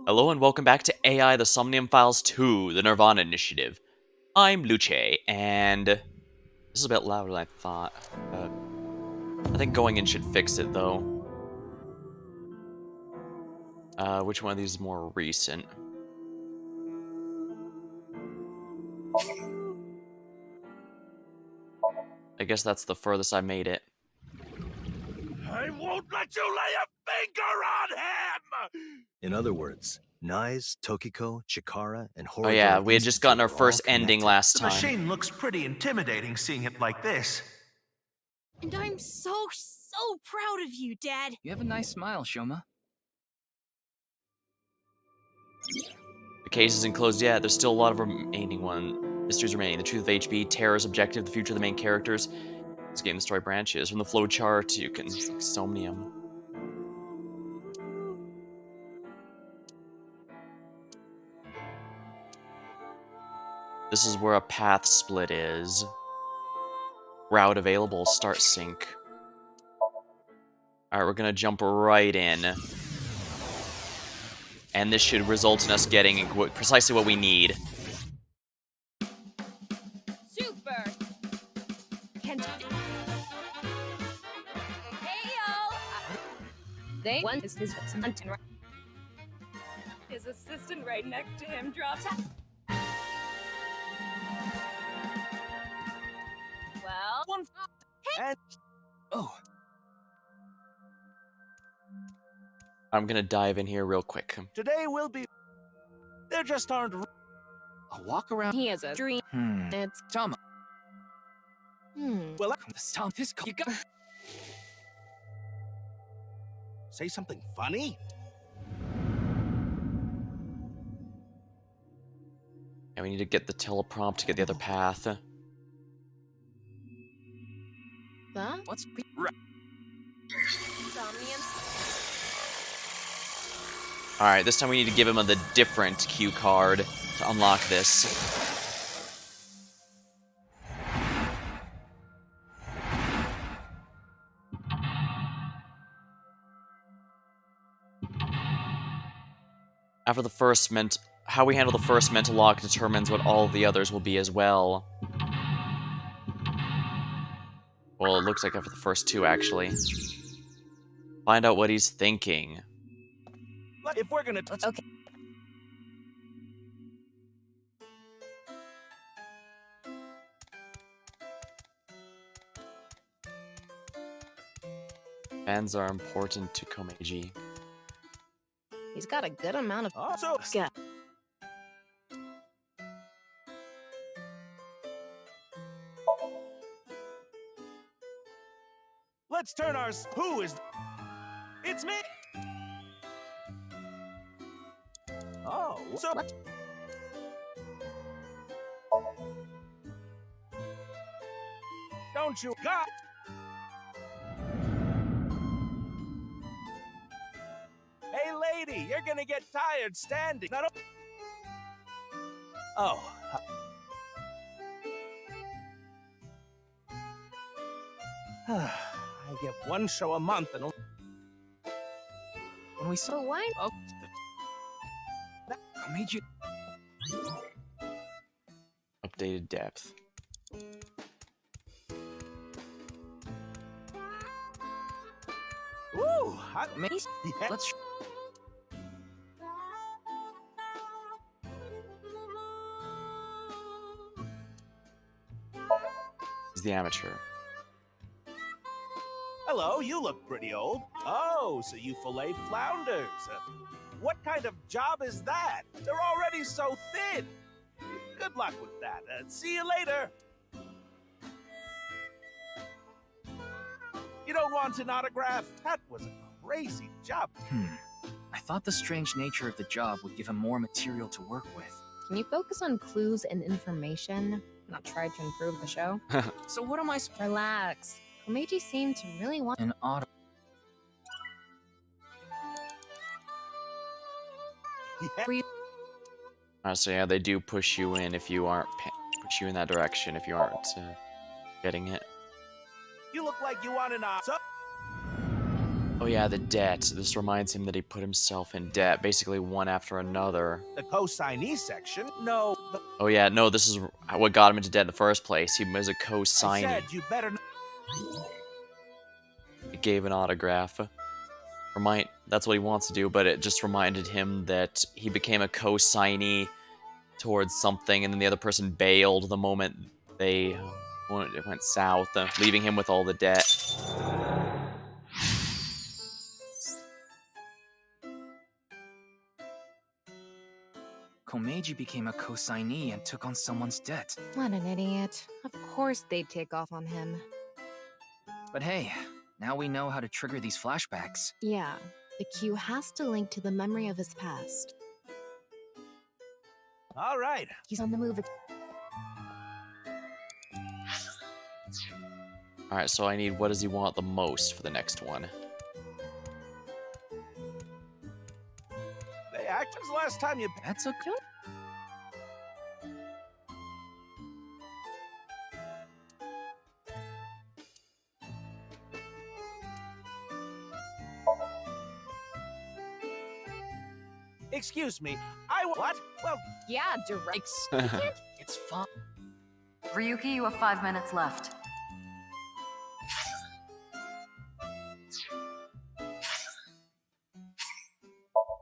Hello and welcome back to AI the Somnium Files 2, the nirvanA Initiative. I'm Luce, and this is a bit louder than I thought. I think going in should fix it, though. Which one of these is more recent? I guess that's the furthest I made it. I won't let you lay a finger on him! In other words, Nyes, Tokiko, Chikara, and Oh Horador yeah, we had just gotten our Institute are all first ending connected. last The time. machine looks pretty intimidating seeing it like this. And I'm so proud of you, Dad. You have a nice smile, Shoma. The case isn't closed yet. There's still a lot of mysteries remaining. The truth of HB, Terra's objective, the future of the main characters. This game, the story branches. From the flowchart, you can Somnium. This is where a path split is. Route available, start sync. Alright, we're gonna jump right in. And this should result in us getting precisely what we need. Super. Heyo. They one is his hunting. His assistant right next to him dropped. Well, One and Oh, I'm gonna dive in here real quick. today will be. There just aren't. a walk around. he has a dream. It's Tama. Well, Stop this. You got. say something funny? And we need to get the teleprompt to get the other path. Huh? What's Somnium. Alright, this time we need to give him the different cue card to unlock this. After the first how we handle the first mental lock determines what all of the others will be as well. Well, it looks like after the first two, actually. Find out what he's thinking. If we're gonna. Okay. Fans are important to Komeiji. He's got a good amount of. Also, Yeah. let's turn our. Who is. It's me! Oh, so. What? Don't you got. Hey, lady, you're gonna get tired standing. Not oh. I get one show a month and. when we saw? So why? Oh, I made you. Updated depth. Ooh, Maybe. yeah. Let's. He's the amateur. Hello, you look pretty old. Oh, so you fillet flounders. What kind of job is that? They're already so thin. Good luck with that. See you later. You don't want an autograph? That was a crazy job. I thought the strange nature of the job would give him more material to work with. Can you focus on clues and information, not try to improve the show? So what am I? Relax. Komeiji seemed to really want. An auto. Yeah. So yeah, they do push you in if you aren't push you in that direction if you aren't getting it. You look like you want an Oh yeah, the debt. This reminds him that he put himself in debt, basically one after another. The co-signee section? No, Oh yeah, no, this is what got him into debt in the first place. He was a I co-signee. said you better not. He gave an autograph. That's what he wants to do, but it just reminded him that he became a co-signee towards something, and then the other person bailed the moment it went south, leaving him with all the debt. Komeiji became a co-signee and took on someone's debt. What an idiot. Of course they'd take off on him. But hey, now we know how to trigger these flashbacks. Yeah, the cue has to link to the memory of his past. All right. He's on the move. Alright, so I need what does he want the most for the next one? They act as last time you. That's a good. Excuse me. What? Well, Yeah, direct. It's fun. Ryuki, you have 5 minutes left.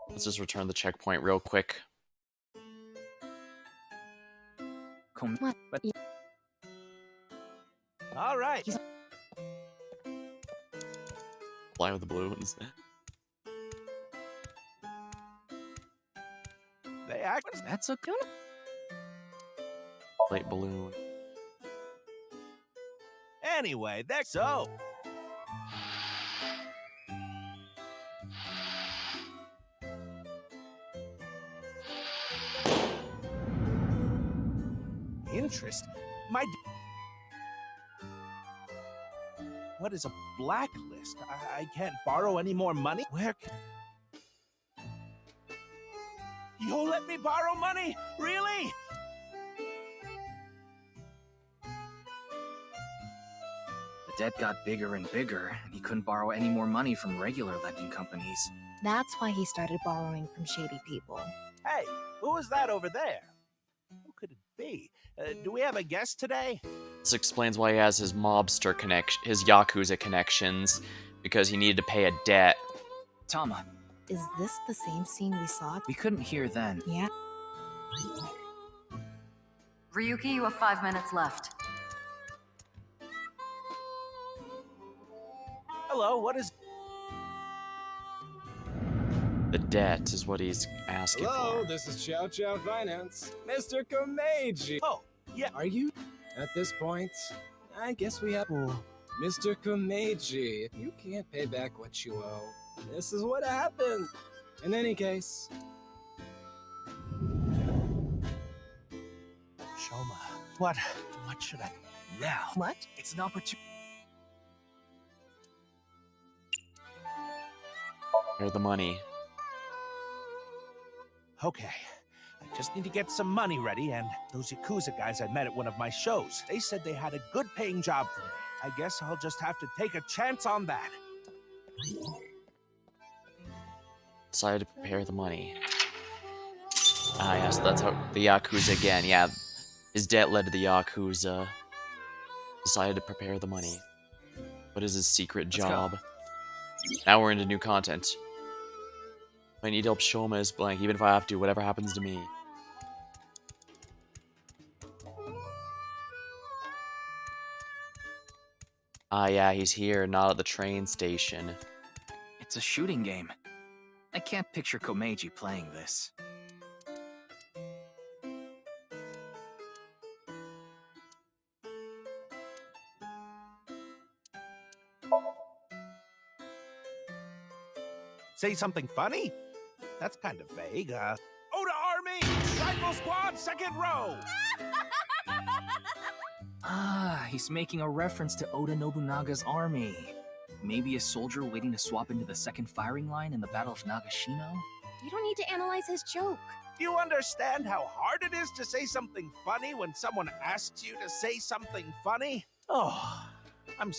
Let's just return the checkpoint real quick. What? But all right. Fly with the balloons. They act. that's a good. Light balloon. Anyway, that's so. Interest? What is a blacklist? I can't borrow any more money? Where can... You'll let me borrow money? Really? The debt got bigger and bigger, and he couldn't borrow any more money from regular lending companies. That's why he started borrowing from shady people. Hey, who is that over there? Who could it be? Do we have a guest today? This explains why he has his mobster connection, his Yakuza connections, because he needed to pay a debt. Tama, Is this the same scene we saw? we couldn't hear then. Yeah. Ryuki, you have 5 minutes left. Hello, what is... The debt is what he's asking Hello, for. this is Chow Chow Finance. Mr. Komeiji. Oh, yeah. Are you? At this point, I guess we have... Mr. Komeiji, if you can't pay back what you owe, this is what happened. In any case... Shoma, what should I... Now, What? it's an opportunity. Here's the money. Okay, I just need to get some money ready, and those Yakuza guys I met at one of my shows, they said they had a good paying job for me. I guess I'll just have to take a chance on that. Decided to prepare the money. Ah, yes, that's how the Yakuza again. Yeah, his debt led to the Yakuza. Decided to prepare the money. What is his secret Let's go. job? Now we're into new content. I need help. Shoma is blank, even if I have to, whatever happens to me. Ah, yeah, he's here, not at the train station. It's a shooting game. I can't picture Komeiji playing this. Say something funny? That's kind of vague. Oda Army! Rifle Squad, second row! Ah, he's making a reference to Oda Nobunaga's army. Maybe a soldier waiting to swap into the second firing line in the Battle of Nagashino? You don't need to analyze his joke. Do you understand how hard it is to say something funny when someone asks you to say something funny? Oh,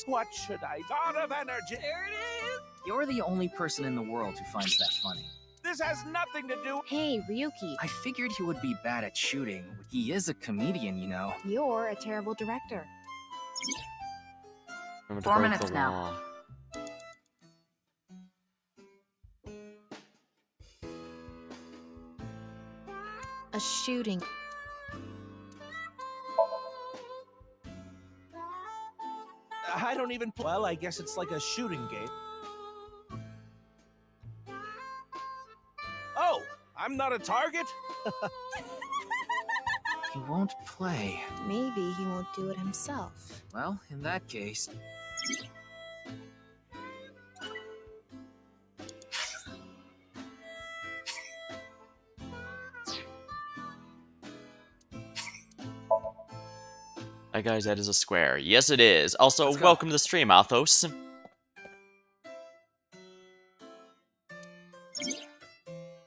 what should I... God of energy! There it is! You're the only person in the world who finds that funny. This has nothing to do. Hey, Ryuki, I figured he would be bad at shooting. He is a comedian, you know. you're a terrible director. Remember to 4 break minutes the now. law. A shooting. I don't even. Well, I guess it's like a shooting game. Oh, I'm not a target? He won't play. Maybe he won't do it himself. Well, in that case, That guy's head is a square. Yes, it is. Also, Let's go. welcome to the stream, Athos.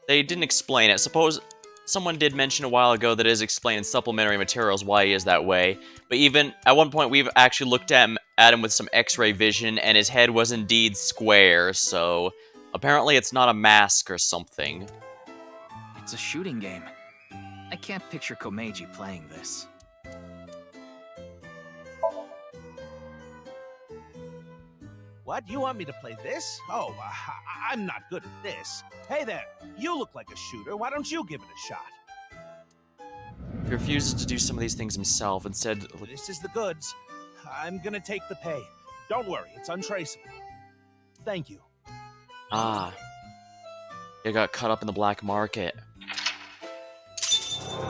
They didn't explain it. Suppose someone did mention a while ago that it is explained in supplementary materials why he is that way. But even at one point, we've actually looked at him with some X-ray vision, and his head was indeed square. So apparently, it's not a mask or something. it's a shooting game. I can't picture Komeiji playing this. What? You want me to play this? Oh, I'm not good at this. Hey there, you look like a shooter. Why don't you give it a shot? He refuses to do some of these things himself. Instead, This is the goods. I'm gonna take the pay. Don't worry, it's untraceable. Thank you. ah, he got caught up in the black market.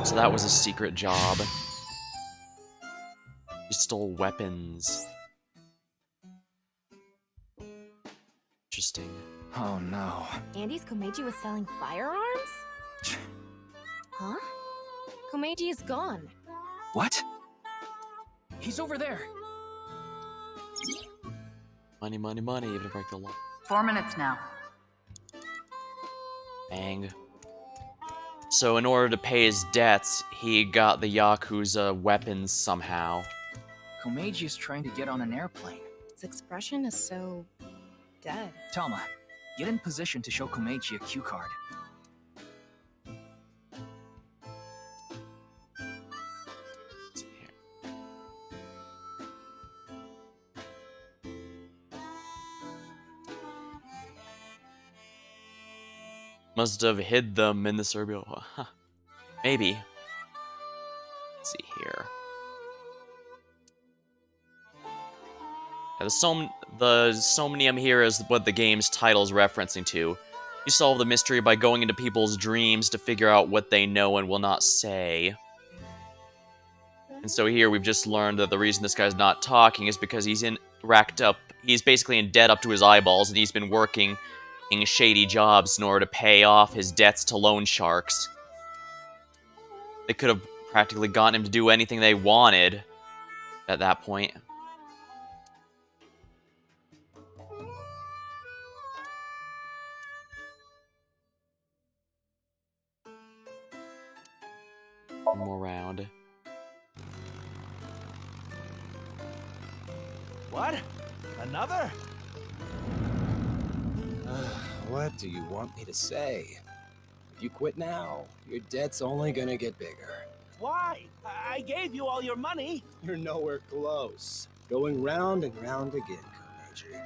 So that was a secret job. He stole weapons. Interesting. Oh no. Andy's Komeiji was selling firearms? Huh? Komeiji is gone. What? He's over there. Money, money, money, even to break the law. 4 minutes now. Bang. So in order to pay his debts, he got the Yakuza weapons somehow. Komeiji is trying to get on an airplane. His expression is so dead. Talma, get in position to show Komeiji a cue card. Let's see here. Must have hid them in the cerebral. Huh. Maybe. Let's see here. Yeah, the Somnium here is what the game's title is referencing to. You solve the mystery by going into people's dreams to figure out what they know and will not say. And so here we've just learned that the reason this guy's not talking is because he's he's basically in debt up to his eyeballs, and he's been working in shady jobs in order to pay off his debts to loan sharks. They could have practically gotten him to do anything they wanted at that point. One more round. What? Another? What do you want me to say? If you quit now, your debt's only gonna get bigger. Why? I gave you all your money. You're nowhere close. Going round and round again, Komeiji.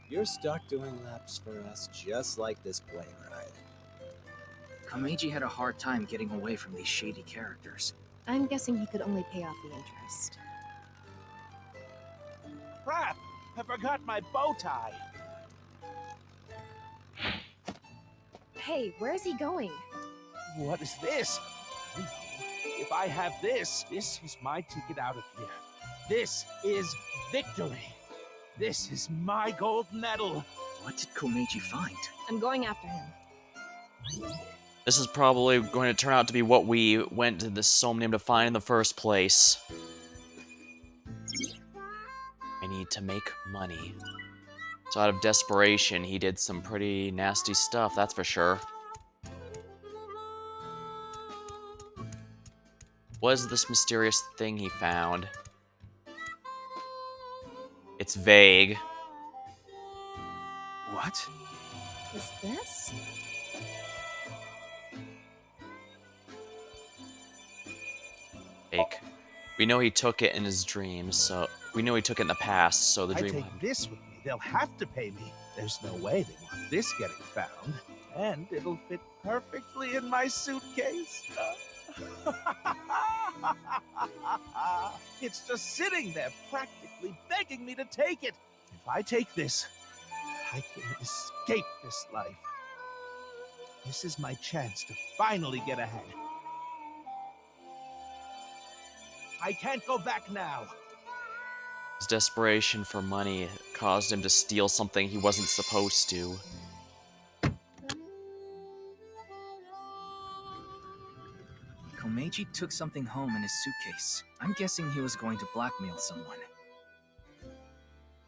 You're stuck doing laps for us just like this plane ride. Komeiji had a hard time getting away from these shady characters. I'm guessing he could only pay off the interest. Crap! I forgot my bow tie. Hey, where's he going? What is this? I know. If I have this, this is my ticket out of here. This is victory. This is my gold medal. What did Komeiji find? I'm going after him. This is probably going to turn out to be what we went to the Somnium to find in the first place. I need to make money. So out of desperation, he did some pretty nasty stuff, that's for sure. What is this mysterious thing he found? It's vague. What? Is this? Fake. We know he took it in his dreams, so we know he took it in the past, so the I dream. take this with me, they'll have to pay me. There's no way they want this getting found. And it'll fit perfectly in my suitcase. It's just sitting there, practically begging me to take it. If I take this, I can escape this life. This is my chance to finally get ahead. I can't go back now. His desperation for money caused him to steal something he wasn't supposed to. Komeiji took something home in his suitcase. I'm guessing he was going to blackmail someone.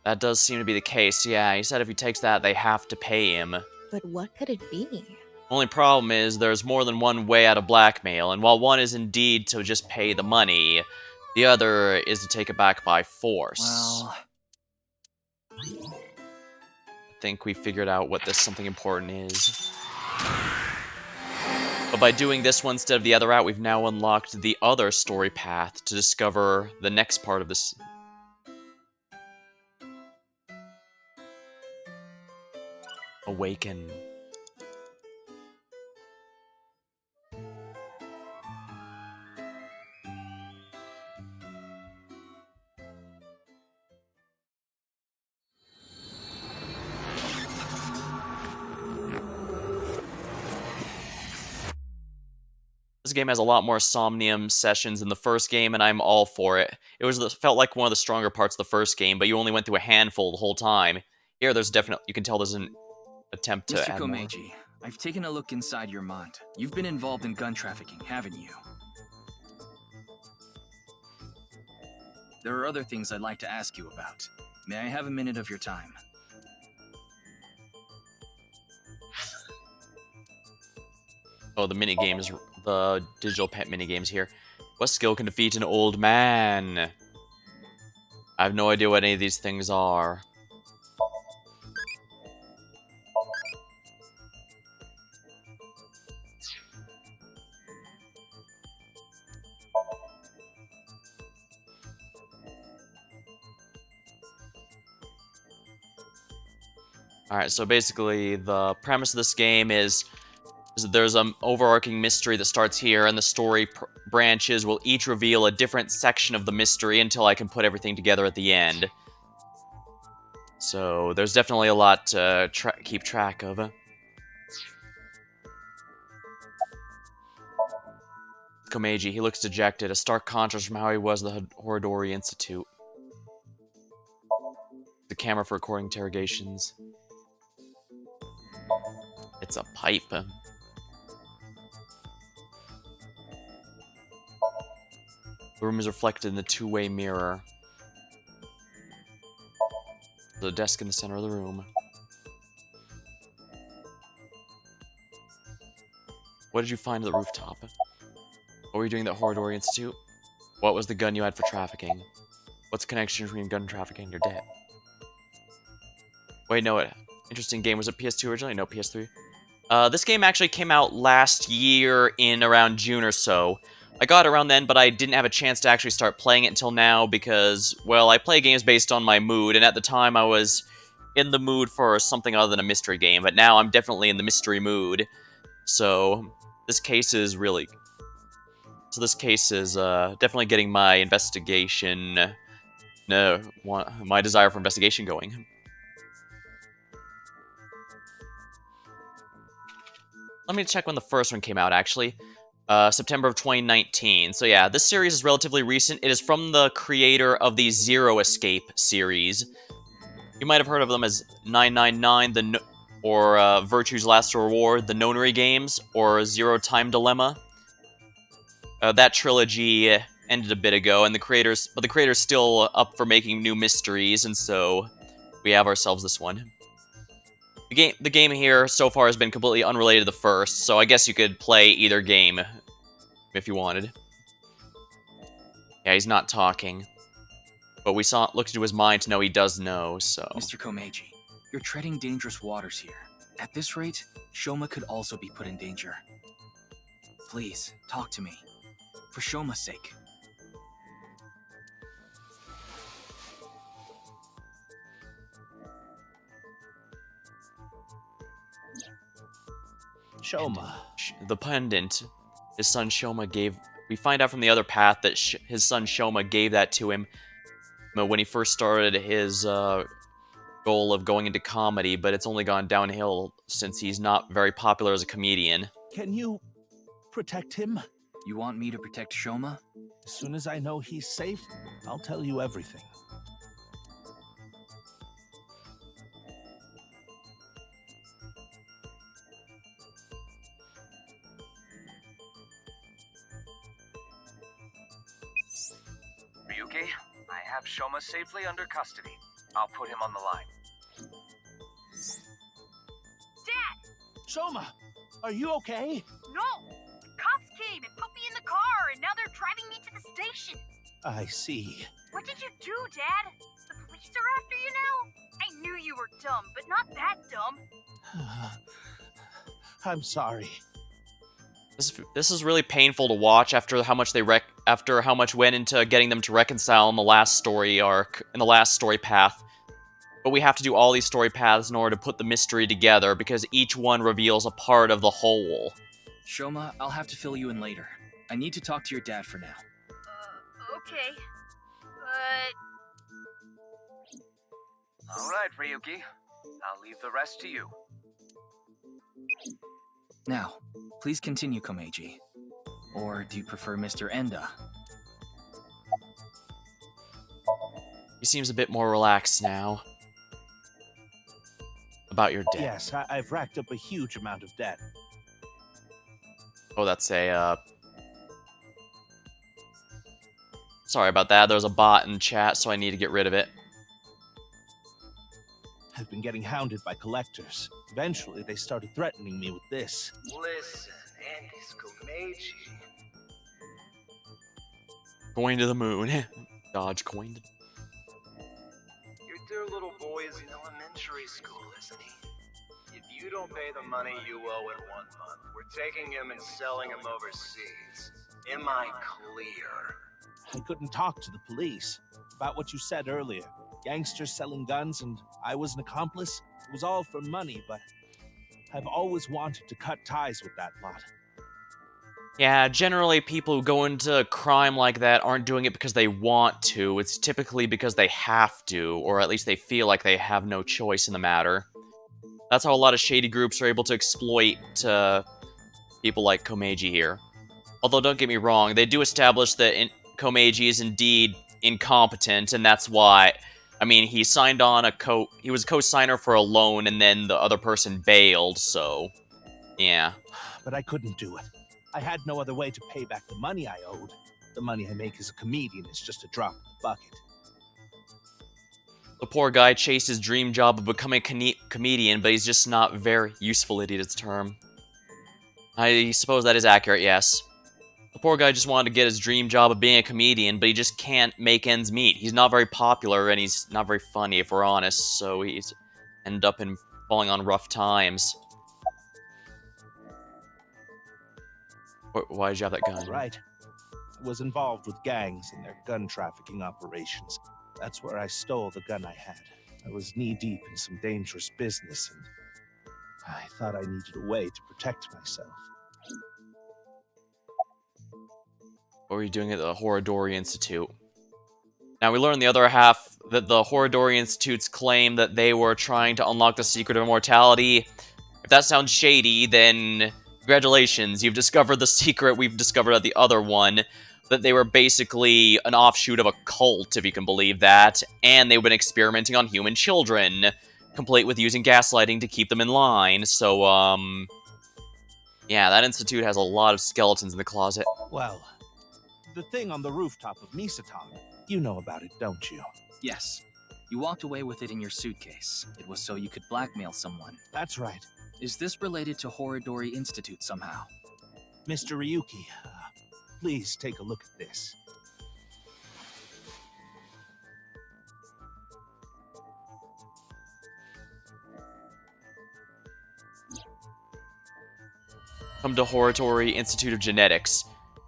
That does seem to be the case, yeah. He said if he takes that, they have to pay him. But what could it be? Only problem is there's more than one way out of blackmail, and while one is indeed to just pay the money, the other is to take it back by force. Well, I think we figured out what this something important is. But by doing this one instead of the other route, we've now unlocked the other story path to discover the next part of this. Awaken. This game has a lot more Somnium sessions than the first game, and I'm all for it. Felt like one of the stronger parts of the first game, but you only went through a handful the whole time. Here, there's definitely, you can tell there's an attempt to Mr. add more. Komeiji, I've taken a look inside your mind. You've been involved in gun trafficking, haven't you? There are other things I'd like to ask you about. May I have a minute of your time? Oh, the minigames, the digital pet minigames here. What skill can defeat an old man? I have no idea what any of these things are. Alright, so basically the premise of this game is there's an overarching mystery that starts here, and the story branches will each reveal a different section of the mystery until I can put everything together at the end. So there's definitely a lot to keep track of. Komeiji, he looks dejected, a stark contrast from how he was at the Horodori Institute. The camera for recording interrogations. It's a pipe. The room is reflected in the two-way mirror. The desk in the center of the room. What did you find at the rooftop? What were you doing at the Horodori Institute? What was the gun you had for trafficking? What's the connection between gun trafficking and your debt? Wait, no, interesting game. Was it PS2 originally? No, PS3. This game actually came out last year in around June or so. I got it around then, but I didn't have a chance to actually start playing it until now because, well, I play games based on my mood, and at the time I was in the mood for something other than a mystery game, but now I'm definitely in the mystery mood. So, this case is really... So this case is definitely getting my investigation... No, my desire for investigation going. Let me check when the first one came out, actually. September of 2019. So yeah, this series is relatively recent. It is from the creator of the Zero Escape series. You might have heard of them as 999, or Virtue's Last Reward, the Nonary games, or Zero Time Dilemma. That trilogy ended a bit ago, and the creator's still up for making new mysteries, and so we have ourselves this one. The game here so far has been completely unrelated to the first, so I guess you could play either game if you wanted. Yeah, he's not talking. But we looked into his mind to know he does know, so... Mr. Komeiji, You're treading dangerous waters here. At this rate, Shoma could also be put in danger. Please, talk to me. For Shoma's sake. Shoma. The pendant his son Shoma gave. We find out from the other path that his son Shoma gave that to him when he first started his goal of going into comedy, but it's only gone downhill since he's not very popular as a comedian. Can you protect him? You want me to protect Shoma? As soon as I know he's safe, I'll tell you everything. Ryuki, I have Shoma safely under custody. I'll put him on the line. Dad! Shoma, are you okay? No! The cops came and put me in the car, and now they're driving me to the station. I see. What did you do, Dad? The police are after you now? I knew you were dumb, but not that dumb. I'm sorry. This is really painful to watch after how much after how much went into getting them to reconcile in the last story arc, in the last story path. But we have to do all these story paths in order to put the mystery together, because each one reveals a part of the whole. Shoma, I'll have to fill you in later. I need to talk to your dad for now. Okay. But... Alright, Ryuki. I'll leave the rest to you. Now, please continue, Komeiji. Or do you prefer Mr. Enda? He seems a bit more relaxed now. About your debt. Yes, I've racked up a huge amount of debt. Oh, that's a, Sorry about that, there's a bot in chat, so I need to get rid of it. I've been getting hounded by collectors. Eventually, they started threatening me with this. Listen, Andy's Komeiji. Going to the moon. Dodge coin. Your dear little boy is in elementary school, isn't he? If you don't pay the money you owe in 1 month, we're taking him and selling him overseas. Am I clear? I couldn't talk to the police about what you said earlier. Gangsters selling guns and I was an accomplice. It was all for money, but I've always wanted to cut ties with that lot. Yeah, generally people who go into crime like that aren't doing it because they want to. It's typically because they have to, or at least they feel like they have no choice in the matter. That's how a lot of shady groups are able to exploit people like Komeiji here. Although, don't get me wrong, they do establish that Komeiji is indeed incompetent, and that's why... I mean, he signed on he was a co-signer for a loan, and then the other person bailed, so... yeah. But I couldn't do it. I had no other way to pay back the money I owed. The money I make as a comedian is just a drop in the bucket. The poor guy chased his dream job of becoming a comedian, but he's just not very useful, idiot is the term. I suppose that is accurate, yes. The poor guy just wanted to get his dream job of being a comedian, but he just can't make ends meet. He's not very popular, and he's not very funny, if we're honest, so he's ended up falling on rough times. Why did you have that gun? Right. I was involved with gangs and their gun trafficking operations. That's where I stole the gun I had. I was knee-deep in some dangerous business, and I thought I needed a way to protect myself. What were you doing at the Horodori Institute? Now, we learned in the other half that the Horodori Institute's claim that they were trying to unlock the secret of immortality. If that sounds shady, then congratulations, you've discovered the secret we've discovered at the other one, that they were basically an offshoot of a cult, if you can believe that, and they've been experimenting on human children, complete with using gaslighting to keep them in line, so, yeah, that institute has a lot of skeletons in the closet. Well, the thing on the rooftop of Misatong, you know about it, don't you? Yes. You walked away with it in your suitcase. It was so you could blackmail someone. That's right. Is this related to Horodori Institute somehow? Mr. Ryuki, please take a look at this. Come to Horatory Institute of Genetics.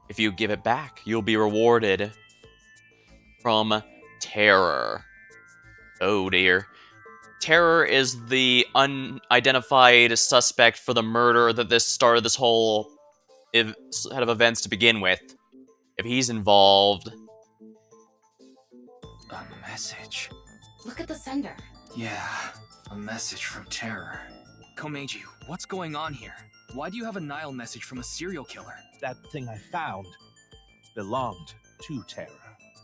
If you give it back, you'll be rewarded from Terror. Oh dear. Terror is the unidentified suspect for the murder that this started this whole set of events to begin with. If he's involved... A message. Look at the sender. Yeah, a message from Terror. Komeiji, what's going on here? Why do you have a Nile message from a serial killer? That thing I found belonged to Terra.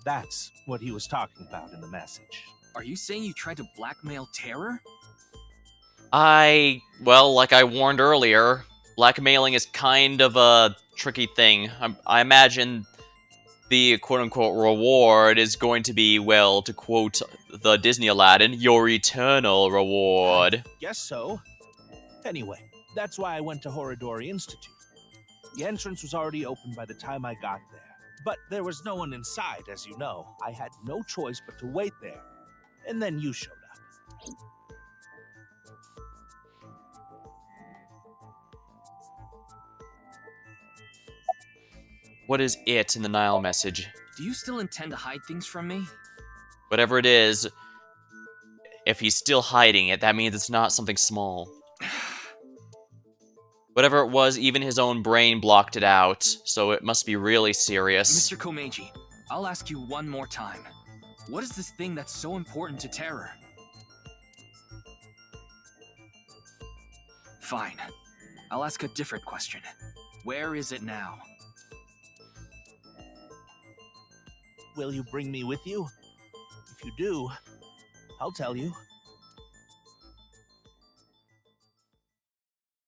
That's what he was talking about in the message. Are you saying you tried to blackmail Terror? Well, like I warned earlier, blackmailing is kind of a tricky thing. I imagine the quote-unquote reward is going to be, well, to quote the Disney Aladdin, your eternal reward. Guess so. Anyway, that's why I went to Horadori Institute. The entrance was already open by the time I got there. But there was no one inside, as you know. I had no choice but to wait there. And then you showed up. What is it in the Nile message? Do you still intend to hide things from me? Whatever it is, if he's still hiding it, that means it's not something small. Whatever it was, even his own brain blocked it out, so it must be really serious. Mr. Komeiji, I'll ask you one more time. What is this thing that's so important to Terror? Fine. I'll ask a different question. Where is it now? Will you bring me with you? If you do, I'll tell you.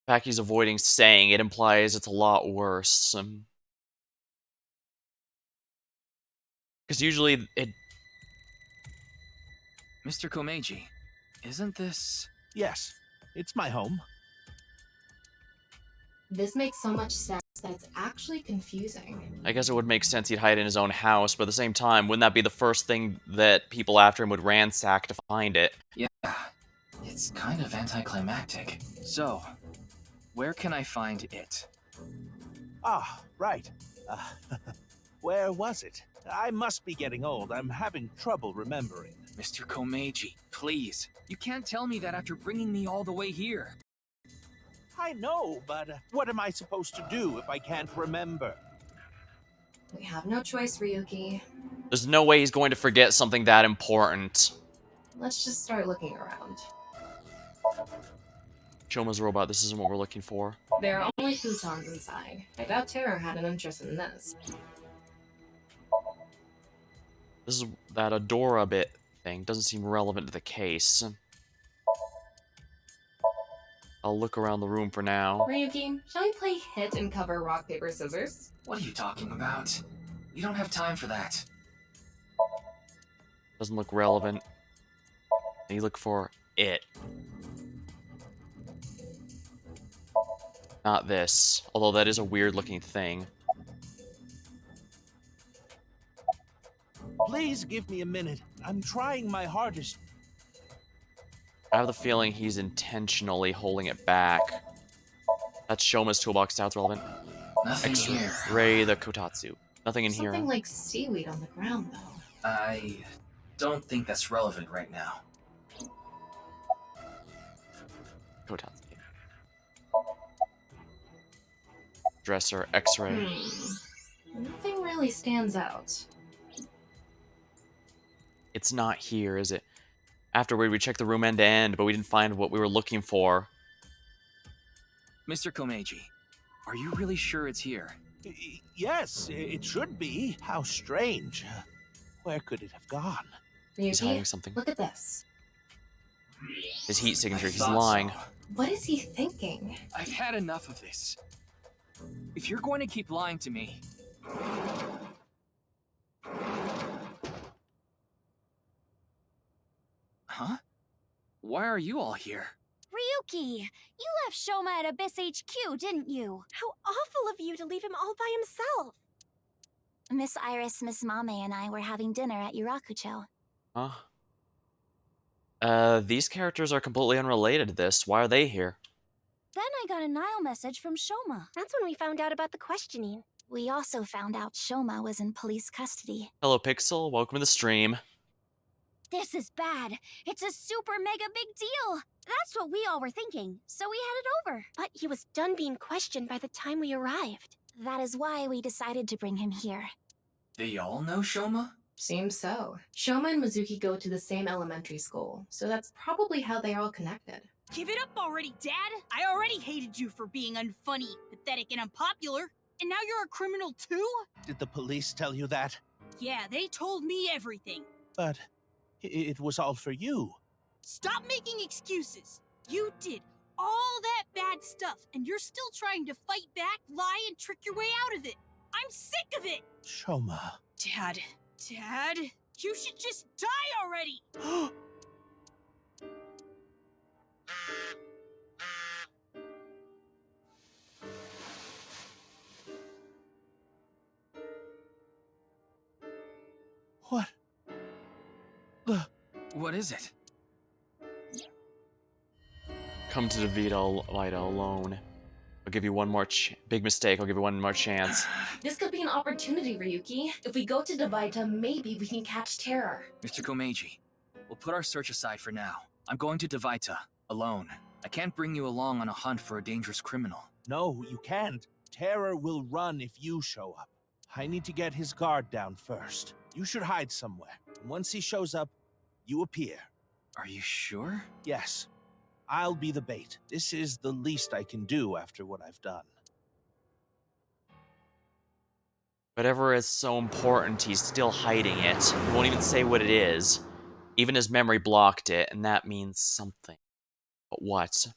The fact he's avoiding saying it implies it's a lot worse. Because usually it... Mr. Komeiji, isn't this... Yes, it's my home. This makes so much sense that it's actually confusing. I guess it would make sense he'd hide in his own house, but at the same time, wouldn't that be the first thing that people after him would ransack to find it? Yeah, it's kind of anticlimactic. So, where can I find it? Ah, right. Where was it? I must be getting old. I'm having trouble remembering. Mr. Komeiji, please. You can't tell me that after bringing me all the way here. I know, but what am I supposed to do if I can't remember? We have no choice, Ryuki. There's no way he's going to forget something that important. Let's just start looking around. Choma's robot, this isn't what we're looking for. There are only futons inside. I doubt Terror had an interest in this. This is that Adora bit thing. Doesn't seem relevant to the case. I'll look around the room for now. Ryuki, shall we play hit and cover rock, paper, scissors? What are you talking about? We don't have time for that. Doesn't look relevant. And you look for it. Not this. Although that is a weird looking thing. Please give me a minute. I'm trying my hardest. I have the feeling he's intentionally holding it back. That's Shoma's toolbox. Sounds relevant. Nothing here. X-ray the Kotatsu. Nothing in here. Something like seaweed on the ground, though. I don't think that's relevant right now. Kotatsu. Dresser, X-ray. Nothing really stands out. It's not here, is it? Afterward, we checked the room end to end, but we didn't find what we were looking for. Mr. Komeiji, are you really sure it's here? Yes, it should be. How strange. Where could it have gone? He's hiding Ryuki, something. look at this. His heat signature, he's thought lying. so. What is he thinking? I've had enough of this. If you're going to keep lying to me... Huh? Why are you all here? Ryuki, you left Shoma at Abyss HQ, didn't you? How awful of you to leave him all by himself. Miss Iris, Miss Mame, and I were having dinner at Yurakucho. Huh? These characters are completely unrelated to this. Why are they here? Then I got a Nile message from Shoma. That's when we found out about the questioning. We also found out Shoma was in police custody. Hello, Pixel. Welcome to the stream. This is bad. It's a super mega big deal. That's what we all were thinking, so we headed over. But he was done being questioned by the time we arrived. That is why we decided to bring him here. They all know Shoma? Seems so. Shoma and Mizuki go to the same elementary school, so that's probably how they're all connected. Give it up already, Dad! I already hated you for being unfunny, pathetic, and unpopular, and now you're a criminal too? Did the police tell you that? Yeah, they told me everything. But it was all for you. Stop making excuses! You did all that bad stuff, and you're still trying to fight back, lie, and trick your way out of it! I'm sick of it! Shoma. Dad, you should just die already! What? What is it? Come to Vita alone. I'll give you one more big mistake. I'll give you one more chance. This could be an opportunity, Ryuki. If we go to Devita, maybe we can catch Terror. Mr. Komeiji, we'll put our search aside for now. I'm going to Devita, alone. I can't bring you along on a hunt for a dangerous criminal. No, you can't. Terror will run if you show up. I need to get his guard down first. You should hide somewhere. Once he shows up, you appear. Are you sure? Yes. I'll be the bait. This is the least I can do after what I've done. Whatever is so important, he's still hiding it. He won't even say what it is. Even his memory blocked it, and that means something. But what?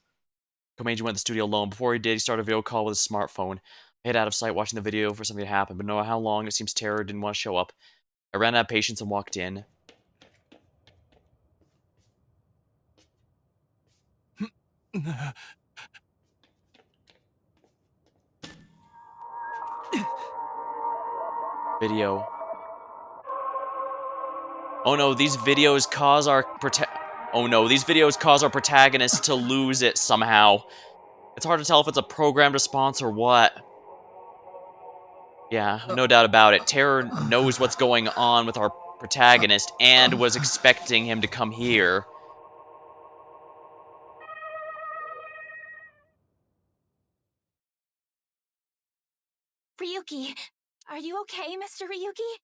Komeiji went to the studio alone. Before he did, he started a video call with his smartphone. I hid out of sight watching the video for something to happen, but no matter how long, it seems Terror didn't want to show up. I ran out of patience and walked in. Video. Oh no, these videos cause our protagonist to lose it somehow. It's hard to tell if it's a programmed response or what. Yeah, no doubt about it. Terror knows what's going on with our protagonist and was expecting him to come here. Ryuki, are you okay, Mr. Ryuki?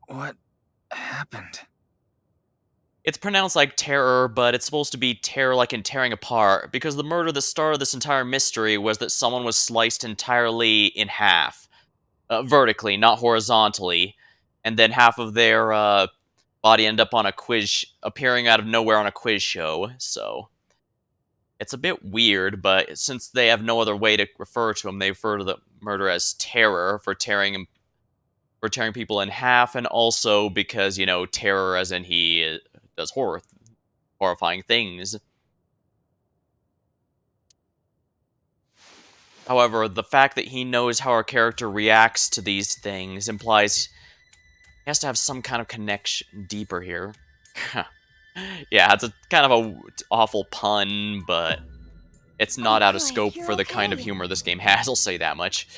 What happened? It's pronounced like terror, but it's supposed to be terror like in tearing apart, because the murder that started this entire mystery was that someone was sliced entirely in half. Vertically, not horizontally. And then half of their body ended up on a quiz, appearing out of nowhere on a quiz show, so... It's a bit weird, but since they have no other way to refer to him, they refer to the murder as terror for tearing people in half, and also because, you know, terror as in he does horrifying things. However, the fact that he knows how our character reacts to these things implies he has to have some kind of connection deeper here. Yeah, it's a kind of a awful pun, but it's not out of scope for the kind of humor this game has, I'll say that much.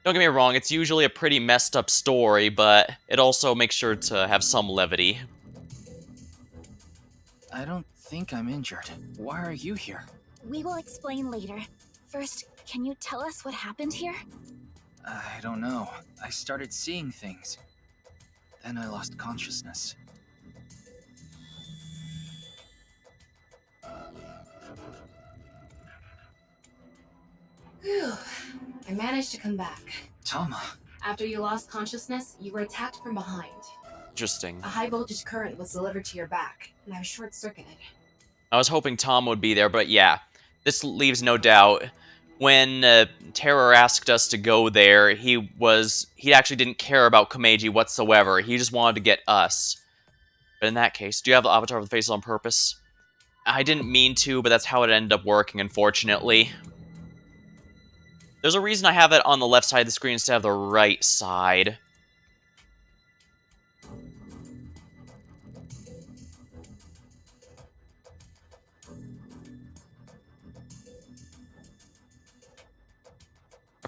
Don't get me wrong, it's usually a pretty messed up story, but it also makes sure to have some levity. I don't think I'm injured. Why are you here? We will explain later. First, can you tell us what happened here? I don't know. I started seeing things. Then I lost consciousness. Whew. I managed to come back. Tama. After you lost consciousness, you were attacked from behind. Interesting. A high voltage current was delivered to your back, and I was short-circuited. I was hoping Tom would be there, but yeah. This leaves no doubt. When Terror asked us to go there, he actually didn't care about Komeiji whatsoever. He just wanted to get us. But in that case, do you have the avatar of the faces on purpose? I didn't mean to, but that's how it ended up working, unfortunately. There's a reason I have it on the left side of the screen instead of the right side.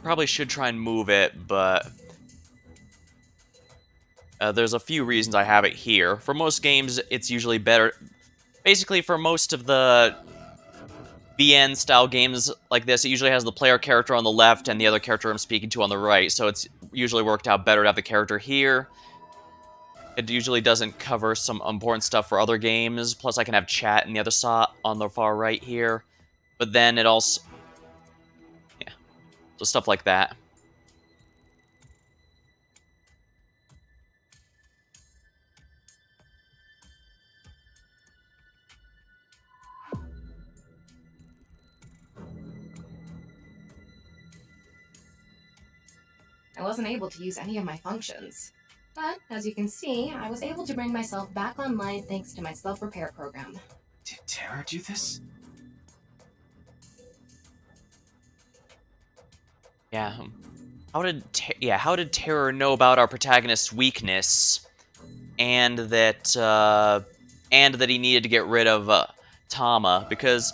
probably should try and move it, but there's a few reasons I have it here. For most games, it's usually better. Basically, for most of the BN style games like this, it usually has the player character on the left and the other character I'm speaking to on the right, so it's usually worked out better to have the character here. It usually doesn't cover some important stuff for other games, plus I can have chat in the other side on the far right here. But then it also... yeah, so stuff like that. I wasn't able to use any of my functions. But, as you can see, I was able to bring myself back online thanks to my self-repair program. Did Terra do this? Yeah. How did Terror know about our protagonist's weakness, and that he needed to get rid of Tama? Because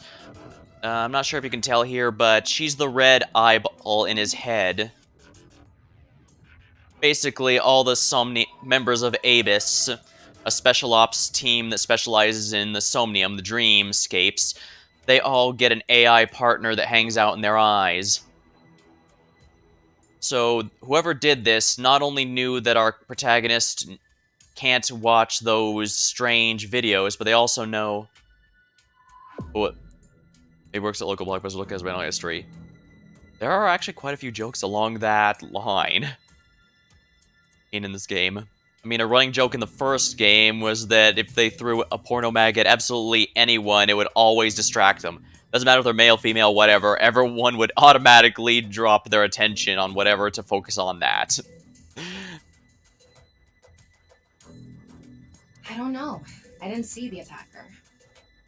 I'm not sure if you can tell here, but she's the red eyeball in his head. Basically, all the members of Abyss, a special ops team that specializes in the Somnium, the dreamscapes, they all get an AI partner that hangs out in their eyes. So whoever did this not only knew that our protagonist can't watch those strange videos, but they also know what it works at local blockbusters. Look at his rental history. There are actually quite a few jokes along that line in this game. I mean, a running joke in the first game was that if they threw a porno mag at absolutely anyone, it would always distract them. Doesn't matter if they're male, female, whatever. Everyone would automatically drop their attention on whatever to focus on that. I don't know. I didn't see the attacker.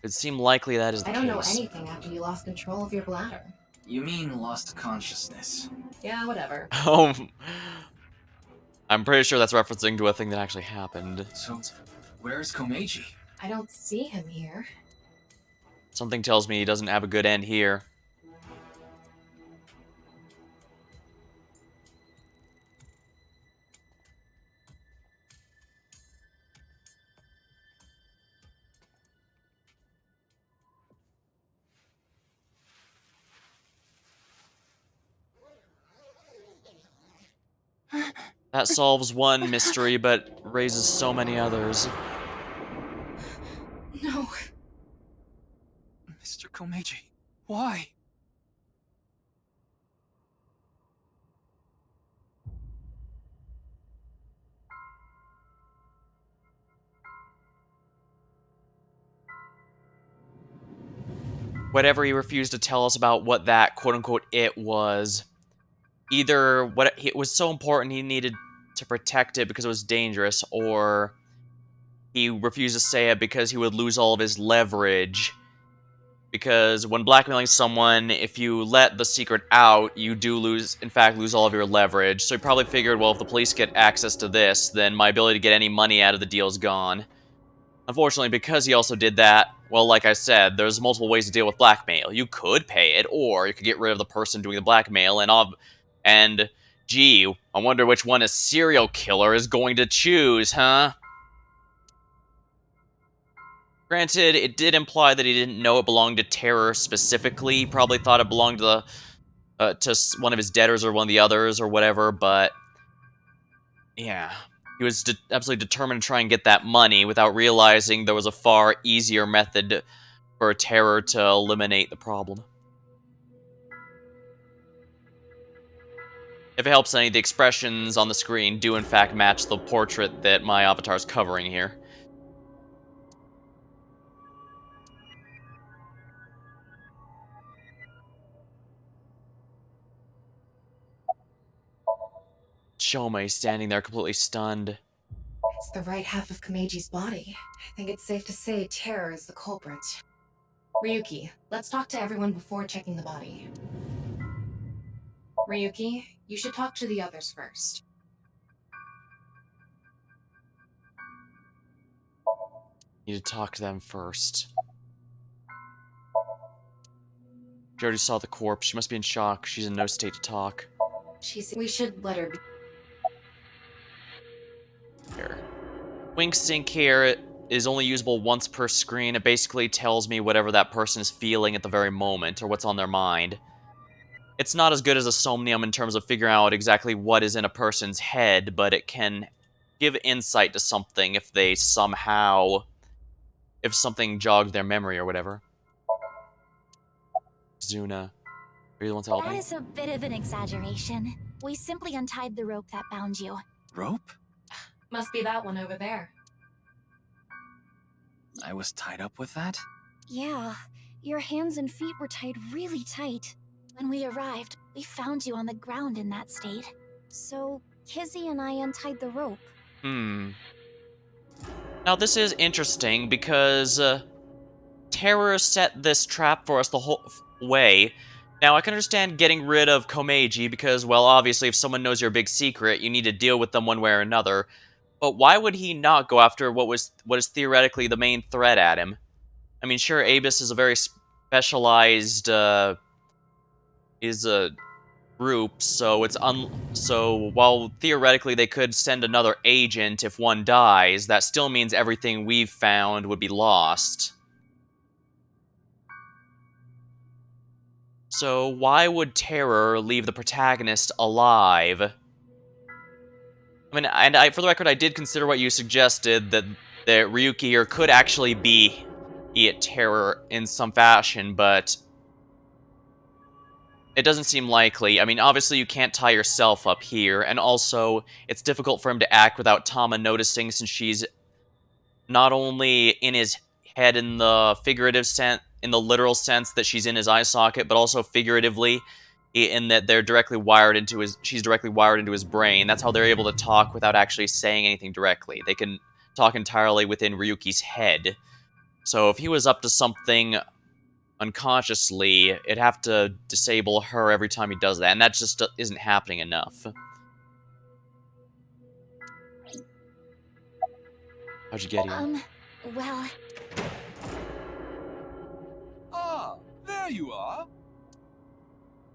It seemed likely that is the I case. don't know anything after you lost control of your bladder. You mean lost consciousness? Yeah, whatever. Oh, I'm pretty sure that's referencing to a thing that actually happened. So, where's Komeiji? I don't see him here. Something tells me he doesn't have a good end here. That solves one mystery, but raises so many others. No. Mr. Komeiji, why? Whatever he refused to tell us about what that quote-unquote it was, either what it was so important he needed to protect it because it was dangerous, or he refused to say it because he would lose all of his leverage. Because when blackmailing someone, if you let the secret out, you do lose all of your leverage. So he probably figured, well, if the police get access to this, then my ability to get any money out of the deal is gone. Unfortunately, because he also did that, well, like I said, there's multiple ways to deal with blackmail. You could pay it, or you could get rid of the person doing the blackmail, and gee, I wonder which one a serial killer is going to choose, huh? Granted, it did imply that he didn't know it belonged to Terror specifically. He probably thought it belonged to one of his debtors or one of the others or whatever, but yeah. He was absolutely determined to try and get that money without realizing there was a far easier method for Terror to eliminate the problem. If it helps any, the expressions on the screen do in fact match the portrait that my avatar is covering here. Shoma is standing there completely stunned. It's the right half of Komeiji's body. I think it's safe to say Terror is the culprit. Ryuki, let's talk to everyone before checking the body. Ryuki, you should talk to the others first. Need to talk to them first. She already saw the corpse. She must be in shock. She's in no state to talk. We should let her be. Here. Wink sync here is only usable once per screen. It basically tells me whatever that person is feeling at the very moment, or what's on their mind. It's not as good as a Somnium in terms of figuring out exactly what is in a person's head, but it can give insight to something if they somehow... if something jogged their memory or whatever. Zuna, are you the one to help That me? is a bit of an exaggeration. We simply untied the rope that bound you. Rope? Must be that one over there. I was tied up with that? Yeah, your hands and feet were tied really tight. When we arrived, we found you on the ground in that state. So, Kizzy and I untied the rope. Now this is interesting because Terror set this trap for us the whole way. Now I can understand getting rid of Komeiji because, well, obviously if someone knows your big secret, you need to deal with them one way or another. But why would he not go after what is theoretically the main threat at him? I mean, sure, Abus is a very specialized is a group, so so while theoretically they could send another agent if one dies, that still means everything we've found would be lost. So why would Terror leave the protagonist alive? I mean, and for the record, I did consider what you suggested, that Ryuki here could actually be Terror in some fashion, but it doesn't seem likely. I mean, obviously you can't tie yourself up here, and also it's difficult for him to act without Tama noticing, since she's not only in his head in the figurative sense, in the literal sense that she's in his eye socket, but also figuratively in that she's directly wired into his brain. That's how they're able to talk without actually saying anything directly. They can talk entirely within Ryuki's head. So if he was up to something unconsciously, it'd have to disable her every time he does that, and that just isn't happening enough. How'd you get here? Well... Ah, there you are.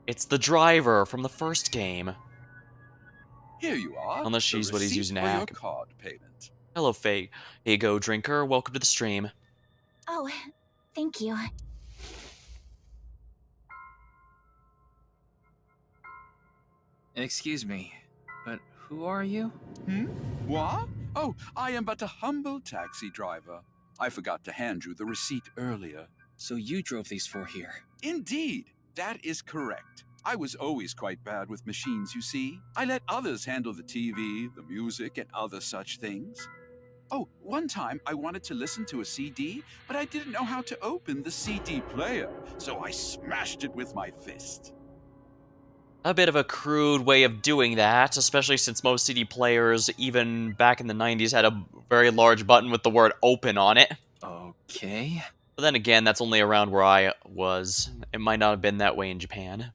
It's the driver from the first game. Here you are. Unless she's what he's using to hack. Card payment. Hello, Faye. Here you go, drinker. Welcome to the stream. Oh, thank you. Excuse me, but who are you? What? Oh, I am but a humble taxi driver. I forgot to hand you the receipt earlier. So you drove these four here? Indeed, that is correct. I was always quite bad with machines, you see. I let others handle the TV, the music, and other such things. Oh, one time I wanted to listen to a CD, but I didn't know how to open the CD player, so I smashed it with my fist. A bit of a crude way of doing that, especially since most CD players, even back in the 90s, had a very large button with the word open on it. Okay. But then again, that's only around where I was. It might not have been that way in Japan.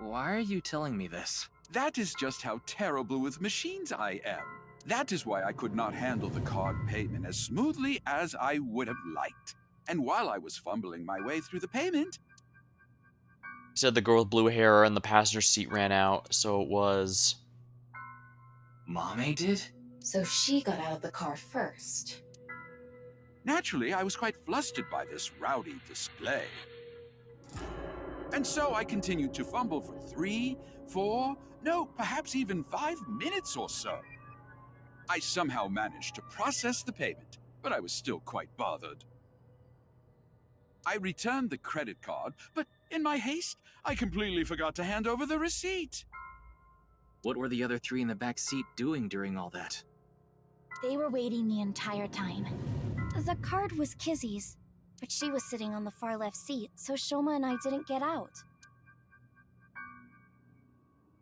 Why are you telling me this? That is just how terrible with machines I am. That is why I could not handle the card payment as smoothly as I would have liked. And while I was fumbling my way through the payment... He said the girl with blue hair in the passenger seat ran out, so it was... Mame did? So she got out of the car first. Naturally, I was quite flustered by this rowdy display. And so I continued to fumble for 3, 4, no, perhaps even 5 minutes or so. I somehow managed to process the payment, but I was still quite bothered. I returned the credit card, but in my haste, I completely forgot to hand over the receipt. What were the other three in the back seat doing during all that? They were waiting the entire time. The card was Kizzy's, but she was sitting on the far left seat, so Shoma and I didn't get out.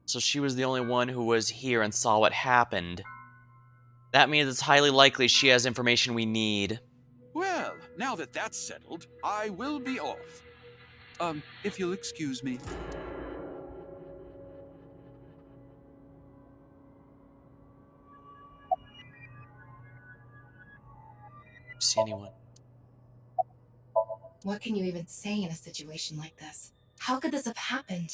So she was the only one who was here and saw what happened. That means it's highly likely she has information we need. Well, now that that's settled, I will be off. If you'll excuse me. See anyone? What can you even say in a situation like this? How could this have happened?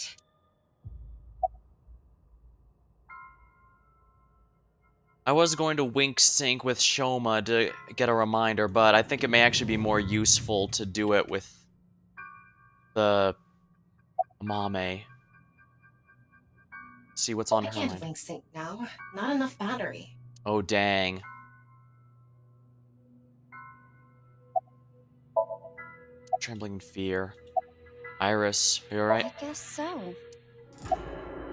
I was going to wink sync with Shoma to get a reminder, but I think it may actually be more useful to do it with the Mame. See what's on I her can't mind. link sync now. Not enough battery. Oh, dang. Trembling in fear. Iris, are you alright? I guess so.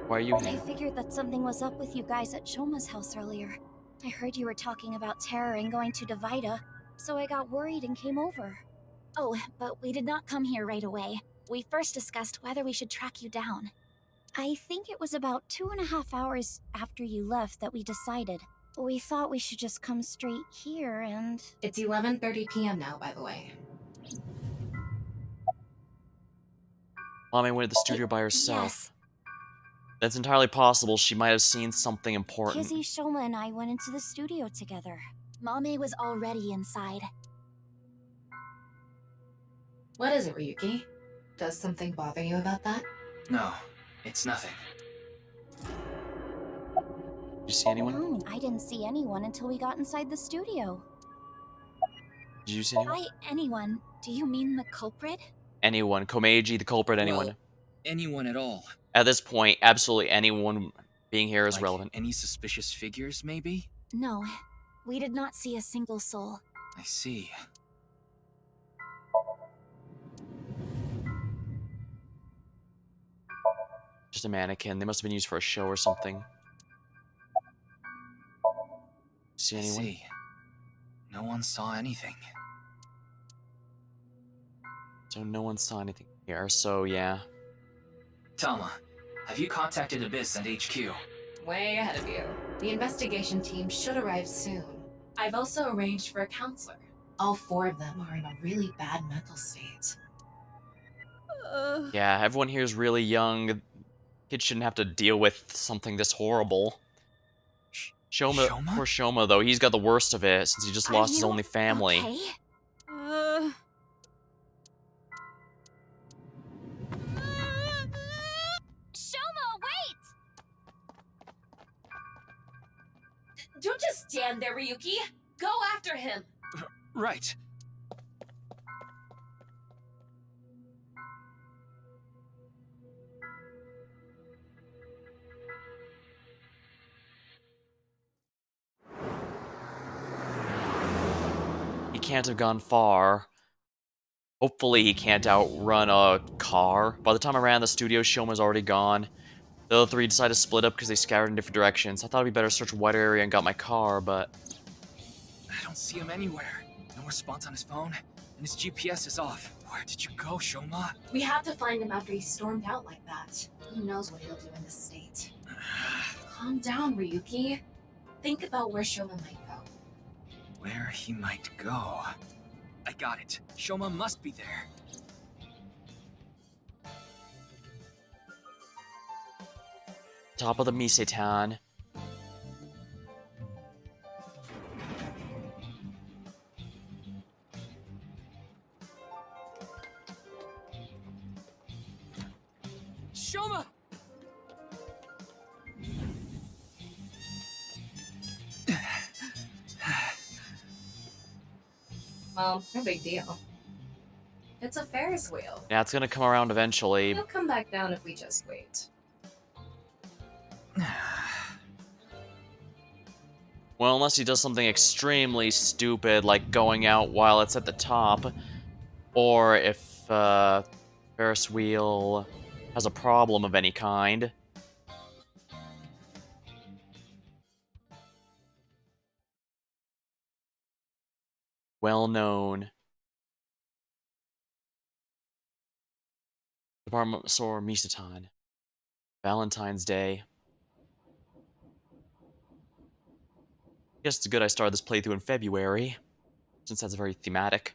Why are you I here? figured that something was up with you guys at Shoma's house earlier. I heard you were talking about terror and going to Divida, so I got worried and came over. Oh, but we did not come here right away. We first discussed whether we should track you down. I think it was about 2.5 hours after you left that we decided. We thought we should just come straight here and... It's 11:30 p.m. now, by the way. Mame went to the studio by herself. Yes. That's entirely possible. She might have seen something important. Kizzy, Shoma, and I went into the studio together. Mame was already inside. What is it, Ryuki? Does something bother you about that? No, it's nothing. Did you see anyone? No, I didn't see anyone until we got inside the studio. Did you see anyone? By anyone, do you mean the culprit? Anyone. Komeiji, the culprit, anyone. Well, anyone at all. At this point, absolutely anyone being here is Like relevant. any suspicious figures, maybe? No, we did not see a single soul. I see. Just a mannequin. They must have been used for a show or something. See I anyone? see. No one saw anything. So no one saw anything here, so yeah. Tama, have you contacted Abyss and HQ? Way ahead of you. The investigation team should arrive soon. I've also arranged for a counselor. All 4 of them are in a really bad mental state. Yeah, everyone here is really young. Kids shouldn't have to deal with something this horrible. Shoma? Poor Shoma, though. He's got the worst of it since he just lost his only family. Okay? Shoma, wait! Don't just stand there, Ryuki! Go after him! Right. He can't have gone far. Hopefully he can't outrun a car. By the time I ran the studio, Shoma's already gone. The other 3 decided to split up because they scattered in different directions. I thought it'd be better to search a wider area and got my car, but... I don't see him anywhere. No response on his phone, and his GPS is off. Where did you go, Shoma? We have to find him after he stormed out like that. Who knows what he'll do in this state. Calm down, Ryuki. Think about where Shoma might go. Where he might go. I got it. Shoma must be there. Top of the Misetan. Shoma! Well, no big deal. It's a Ferris wheel. Yeah, it's gonna come around eventually. He'll come back down if we just wait. Well, unless he does something extremely stupid, like going out while it's at the top. Or if, Ferris wheel has a problem of any kind. Well known. Department store Misetan. Valentine's Day. I guess it's good I started this playthrough in February, since that's very thematic.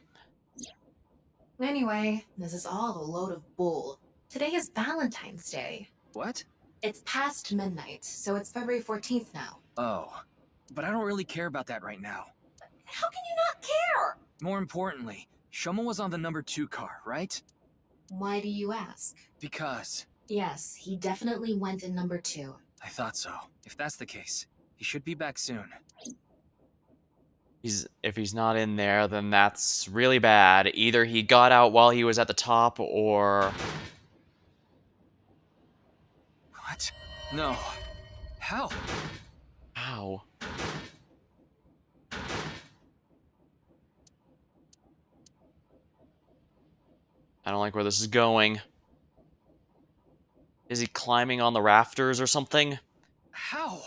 Anyway, this is all a load of bull. Today is Valentine's Day. What? It's past midnight, so it's February 14th now. Oh. But I don't really care about that right now. How can you not care? More importantly, Shoma was on the number 2 car, right? Why do you ask? Because... Yes, he definitely went in number 2. I thought so. If that's the case, he He should be back soon. If he's not in there, then that's really bad. Either he got out while he was at the top, or... What? No. How? How? I don't like where this is going. Is he climbing on the rafters or something? How?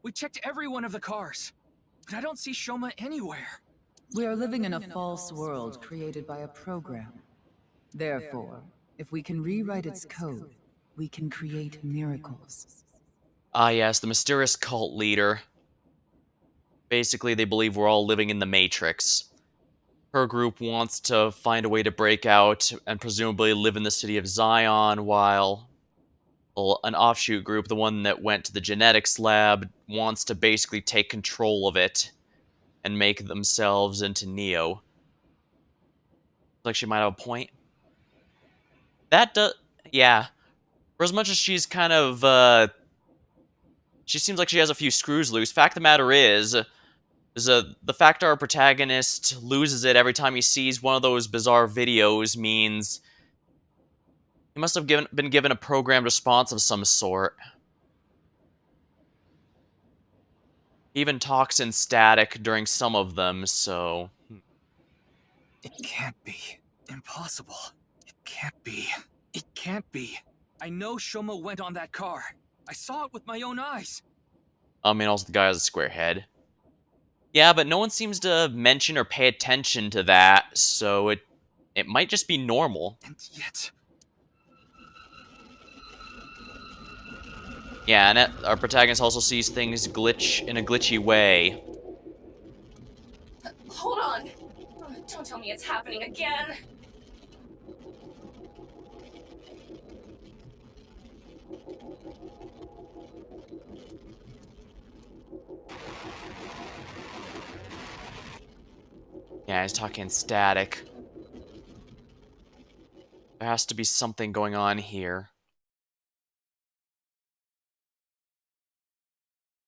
We checked every one of the cars, but I don't see Shoma anywhere. We are living in a false world created by a program. Therefore, if we can rewrite its code, we can create miracles. Ah yes, the mysterious cult leader. Basically, they believe we're all living in the Matrix. Her group wants to find a way to break out and presumably live in the city of Zion, while an offshoot group, the one that went to the genetics lab, wants to basically take control of it and make themselves into Neo. Like she might have a point. That does... Yeah. For as much as she's kind of, she seems like she has a few screws loose. Fact of the matter is the fact our protagonist loses it every time he sees one of those bizarre videos means he must have been given a programmed response of some sort. He even talks in static during some of them, so... It can't be. Impossible. It can't be. It can't be. I know Shoma went on that car. I saw it with my own eyes. I mean, also the guy has a square head. Yeah, but no one seems to mention or pay attention to that, so it might just be normal. And yet... Yeah, and our protagonist also sees things glitch in a glitchy way. Hold on. Oh, don't tell me it's happening again. Yeah, he's talking static. There has to be something going on here.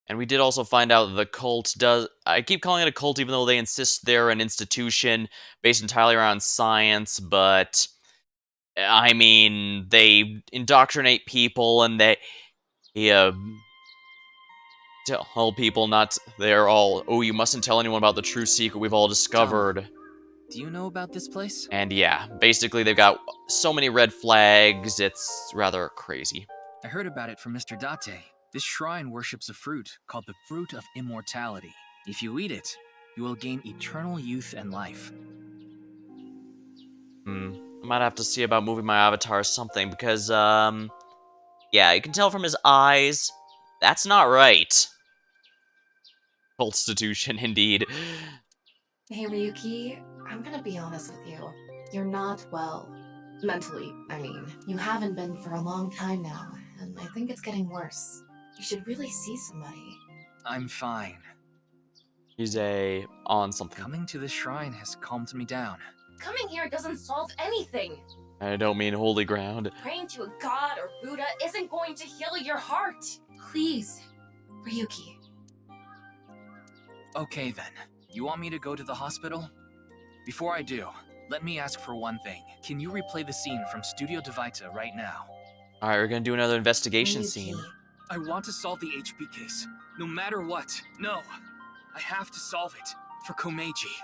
And we did also find out that the cult does... I keep calling it a cult even though they insist they're an institution based entirely around science, but... I mean, they indoctrinate people and they... tell people not... They're all, oh, you mustn't tell anyone about the true secret we've all discovered. Tom, do you know about this place? And yeah, basically they've got so many red flags, it's rather crazy. I heard about it from Mr. Date. This shrine worships a fruit called the Fruit of Immortality. If you eat it, you will gain eternal youth and life. I might have to see about moving my avatar or something, because, yeah, you can tell from his eyes, that's not right. Constitution, indeed. Hey Ryuki, I'm gonna be honest with you. You're not well. Mentally, I mean. You haven't been for a long time now, and I think it's getting worse. You should really see somebody. I'm fine. He's on something. Coming to this shrine has calmed me down. Coming here doesn't solve anything. I don't mean holy ground. Praying to a god or Buddha isn't going to heal your heart. Please, Ryuki. Okay then. You want me to go to the hospital? Before I do, let me ask for one thing. Can you replay the scene from Studio Devita right now? Alright, we're gonna do another investigation Ryuki. scene. I want to solve the HP case. No matter what. No. I have to solve it. For Komeiji.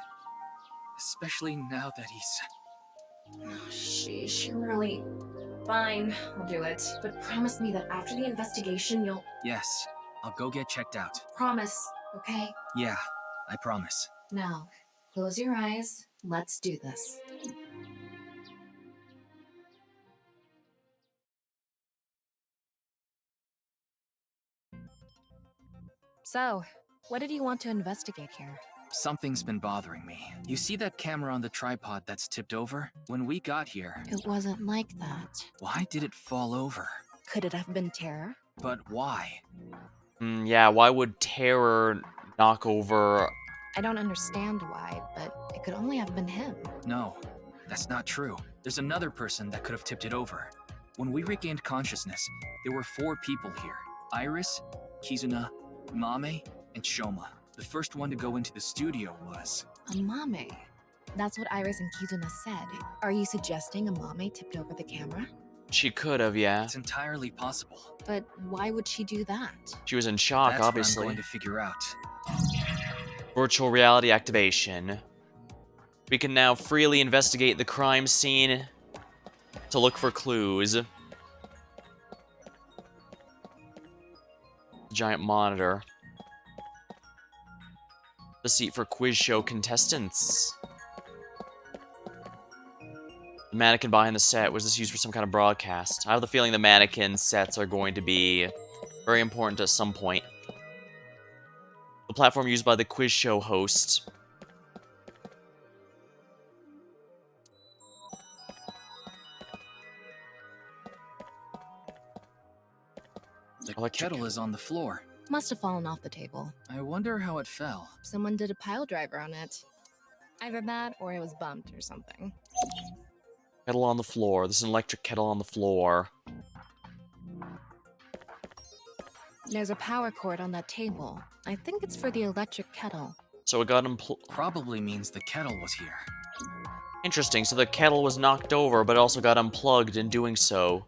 Especially now that he's... Oh, sheesh, really... Fine, I'll do it. But promise me that after the investigation, you'll... Yes, I'll go get checked out. Promise, okay? Yeah, I promise. Now, close your eyes. Let's do this. So, what did you want to investigate here? Something's been bothering me. You see that camera on the tripod that's tipped over? When we got here... It wasn't like that. Why did it fall over? Could it have been terror? But why? Yeah, why would terror knock over... I don't understand why, but it could only have been him. No, that's not true. There's another person that could have tipped it over. When we regained consciousness, there were 4 people here. Iris, Kizuna, Mame and Shoma. The first one to go into the studio was... Amame. That's what Iris and Kizuna said. Are you suggesting Amame tipped over the camera? She could have, yeah. It's entirely possible. But why would she do that? She was in shock, That's obviously. what I'm going to figure out. Virtual reality activation. We can now freely investigate the crime scene to look for clues. Giant monitor. The seat for quiz show contestants. The mannequin behind the set. Was this used for some kind of broadcast? I have the feeling the mannequin sets are going to be very important at some point. The platform used by the quiz show host. The kettle is on the floor. Must have fallen off the table. I wonder how it fell. Someone did a pile driver on it. Either that or it was bumped or something. Kettle on the floor. This is an electric kettle on the floor. There's a power cord on that table. I think it's for the electric kettle. So it got probably means the kettle was here. Interesting, so the kettle was knocked over, but also got unplugged in doing so.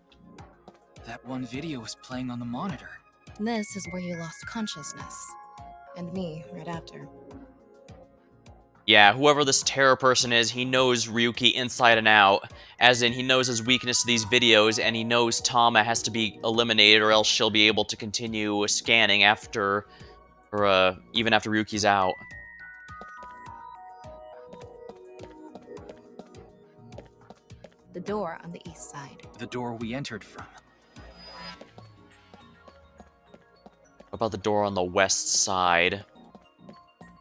That one video was playing on the monitor. This is where you lost consciousness. And me, right after. Yeah, whoever this terror person is, he knows Ryuki inside and out. As in, he knows his weakness to these videos, and he knows Tama has to be eliminated, or else she'll be able to continue scanning after, or even after Ryuki's out. The door on the east side. The door we entered from. What about the door on the west side?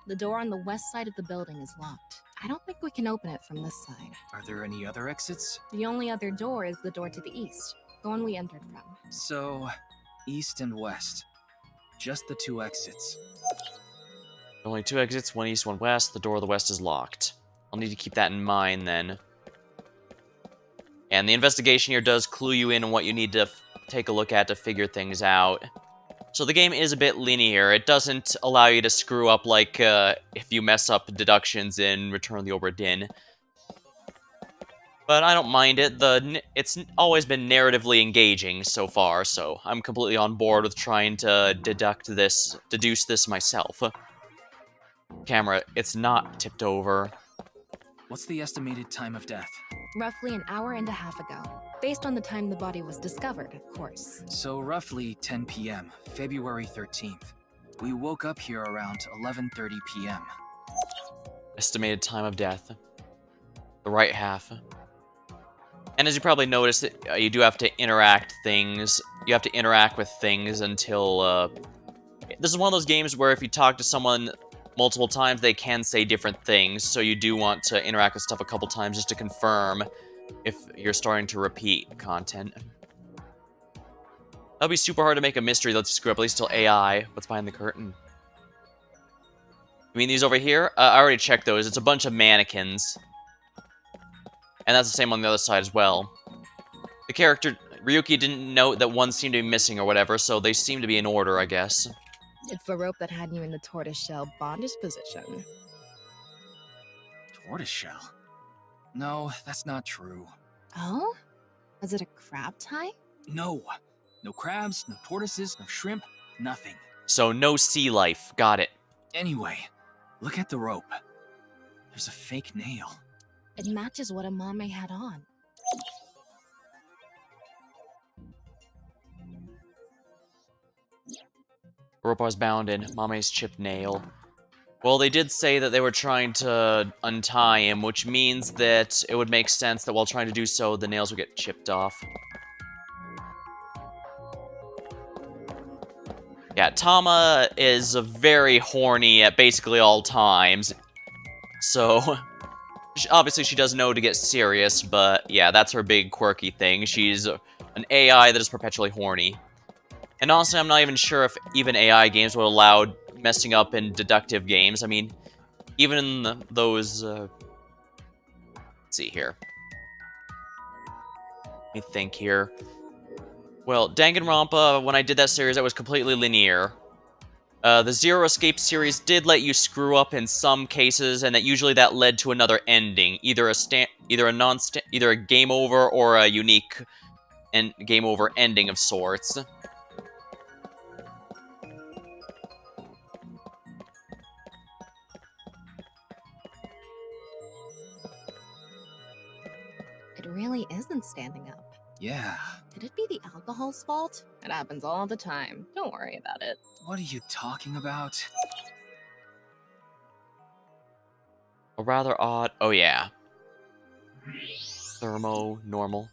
The door on the west side of the building is locked. I don't think we can open it from this side. Are there any other exits? The only other door is the door to the east, the one we entered from. So, east and west. Just the two exits. Only two exits, one east, one west. The door of the west is locked. I'll need to keep that in mind then. And the investigation here does clue you in on what you need to take a look at to figure things out. So the game is a bit linear. It doesn't allow you to screw up like if you mess up deductions in Return of the Obra Dinn. But I don't mind it. It's always been narratively engaging so far, so I'm completely on board with trying to deduce this myself. Camera, it's not tipped over. What's the estimated time of death? Roughly an hour and a half ago. Based on the time the body was discovered, of course. So roughly 10 p.m., February 13th. We woke up here around 11:30 p.m. Estimated time of death. The right half. And as you probably noticed, you do have to interact things. You have to interact with things until... This is one of those games where if you talk to someone multiple times, they can say different things. So you do want to interact with stuff a couple times just to confirm if you're starting to repeat content. That'll be super hard to make a mystery that lets you screw up, at least till AI. What's behind the curtain? You mean these over here? I already checked those. It's a bunch of mannequins. And that's the same on the other side as well. The character, Ryuki, didn't note that one seemed to be missing or whatever, so they seem to be in order, I guess. It's the rope that had you in the tortoiseshell bondage position. Tortoiseshell? No, that's not true. Oh? Was it a crab tie? No. No crabs, no tortoises, no shrimp, nothing. So no sea life. Got it. Anyway, look at the rope. There's a fake nail. It matches what Amame had on. Rope I was bound in. Mame's chipped nail. Well, they did say that they were trying to untie him, which means that it would make sense that while trying to do so, the nails would get chipped off. Yeah, Tama is very horny at basically all times. So, obviously she does know to get serious, but yeah, that's her big quirky thing. She's an AI that is perpetually horny. And honestly, I'm not even sure if even AI games would allow messing up in deductive games. I mean, even in those... let's see here. Let me think here. Well, Danganronpa, when I did that series, that was completely linear. The Zero Escape series did let you screw up in some cases, and usually that led to another ending, either a game over or a unique game over ending of sorts. It really isn't standing up. Yeah. Could it be the alcohol's fault? It happens all the time. Don't worry about it. What are you talking about? A rather odd... Oh, yeah. Thermo, normal.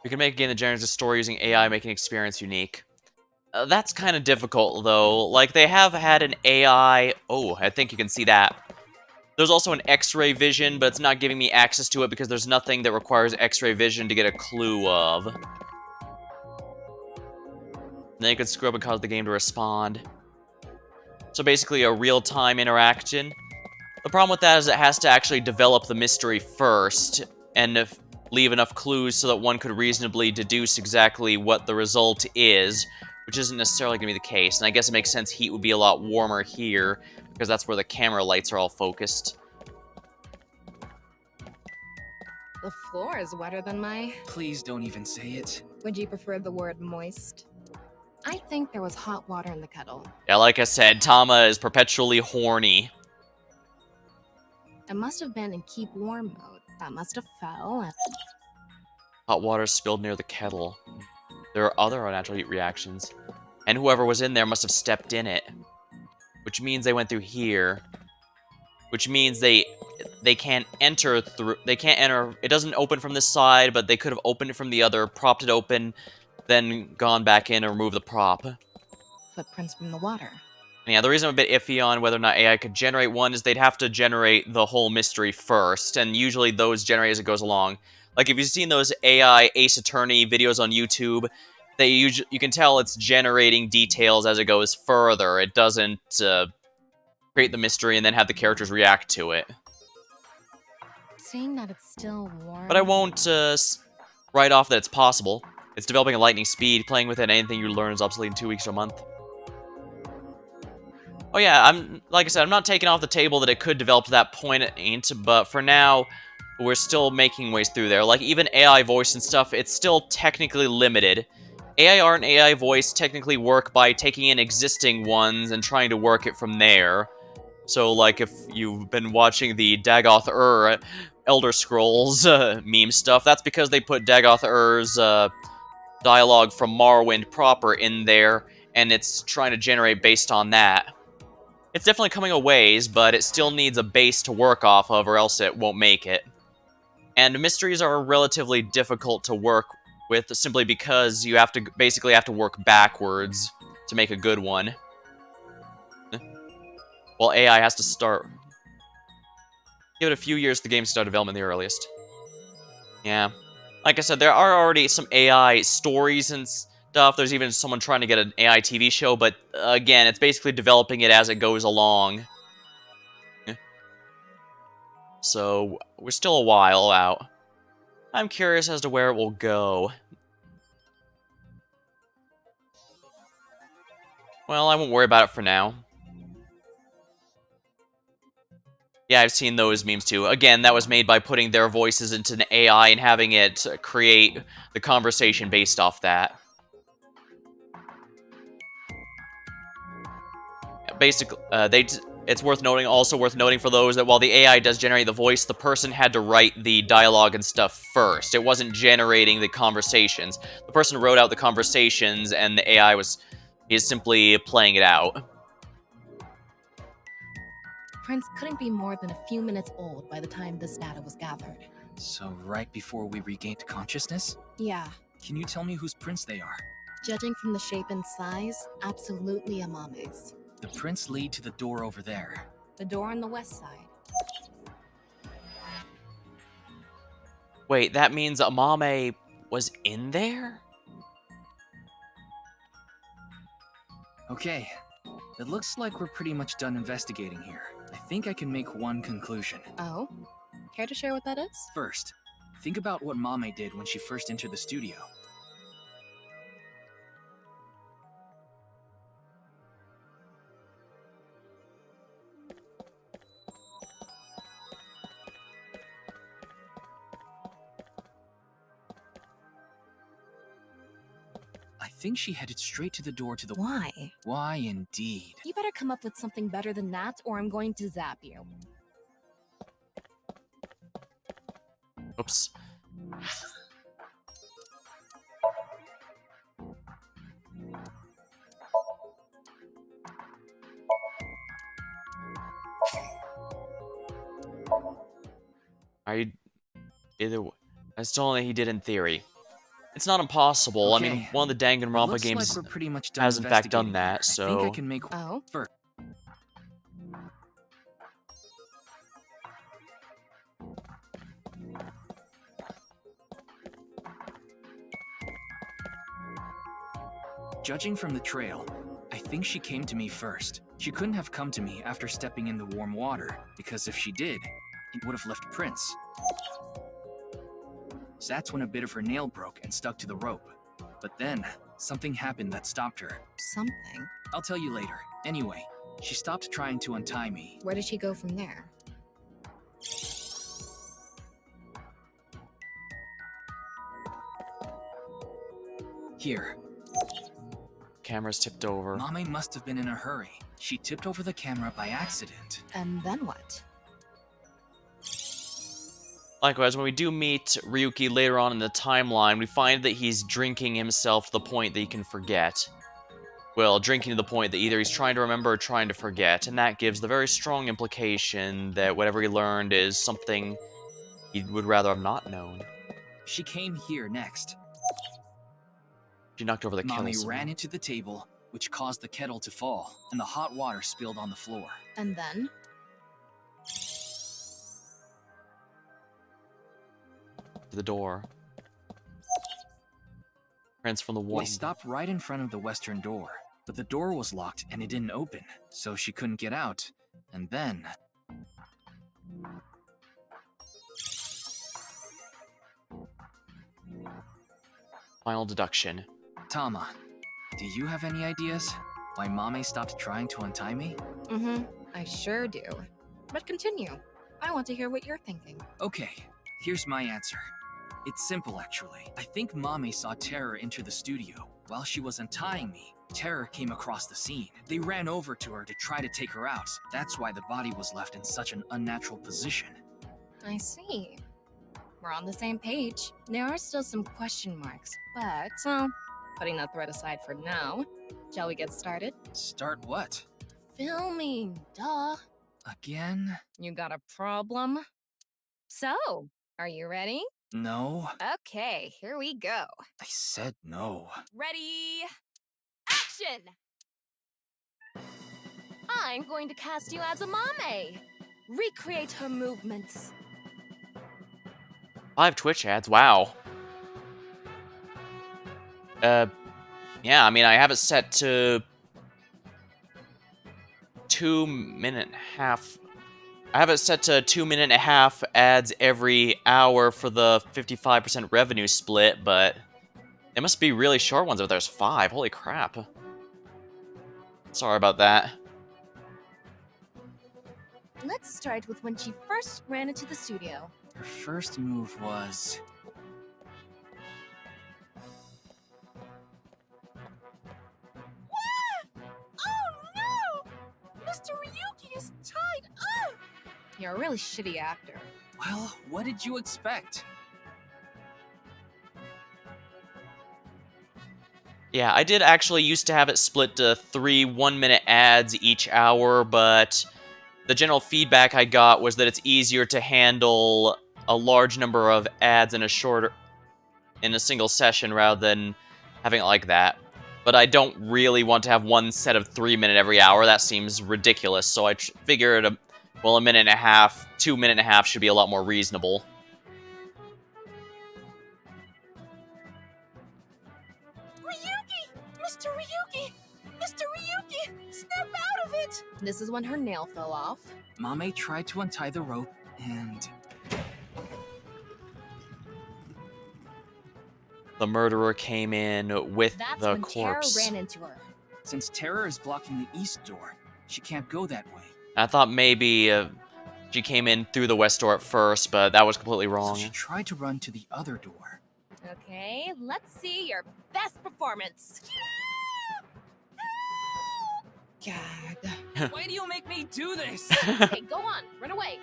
You can make a game that generates a story using AI, making experience unique. That's kind of difficult, though. Like, they have had an AI... Oh, I think you can see that. There's also an X-ray vision, but it's not giving me access to it because there's nothing that requires X-ray vision to get a clue of. And then you can screw up and cause the game to respond. So basically a real-time interaction. The problem with that is it has to actually develop the mystery first, and leave enough clues so that one could reasonably deduce exactly what the result is, which isn't necessarily going to be the case. And I guess it makes sense heat would be a lot warmer here, because that's where the camera lights are all focused. The floor is wetter than my... Please don't even say it. Would you prefer the word moist? I think there was hot water in the kettle. Yeah, like I said, Tama is perpetually horny. It must have been in keep warm mode. That must have fell and... Hot water spilled near the kettle. There are other unnatural heat reactions. And whoever was in there must have stepped in it. Which means they went through here. Which means they can't enter through... They can't enter... It doesn't open from this side, but they could have opened it from the other, propped it open, then gone back in and removed the prop. Footprints from the water. Yeah, the reason I'm a bit iffy on whether or not AI could generate one is they'd have to generate the whole mystery first, and usually those generate as it goes along. Like, if you've seen those AI Ace Attorney videos on YouTube, you can tell it's generating details as it goes further. It doesn't create the mystery and then have the characters react to it. Saying that it's still warm... But I won't write off that it's possible. It's developing at lightning speed. Playing with it, anything you learn is obsolete in 2 weeks or a month. Oh yeah, like I said, I'm not taking off the table that it could develop to that point, it ain't, but for now, we're still making ways through there. Like, even AI voice and stuff, it's still technically limited. AI art and AI voice technically work by taking in existing ones and trying to work it from there. So, like, if you've been watching the Dagoth Elder Scrolls meme stuff, that's because they put Dagoth dialogue from Morrowind proper in there, and it's trying to generate based on that. It's definitely coming a ways, but it still needs a base to work off of, or else it won't make it. And mysteries are relatively difficult to work with, simply because you basically have to work backwards to make a good one. Well, AI has to start... Give it a few years for the game to start development the earliest. Yeah. Like I said, there are already some AI stories and stuff. There's even someone trying to get an AI TV show, but again, it's basically developing it as it goes along. So, we're still a while out. I'm curious as to where it will go. Well, I won't worry about it for now. Yeah, I've seen those memes too. Again, that was made by putting their voices into an AI and having it create the conversation based off that. Basically, it's also worth noting for those that while the AI does generate the voice, the person had to write the dialogue and stuff first. It wasn't generating the conversations. The person wrote out the conversations, and the AI is simply playing it out. Prince couldn't be more than a few minutes old by the time this data was gathered. So right before we regained consciousness? Yeah. Can you tell me whose prince they are? Judging from the shape and size, absolutely Amame's. The prints lead to the door over there. The door on the west side. Wait, that means Amame was in there? Okay. It looks like we're pretty much done investigating here. I think I can make one conclusion. Oh? Care to share what that is? First, think about what Mame did when she first entered the studio. think she headed straight to the door to the... Why? Why indeed? You better come up with something better than that, or I'm going to zap you. Oops. I still know that he did in theory. It's not impossible. Okay. I mean, one of the Danganronpa Looks games like we're pretty much done has in fact done investigating that, here. I think I so... can make... Oh? First. Judging from the trail, I think she came to me first. She couldn't have come to me after stepping in the warm water, because if she did, it would have left prints. So that's when a bit of her nail broke and stuck to the rope. But then, something happened that stopped her. Something? I'll tell you later. Anyway, she stopped trying to untie me. Where did she go from there? Here. Camera's tipped over. Mame must have been in a hurry. She tipped over the camera by accident. And then what? Likewise, when we do meet Ryuki later on in the timeline, we find that he's drinking himself to the point that he can forget. Well, drinking to the point that either he's trying to remember or trying to forget, and that gives the very strong implication that whatever he learned is something he would rather have not known. She came here next. She knocked over the kettle. Mame ran into the table, which caused the kettle to fall, and the hot water spilled on the floor. And then? To the door. Prints from the wall. They stopped right in front of the western door, but the door was locked and it didn't open, so she couldn't get out. And then... Final deduction. Tama, do you have any ideas why Mame stopped trying to untie me? Mm-hmm, I sure do. But continue. I want to hear what you're thinking. Okay, here's my answer. It's simple, actually. I think Mame saw Terror enter the studio. While she was untying me, Terror came across the scene. They ran over to her to try to take her out. That's why the body was left in such an unnatural position. I see. We're on the same page. There are still some question marks, but, well, putting that thread aside for now, shall we get started? Start what? Filming, duh. Again? You got a problem? So, are you ready? No. Okay, here we go. I said no. Ready? Action! I'm going to cast you as a Mame. Recreate her movements. 5 Twitch ads, wow. Yeah, I mean, I have it set to 2.5. I have it set to 2.5 ads every hour for the 55% revenue split, but it must be really short ones if there's 5. Holy crap. Sorry about that. Let's start with when she first ran into the studio. Her first move was... Oh no! Mr. Ryuki is tied up! You're a really shitty actor. Well, what did you expect? Yeah, I did actually used to have it split to 3 1-minute ads each hour, but the general feedback I got was that it's easier to handle a large number of ads in a single session rather than having it like that. But I don't really want to have one set of 3-minute every hour. That seems ridiculous, so I figured, well, 1.5 minutes, 2.5 minutes should be a lot more reasonable. Ryuki! Mr. Ryuki! Mr. Ryuki! Snap out of it! This is when her nail fell off. Mame tried to untie the rope, and... The murderer came in with That's the when corpse. Terror ran into her. Since Terror is blocking the east door, she can't go that way. I thought maybe she came in through the west door at first, but that was completely wrong. So she tried to run to the other door. Okay, let's see your best performance. God. Why do you make me do this? Okay, go on, run away.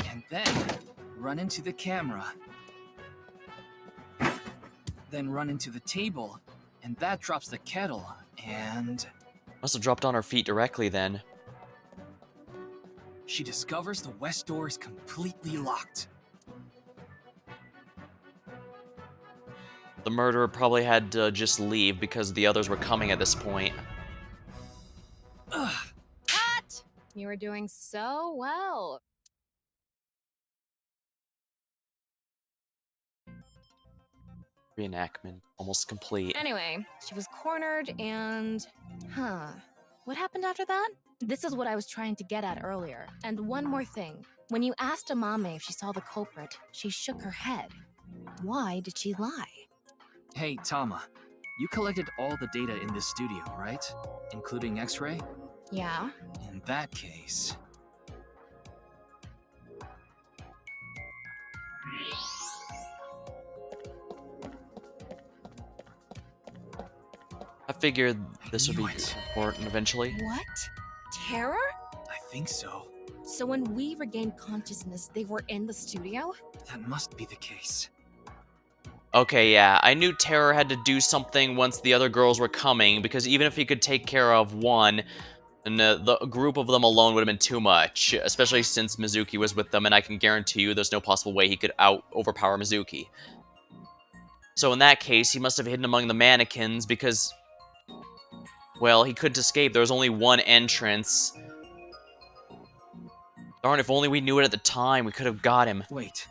And then run into the camera. Then run into the table, and that drops the kettle, and... Must have dropped on her feet directly then. She discovers the west door is completely locked. The murderer probably had to just leave because the others were coming at this point. Ugh. Cut! You were doing so well. Reenactment almost complete. Anyway, she was cornered and... Huh. What happened after that? This is what I was trying to get at earlier. And one more thing. When you asked Amame if she saw the culprit, she shook her head. Why did she lie? Hey, Tama. You collected all the data in this studio, right? Including X-ray? Yeah? In that case... I figured this would be important eventually. What? Terror? I think so. So when we regained consciousness, they were in the studio? That must be the case. Okay, yeah, I knew Terror had to do something once the other girls were coming, because even if he could take care of one, and the group of them alone would have been too much, especially since Mizuki was with them, and I can guarantee you there's no possible way he could overpower Mizuki. So in that case, he must have hidden among the mannequins, because, well, he couldn't escape. There was only one entrance. Darn, if only we knew it at the time, we could have got him. Wait,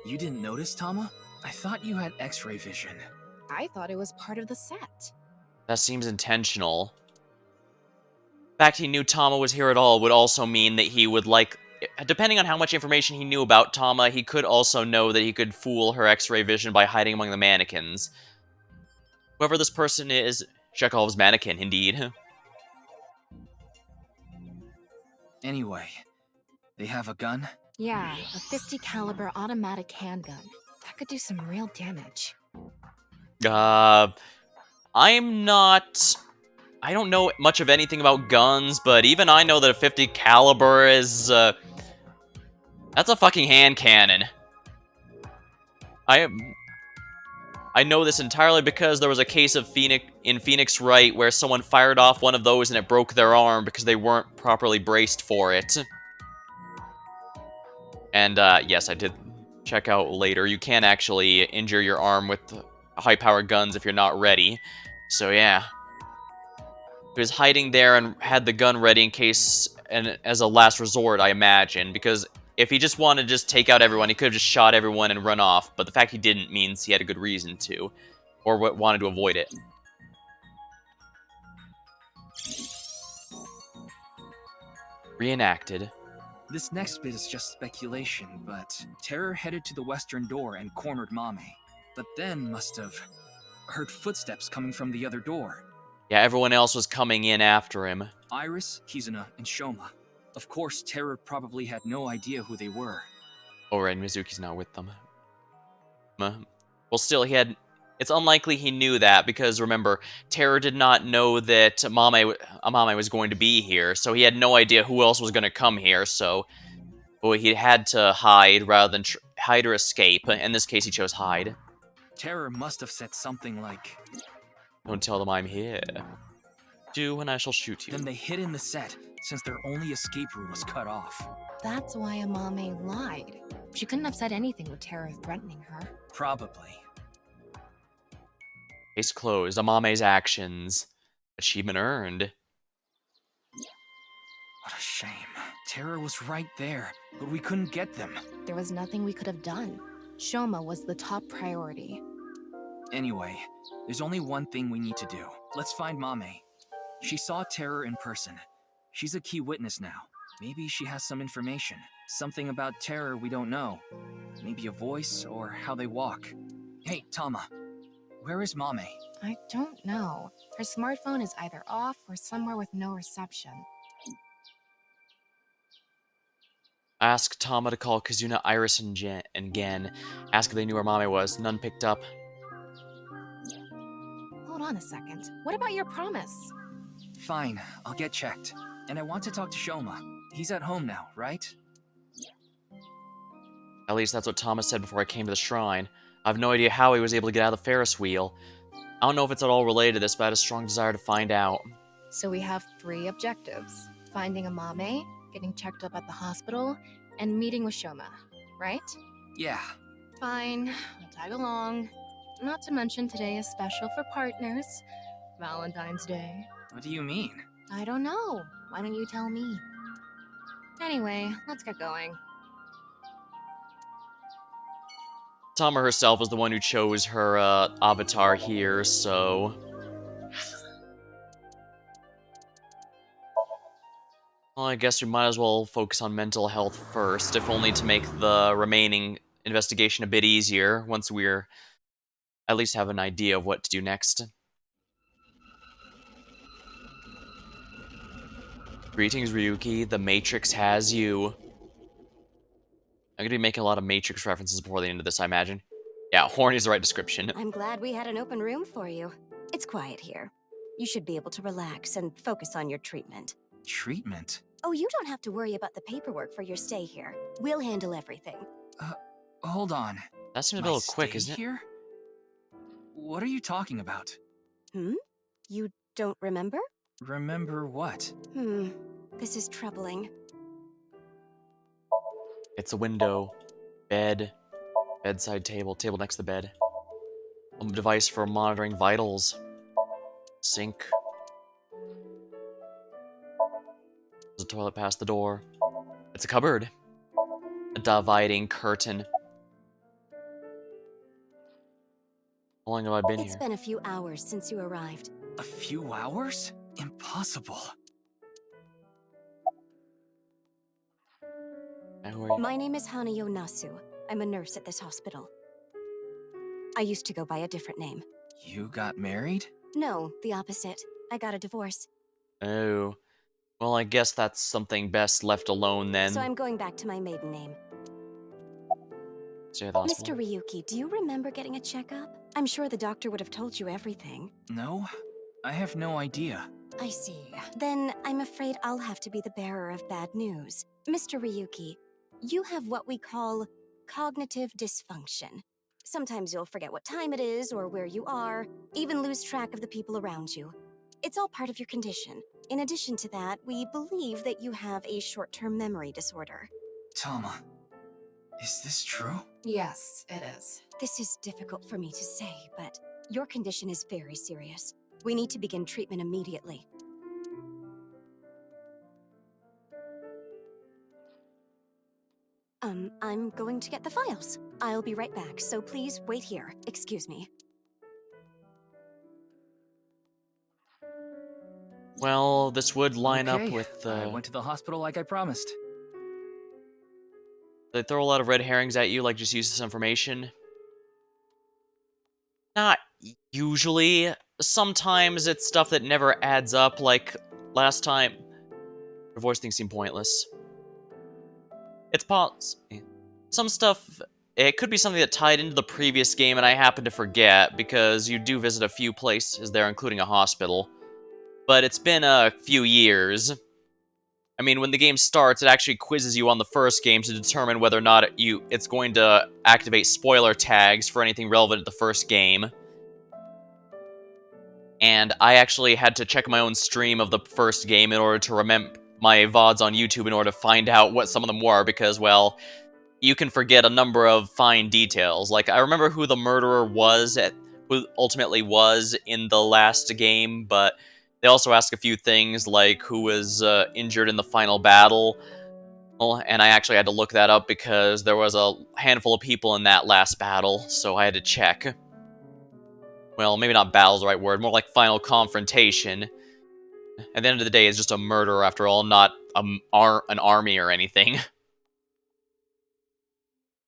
you didn't notice, Tama? I thought you had X-ray vision. I thought it was part of the set. That seems intentional. The fact he knew Tama was here at all would also mean that he would depending on how much information he knew about Tama, he could also know that he could fool her X-ray vision by hiding among the mannequins. Whoever this person is, Chekhov's mannequin, indeed. Anyway, they have a gun? Yeah, a 50 caliber automatic handgun. That could do some real damage. I don't know much of anything about guns, but even I know that a 50 caliber is, that's a fucking hand cannon. I know this entirely because there was a case of Phoenix Wright where someone fired off one of those and it broke their arm because they weren't properly braced for it. And, yes, I did check out later. You can actually injure your arm with high-powered guns if you're not ready. So, yeah. He was hiding there and had the gun ready in case, and as a last resort, I imagine. Because if he just wanted to just take out everyone, he could have just shot everyone and run off. But the fact he didn't means he had a good reason to. Or wanted to avoid it. Reenacted. This next bit is just speculation, but Terror headed to the western door and cornered Mame. But then must have heard footsteps coming from the other door. Yeah, everyone else was coming in after him. Iris, Kizuna, and Shoma. Of course, Terror probably had no idea who they were. Oh, right, Mizuki's not with them. Well, still, it's unlikely he knew that, because remember, Terror did not know that Amame was going to be here, so he had no idea who else was going to come here, so he had to hide rather than hide or escape. In this case, he chose hide. Terror must have said something like, "Don't tell them I'm here. Do and I shall shoot you." Then they hid in the set, since their only escape route was cut off. That's why Amame lied. She couldn't have said anything with Terror threatening her. Probably. Case closed. Amame's actions. Achievement earned. What a shame. Terror was right there, but we couldn't get them. There was nothing we could have done. Shoma was the top priority. Anyway, there's only one thing we need to do. Let's find Mame. She saw Terror in person. She's a key witness now. Maybe she has some information. Something about Terror we don't know. Maybe a voice or how they walk. Hey, Tama. Where is Mame? I don't know. Her smartphone is either off or somewhere with no reception. Ask Tama to call Kazuna, Iris, and Gen. Ask if they knew where Mame was. None picked up. Hold on a second. What about your promise? Fine, I'll get checked. And I want to talk to Shoma. He's at home now, right? At least that's what Thomas said before I came to the shrine. I have no idea how he was able to get out of the Ferris wheel. I don't know if it's at all related to this, but I had a strong desire to find out. So we have 3 objectives. Finding a Mame, getting checked up at the hospital, and meeting with Shoma, right? Yeah. Fine, I'll tag along. Not to mention today is special for partners. Valentine's Day. What do you mean? I don't know. Why don't you tell me? Anyway, let's get going. Tama herself was the one who chose her avatar here, so... Well, I guess we might as well focus on mental health first, if only to make the remaining investigation a bit easier, once we're at least have an idea of what to do next. Greetings, Ryuki. The Matrix has you. I'm gonna be making a lot of Matrix references before the end of this, I imagine. Yeah, horny is the right description. I'm glad we had an open room for you. It's quiet here. You should be able to relax and focus on your treatment. Treatment? Oh, you don't have to worry about the paperwork for your stay here. We'll handle everything. Hold on. That seems a My little quick, stay isn't it? here? What are you talking about? You don't remember? Remember what? This is troubling. It's a window, bed, bedside table, table next to the bed. A device for monitoring vitals. Sink. There's a toilet past the door. It's a cupboard. A dividing curtain. How long have I been It's here? been a few hours since you arrived. A few hours? Impossible. Who are you? My name is Hanayo Nasu. I'm a nurse at this hospital. I used to go by a different name. You got married? No, the opposite. I got a divorce. Oh. Well, I guess that's something best left alone then. So I'm going back to my maiden name. Stay at the hospital. Mr. Ryuki, do you remember getting a checkup? I'm sure the doctor would have told you everything. No, I have no idea. I see. Then I'm afraid I'll have to be the bearer of bad news. Mr. Ryuki, you have what we call cognitive dysfunction. Sometimes you'll forget what time it is or where you are, even lose track of the people around you. It's all part of your condition. In addition to that, we believe that you have a short-term memory disorder. Tama, is this true? Yes, it is. This is difficult for me to say, but your condition is very serious. We need to begin treatment immediately. I'm going to get the files. I'll be right back, so please wait here. Excuse me. Well, this would line up Okay, with, I went to the hospital like I promised. They throw a lot of red herrings at you, like just use this information. Not usually. Sometimes it's stuff that never adds up, like last time. Divorce things seem pointless. It's some stuff, it could be something that tied into the previous game and I happen to forget, because you do visit a few places there, including a hospital. But it's been a few years. I mean, when the game starts, it actually quizzes you on the first game to determine whether or not it's going to activate spoiler tags for anything relevant to the first game. And I actually had to check my own stream of the first game in order to remember my VODs on YouTube in order to find out what some of them were, because, well, you can forget a number of fine details. Like, I remember who the murderer was, who ultimately was in the last game, but they also ask a few things, like who was injured in the final battle. Well, and I actually had to look that up because there was a handful of people in that last battle, so I had to check. Well, maybe not battle's the right word, more like final confrontation. At the end of the day, it's just a murderer after all, not an army or anything.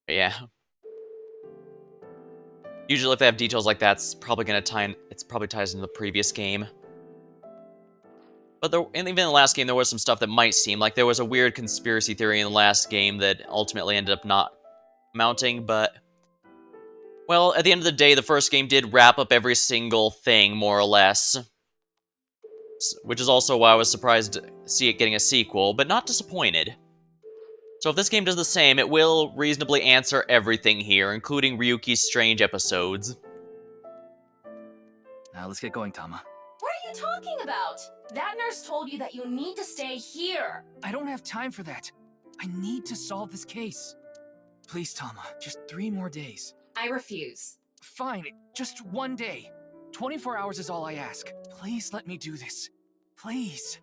But yeah. Usually if they have details like that, it's probably ties into the previous game. But even in the last game, there was some stuff that might seem like there was a weird conspiracy theory in the last game that ultimately ended up not mounting, but... Well, at the end of the day, the first game did wrap up every single thing, more or less. Which is also why I was surprised to see it getting a sequel, but not disappointed. So if this game does the same, it will reasonably answer everything here, including Ryuki's strange episodes. Now let's get going, Tama. What are you talking about? That nurse told you that you need to stay here. I don't have time for that. I need to solve this case. Please, Tama, just 3 more days. I refuse. Fine, just 1 day. 24 hours is all I ask. Please let me do this. Please.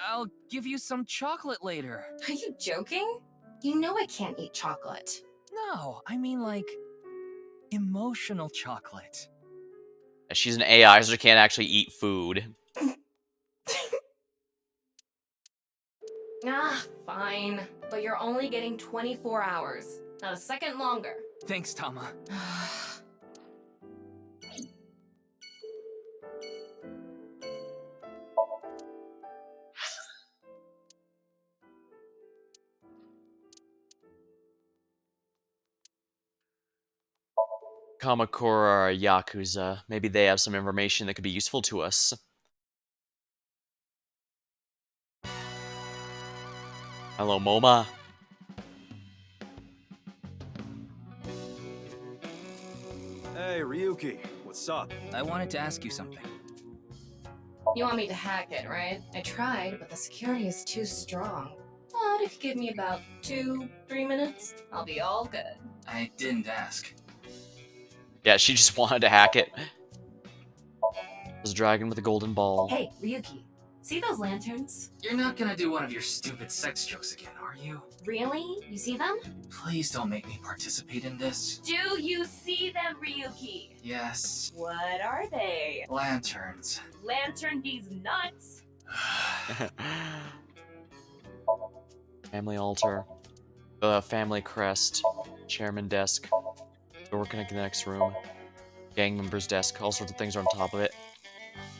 I'll give you some chocolate later. Are you joking? You know I can't eat chocolate. No, I mean like emotional chocolate. She's an AI, so she can't actually eat food. Fine. But you're only getting 24 hours. Not a second longer. Thanks, Tama. Kamakura are Yakuza. Maybe they have some information that could be useful to us. Hello, MoMA. Hey, Ryuki, what's up? I wanted to ask you something. You want me to hack it, right? I tried, but the security is too strong. But if you give me about 2-3 minutes, I'll be all good. I didn't ask. Yeah, she just wanted to hack it. There's a dragon with a golden ball. Hey, Ryuki, see those lanterns? You're not gonna do one of your stupid sex jokes again, are you? Really? You see them? Please don't make me participate in this. Do you see them, Ryuki? Yes. What are they? Lanterns. Lantern these nuts? Family altar. Family crest. Chairman desk. Door connecting the next room. Gang member's desk. All sorts of things are on top of it.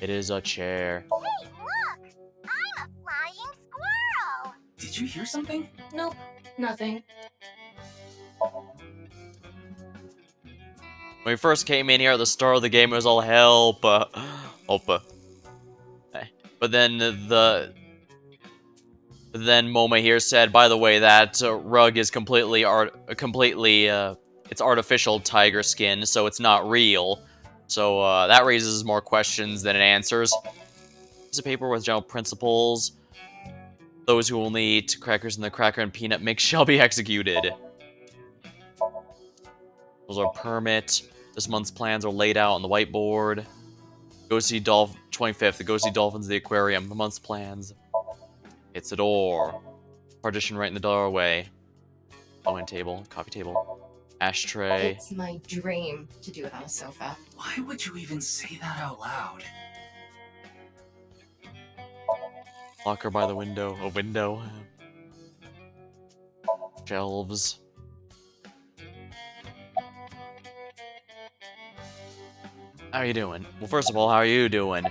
It is a chair. Hey, look! I'm a flying squirrel! Did you hear something? Nope, nothing. When we first came in here at the start of the game, it was all help, But then then Moma here said, by the way, that rug is completely it's artificial tiger skin, so it's not real. So that raises more questions than it answers. Piece of paper with general principles. Those who only eat crackers in the cracker and peanut mix shall be executed. Those are permit. This month's plans are laid out on the whiteboard. Go see 25th. Go see dolphins at the aquarium. The month's plans. It's a door. Partition right in the doorway. Low end table. Coffee table. Ashtray. It's my dream to do it on a sofa. Why would you even say that out loud? Locker by the window. A window. Shelves. How are you doing? Well, first of all, how are you doing?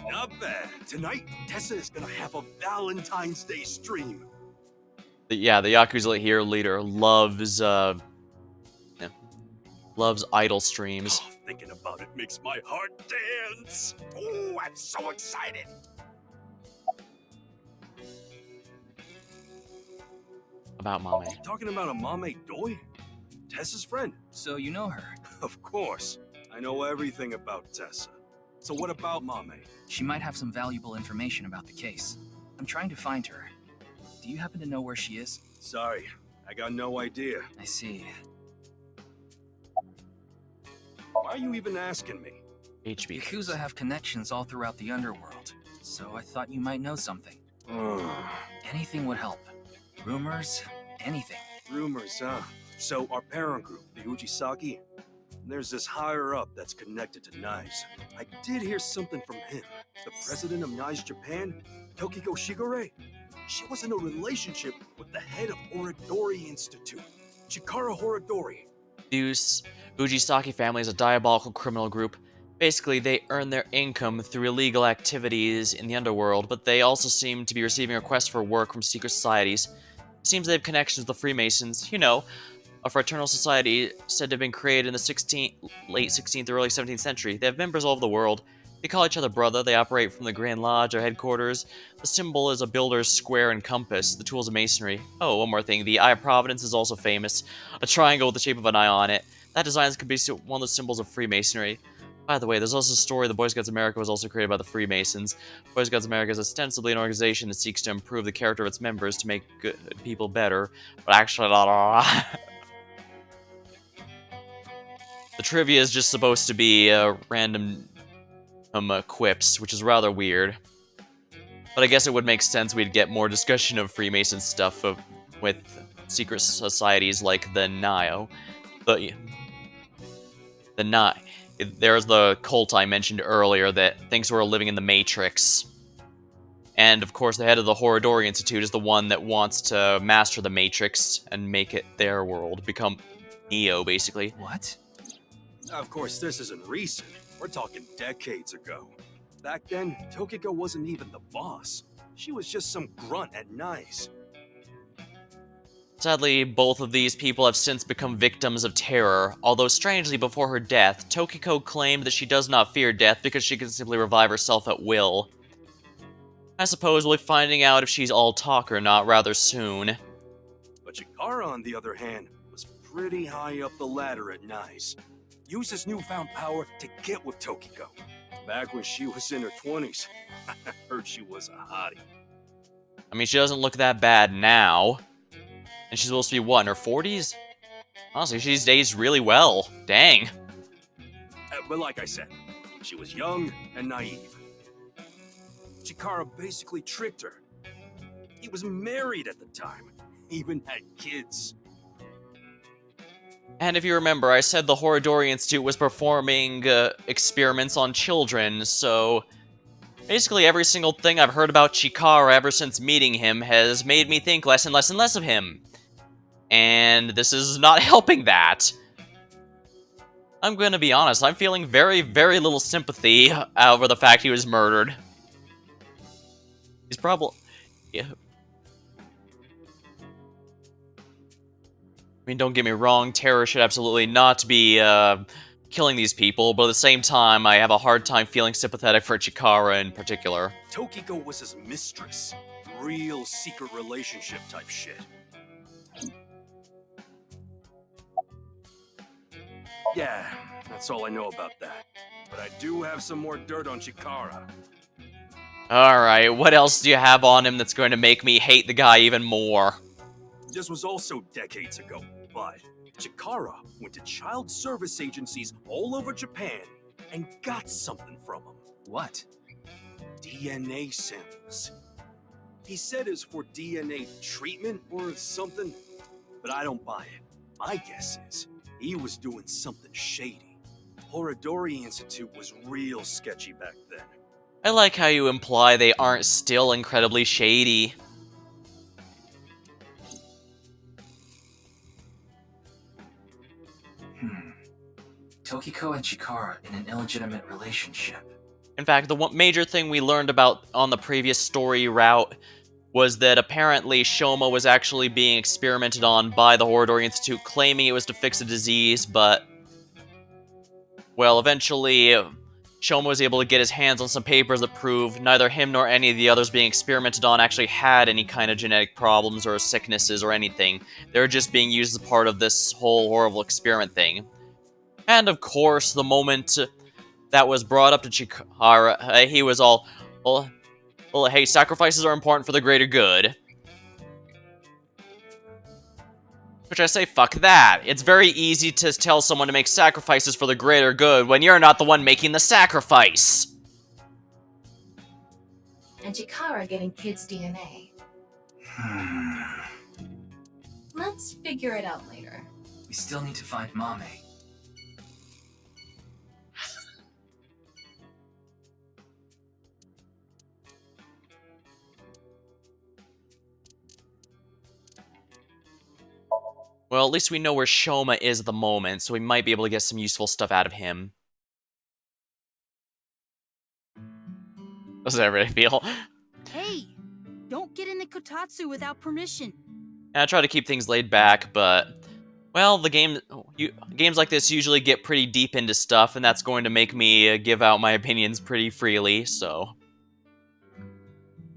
Not bad. Tonight, Tessa is gonna have a Valentine's Day stream. Yeah, the Yakuza here leader loves loves idle streams. Oh, thinking about it makes my heart dance. Oh, I'm so excited. About Mame. Talking about a Mame Doi? Tessa's friend. So you know her? Of course. I know everything about Tessa. So what about Mame? She might have some valuable information about the case. I'm trying to find her. Do you happen to know where she is? Sorry, I got no idea. I see. Why are you even asking me? HB. Yakuza have connections all throughout the underworld, so I thought you might know something. Anything would help. Rumors, anything. Rumors, huh? So our parent group, the Uchisaki, there's this higher up that's connected to Knives. I did hear something from him. The president of Knives Japan, Tokiko Shigure. She was in a relationship with the head of Horodori Institute, Chikara Horodori. Deuce. Ujisaki family is a diabolical criminal group Basically, they earn their income through illegal activities in the underworld, but they also seem to be receiving requests for work from secret societies. It seems they have connections with the Freemasons, you know, a fraternal society said to have been created in the late 16th or early 17th century. They have members all over the world. They call each other brother. They operate from the Grand Lodge, our headquarters. The symbol is a builder's square and compass, the tools of masonry. Oh, one more thing. The Eye of Providence is also famous. A triangle with the shape of an eye on it. That design could be one of the symbols of Freemasonry. By the way, there's also a story the Boy Scouts of America was also created by the Freemasons. Boy Scouts of America is ostensibly an organization that seeks to improve the character of its members to make good people better, but actually the trivia is just supposed to be random quips, which is rather weird. But I guess it would make sense we'd get more discussion of Freemason stuff with secret societies like the Nio. The Nio. There's the cult I mentioned earlier that thinks we're living in the Matrix. And of course, the head of the Horridori Institute is the one that wants to master the Matrix and make it their world, become Neo, basically. What? Of course, this isn't recent. We're talking decades ago. Back then, Tokiko wasn't even the boss. She was just some grunt at NICE. Sadly, both of these people have since become victims of terror, although strangely, before her death, Tokiko claimed that she does not fear death because she can simply revive herself at will. I suppose we'll be finding out if she's all talk or not rather soon. But Chikara, on the other hand, was pretty high up the ladder at NICE. Used his newfound power to get with Tokiko. Back when she was in her 20s, I heard she was a hottie. I mean, she doesn't look that bad now. And she's supposed to be, what, in her 40s? Honestly, she's aged really well. Dang. But like I said, she was young and naive. Chikara basically tricked her. He was married at the time, even had kids. And if you remember, I said the Horridori Institute was performing experiments on children, so basically every single thing I've heard about Chikara ever since meeting him has made me think less and less and less of him. And this is not helping that. I'm gonna be honest, I'm feeling very, very little sympathy over the fact he was murdered. He's probably... yeah. I mean, don't get me wrong, terror should absolutely not be, killing these people, but at the same time, I have a hard time feeling sympathetic for Chikara in particular. Tokiko was his mistress. Real secret relationship type shit. Yeah, that's all I know about that. But I do have some more dirt on Chikara. Alright, what else do you have on him that's going to make me hate the guy even more? This was also decades ago, but Chikara went to child service agencies all over Japan and got something from them. What? DNA samples. He said it's for DNA treatment or something, but I don't buy it. My guess is he was doing something shady. Horridori Institute was real sketchy back then. I like how you imply they aren't still incredibly shady. Tokiko and Chikara in an illegitimate relationship. In fact, the one major thing we learned about on the previous story route was that apparently Shoma was actually being experimented on by the Horridori Institute, claiming it was to fix a disease, but... well, eventually, Shoma was able to get his hands on some papers that prove neither him nor any of the others being experimented on actually had any kind of genetic problems or sicknesses or anything. They were just being used as part of this whole horrible experiment thing. And of course, the moment that was brought up to Chikara, he was all, well, hey, sacrifices are important for the greater good. Which I say, fuck that. It's very easy to tell someone to make sacrifices for the greater good when you're not the one making the sacrifice. And Chikara getting kids' DNA. Let's figure it out later. We still need to find Mame. Well, at least we know where Shoma is at the moment, so we might be able to get some useful stuff out of him. Does everybody feel? Hey, don't get into Kotatsu without permission. And I try to keep things laid back, but well, games like this usually get pretty deep into stuff, and that's going to make me give out my opinions pretty freely. So,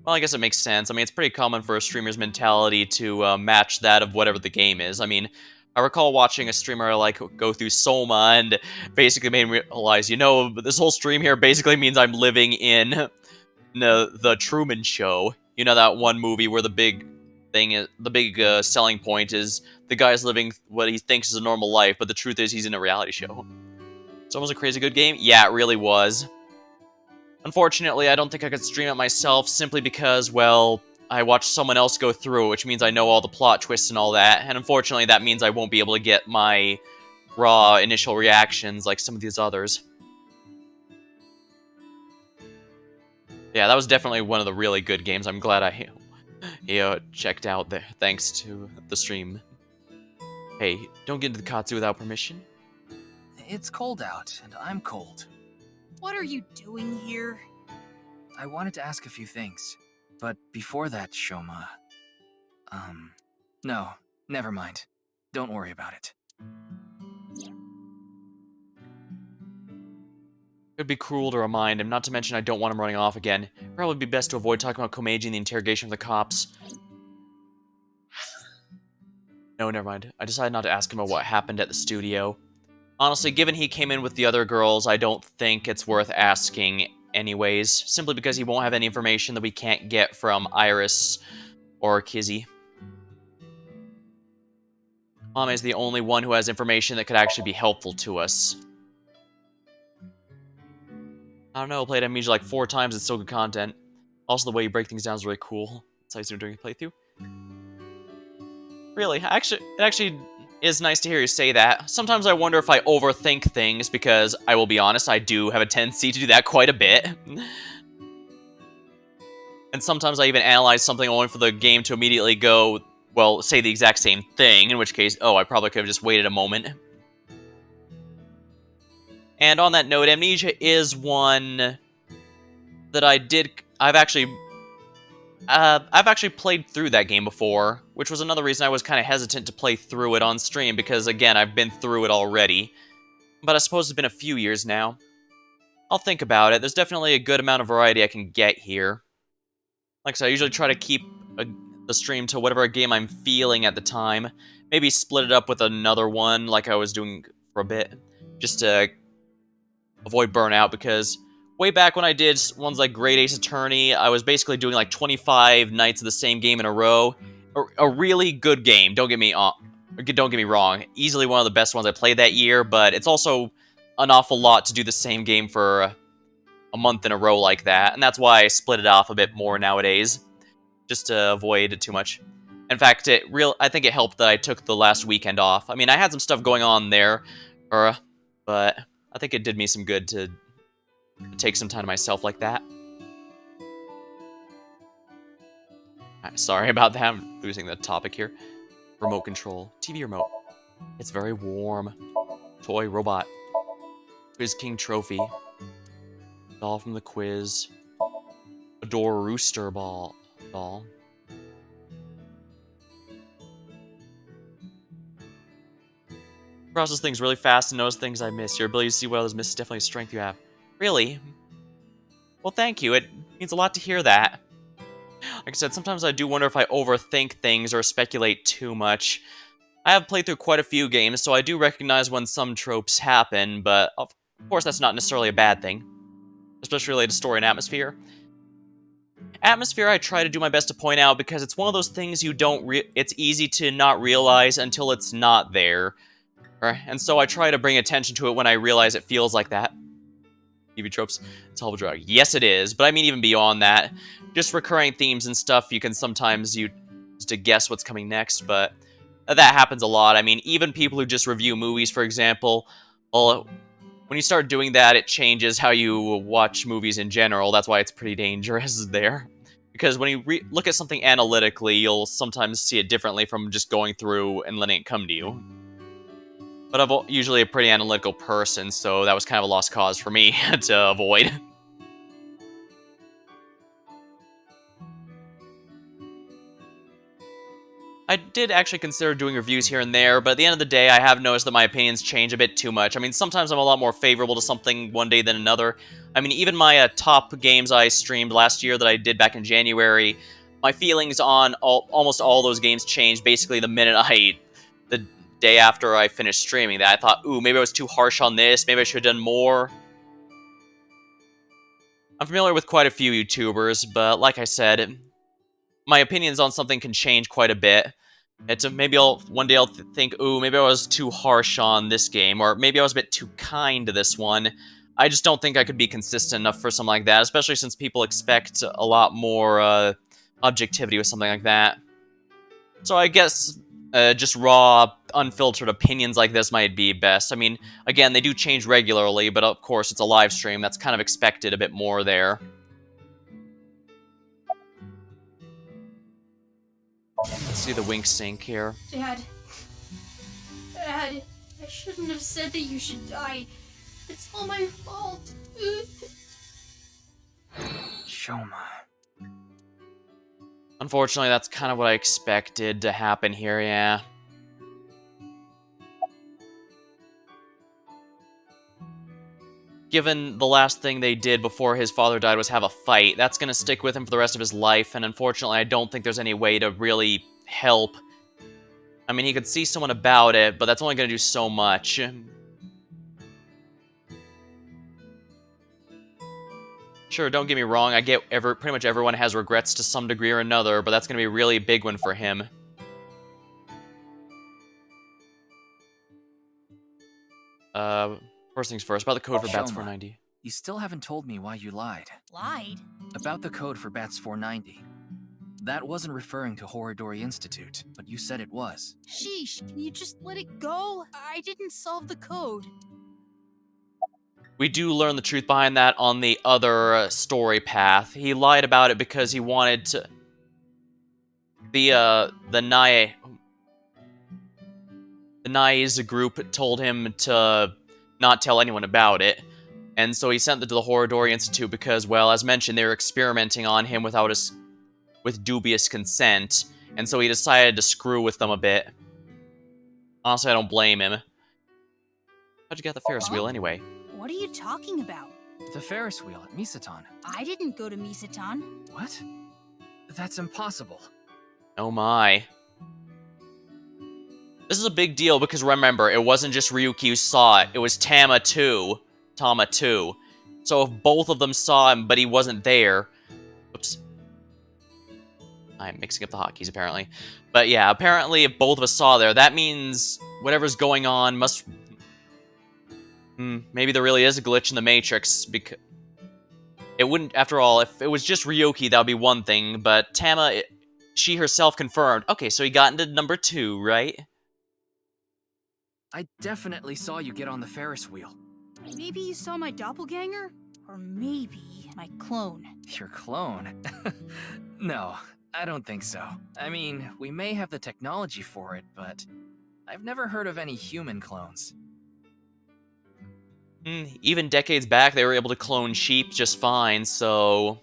well, I guess it makes sense. I mean, it's pretty common for a streamer's mentality to match that of whatever the game is. I mean, I recall watching a streamer like go through Soma and basically made me realize, this whole stream here basically means I'm living in the Truman Show. You know that one movie where the big selling point is the guy's living what he thinks is a normal life, but the truth is he's in a reality show. So it was a crazy good game? Yeah, it really was. Unfortunately, I don't think I could stream it myself simply because, well, I watched someone else go through it, which means I know all the plot twists and all that, and unfortunately that means I won't be able to get my raw initial reactions like some of these others. Yeah, that was definitely one of the really good games. I'm glad I checked out there, thanks to the stream. Hey, don't get into the katsu without permission. It's cold out, and I'm cold. What are you doing here? I wanted to ask a few things, but before that, Shoma... No, never mind. Don't worry about it. It'd be cruel to remind him, not to mention I don't want him running off again. Probably be best to avoid talking about Komeiji and the interrogation of the cops. No, never mind. I decided not to ask him about what happened at the studio. Honestly, given he came in with the other girls, I don't think it's worth asking anyways, simply because he won't have any information that we can't get from Iris or Kizzy. Mame is the only one who has information that could actually be helpful to us. I don't know, played Amnesia like 4 times, it's still good content. Also, the way you break things down is really cool. That's how you do during a playthrough. Really, it actually is nice to hear you say that. Sometimes I wonder if I overthink things, because I will be honest, I do have a tendency to do that quite a bit. And sometimes I even analyze something only for the game to immediately go, well, say the exact same thing, in which case, oh, I probably could have just waited a moment. And on that note, Amnesia is one that I've actually played through that game before, which was another reason I was kind of hesitant to play through it on stream, because again, I've been through it already. But I suppose it's been a few years now. I'll think about it. There's definitely a good amount of variety I can get here. Like I said, I usually try to keep the stream to whatever game I'm feeling at the time. Maybe split it up with another one like I was doing for a bit, just to avoid burnout, because way back when I did ones like Great Ace Attorney, I was basically doing like 25 nights of the same game in a row. A really good game, don't get me wrong. Easily one of the best ones I played that year, but it's also an awful lot to do the same game for a month in a row like that, and that's why I split it off a bit more nowadays, just to avoid too much. In fact, I think it helped that I took the last weekend off. I mean, I had some stuff going on there, but I think it did me some good to take some time to myself like that. Sorry about that, I'm losing the topic here. Remote control. TV remote. It's very warm. Toy robot. Quiz King trophy. Doll from the quiz. Adore rooster doll. Process things really fast and notice things I miss. Your ability to see what others miss is definitely a strength you have. Really? Well, thank you. It means a lot to hear that. Like I said, sometimes I do wonder if I overthink things or speculate too much. I have played through quite a few games, so I do recognize when some tropes happen, but of course that's not necessarily a bad thing, especially related to story and atmosphere. Atmosphere I try to do my best to point out because it's one of those things it's easy to not realize until it's not there. And so I try to bring attention to it when I realize it feels like that. TV tropes, it's a hell of a drug. Yes, it is, but I mean even beyond that. Just recurring themes and stuff, you can sometimes use to guess what's coming next, but that happens a lot. I mean, even people who just review movies, for example, well, when you start doing that, it changes how you watch movies in general. That's why it's pretty dangerous there. Because when you look at something analytically, you'll sometimes see it differently from just going through and letting it come to you. But I'm usually a pretty analytical person, so that was kind of a lost cause for me to avoid. I did actually consider doing reviews here and there, but at the end of the day, I have noticed that my opinions change a bit too much. I mean, sometimes I'm a lot more favorable to something one day than another. I mean, even my top games I streamed last year that I did back in January, my feelings on almost all those games changed basically the day after I finished streaming that. I thought, ooh, maybe I was too harsh on this, maybe I should have done more. I'm familiar with quite a few YouTubers, but like I said, my opinions on something can change quite a bit. Maybe one day I'll think, ooh, maybe I was too harsh on this game, or maybe I was a bit too kind to this one. I just don't think I could be consistent enough for something like that, especially since people expect a lot more objectivity with something like that. So I guess just raw, unfiltered opinions like this might be best. I mean, again, they do change regularly, but of course it's a live stream. That's kind of expected a bit more there. Let's see the wink sync here. Dad, I shouldn't have said that you should die. It's all my fault. Shoma. Unfortunately, that's kind of what I expected to happen here, yeah. Given the last thing they did before his father died was have a fight, that's going to stick with him for the rest of his life, and unfortunately I don't think there's any way to really help. I mean, he could see someone about it, but that's only going to do so much. Sure, don't get me wrong, I get pretty much everyone has regrets to some degree or another, but that's going to be a really big one for him. First things first, about the code for Bats Shoma, 490. You still haven't told me why you lied. Lied? About the code for Bats 490. That wasn't referring to Horodori Institute, but you said it was. Sheesh, can you just let it go? I didn't solve the code. We do learn the truth behind that on the other story path. He lied about it because he wanted to... The Nai's group told him to not tell anyone about it. And so he sent it to the Horodori Institute because, well, as mentioned, they were experimenting on him with dubious consent. And so he decided to screw with them a bit. Honestly, I don't blame him. How'd you get the Ferris wheel anyway? What are you talking about? The Ferris wheel at Misatan. I didn't go to Misatan. What? That's impossible. Oh my. This is a big deal because remember, it wasn't just Ryuki who saw it. It was Tama too. So if both of them saw him, but he wasn't there... Oops. I'm mixing up the hotkeys, apparently. But yeah, apparently if both of us saw there, that means whatever's going on must... maybe there really is a glitch in the Matrix, because... It wouldn't... After all, if it was just Ryuki, that would be one thing, but Tama, she herself confirmed. Okay, so he got into number 2, right? I definitely saw you get on the Ferris wheel. Maybe you saw my doppelganger? Or maybe my clone. Your clone? No, I don't think so. I mean, we may have the technology for it, but I've never heard of any human clones. Even decades back, they were able to clone sheep just fine, so...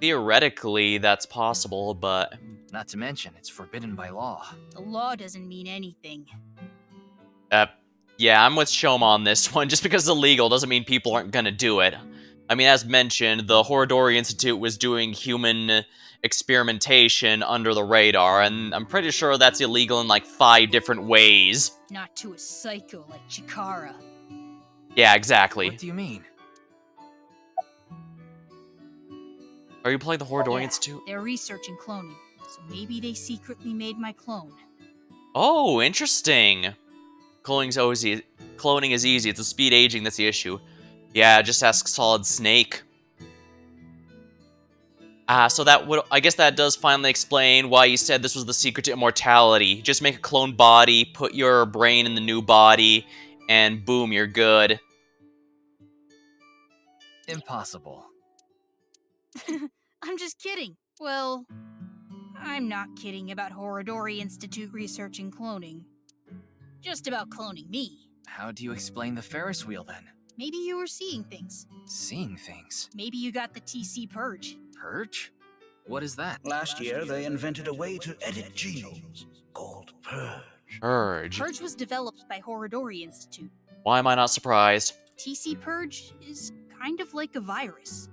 Theoretically, that's possible, but... Not to mention, it's forbidden by law. The law doesn't mean anything. Yeah, I'm with Shoma on this one. Just because it's illegal doesn't mean people aren't gonna do it. I mean, as mentioned, the Horodori Institute was doing human experimentation under the radar, and I'm pretty sure that's illegal in like 5 different ways. Not to a psycho like Chikara. Yeah, exactly. What do you mean? Are you playing the Horodori Institute? They're researching cloning, so maybe they secretly made my clone. Oh, interesting. Cloning is easy. It's the speed aging that's the issue. Yeah, just ask Solid Snake. So that would... I guess that does finally explain why you said this was the secret to immortality. Just make a clone body, put your brain in the new body, and boom, you're good. Impossible. I'm just kidding. Well, I'm not kidding about Horodori Institute researching cloning. Just about cloning me. How do you explain the Ferris wheel then? Maybe you were seeing things. Seeing things? Maybe you got the TC Purge. Purge? What is that? Last year, they invented a way to edit genomes called Purge. Purge. Purge was developed by Horodori Institute. Why am I not surprised? TC Purge is kind of like a virus.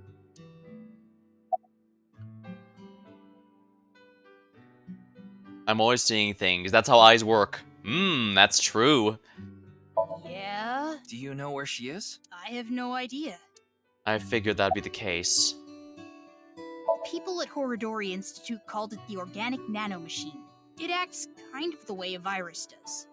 I'm always seeing things. That's how eyes work. That's true. Yeah? Do you know where she is? I have no idea. I figured that'd be the case. People at Horodori Institute called it the organic nanomachine. It acts kind of the way a virus does.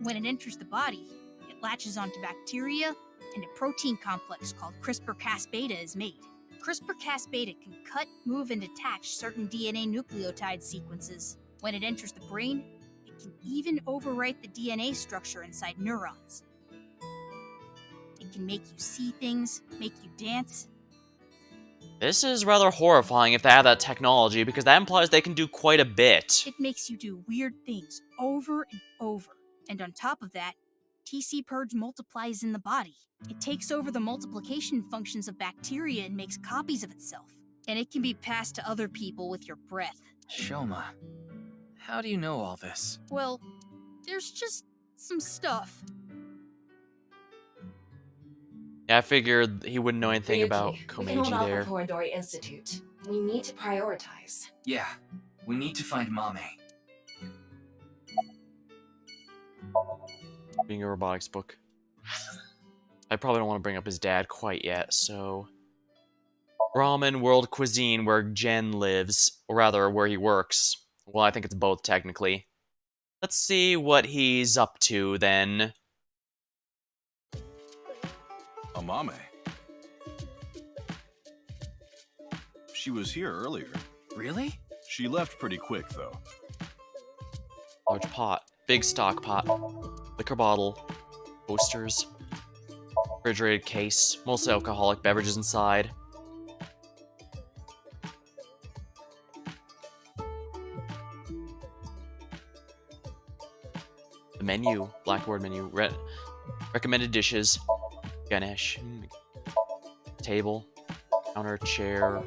When it enters the body, it latches onto bacteria, and a protein complex called CRISPR-Cas-beta is made. CRISPR-Cas-beta can cut, move, and attach certain DNA nucleotide sequences. When it enters the brain, it can even overwrite the DNA structure inside neurons. It can make you see things, make you dance. This is rather horrifying if they have that technology, because that implies they can do quite a bit. It makes you do weird things over and over. And on top of that, TC Purge multiplies in the body. It takes over the multiplication functions of bacteria and makes copies of itself. And it can be passed to other people with your breath. Shoma, how do you know all this? Well, there's just some stuff. Yeah, I figured he wouldn't know anything about we can hold Komeiji off there. on Horodori Institute. We need to prioritize. Yeah, we need to find Mame. Being a robotics book. I probably don't want to bring up his dad quite yet, so... Ramen World Cuisine, where Jen lives, or rather, where he works. Well, I think it's both, technically. Let's see what he's up to, then. Amame. She was here earlier. Really? She left pretty quick, though. Large pot. Big stock pot. Liquor bottle. Posters. Refrigerated case. Mostly alcoholic beverages inside. The menu. Blackboard menu. Recommended dishes. Ganesh. Table. Counter. Chair.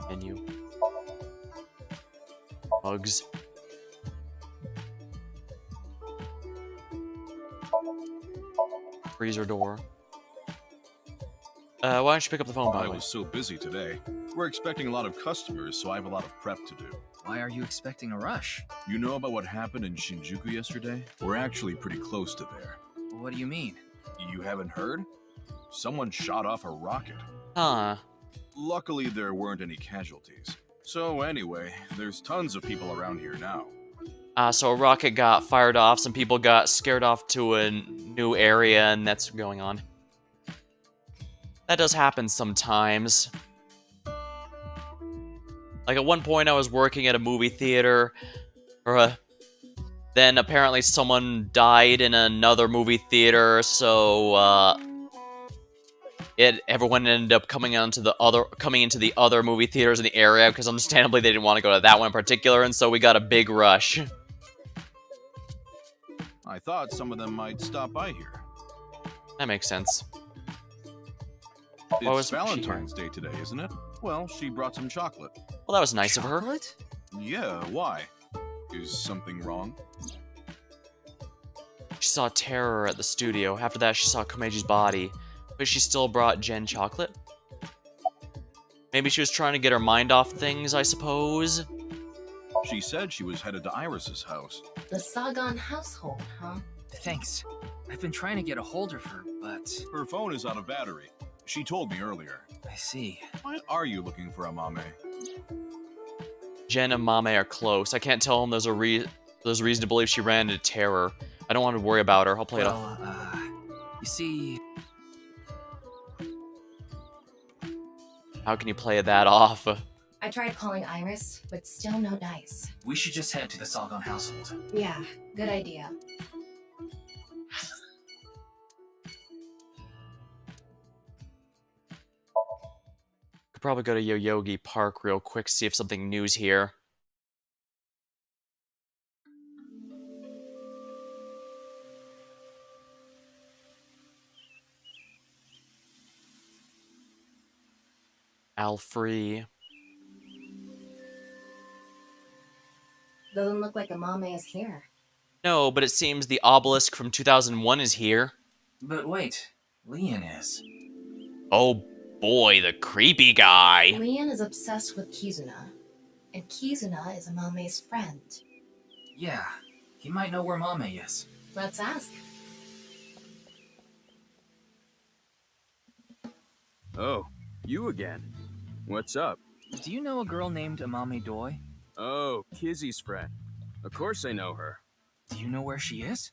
Menu. Mugs. Freezer door. Why don't you pick up the phone, by I the way? was so busy today. We're expecting a lot of customers, so I have a lot of prep to do. Why are you expecting a rush? You know about what happened in Shinjuku yesterday? We're actually pretty close to there. What do you mean? You haven't heard? Someone shot off a rocket. Huh. Luckily, there weren't any casualties. So anyway, there's tons of people around here now. So a rocket got fired off, some people got scared off to a new area, and that's going on. That does happen sometimes. Like, at one point I was working at a movie theater, then apparently someone died in another movie theater, so, everyone ended up coming into the other movie theaters in the area, because understandably they didn't want to go to that one in particular, and so we got a big rush. I thought some of them might stop by here. That makes sense. It's Valentine's Day today, isn't it? Well, she brought some chocolate. Well, that was nice of her. Yeah, why? Is something wrong? She saw Terror at the studio. After that, she saw Komeiji's body. But she still brought Jen chocolate? Maybe she was trying to get her mind off things, I suppose? She said she was headed to Iris's house. The Sagan household, huh? Thanks. I've been trying to get a hold of her, but... Her phone is out of battery. She told me earlier. I see. Why are you looking for Amame? Jen and Mame are close. I can't tell him there's reason to believe she ran into Terror. I don't want to worry about her. I'll play it off. You see... How can you play that off? I tried calling Iris, but still no dice. We should just head to the Sagan household. Yeah, good idea. Could probably go to Yoyogi Park real quick, see if something new's here. Alfrey. Doesn't look like Amame is here. No, but it seems the obelisk from 2001 is here. But wait, Leon is. Oh boy, the creepy guy. Leon is obsessed with Kizuna, and Kizuna is Amame's friend. Yeah, he might know where Mame is. Let's ask. Oh, you again. What's up? Do you know a girl named Amame Doi? Oh, Kizzy's friend. Of course I know her. Do you know where she is?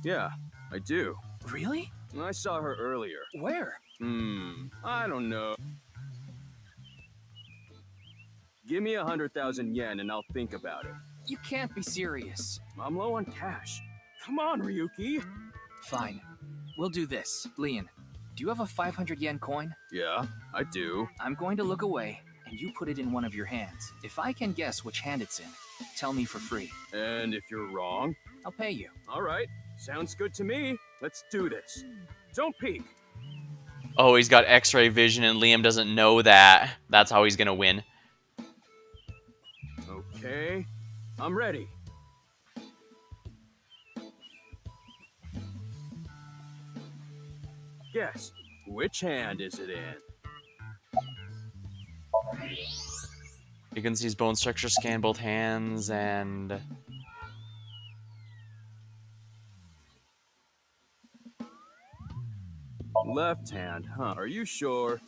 Yeah, I do. Really? I saw her earlier. Where? I don't know. Give me 100,000 yen and I'll think about it. You can't be serious. I'm low on cash. Come on, Ryuki. Fine. We'll do this. Leon, do you have a 500 yen coin? Yeah, I do. I'm going to look away, and you put it in one of your hands. If I can guess which hand it's in, tell me for free. And if you're wrong? I'll pay you. All right. Sounds good to me. Let's do this. Don't peek. Oh, he's got X-ray vision and Liam doesn't know that. That's how he's gonna win. Okay. I'm ready. Guess, which hand is it in? You can see his bone structure, scan both hands, and... Left hand, huh? Are you sure?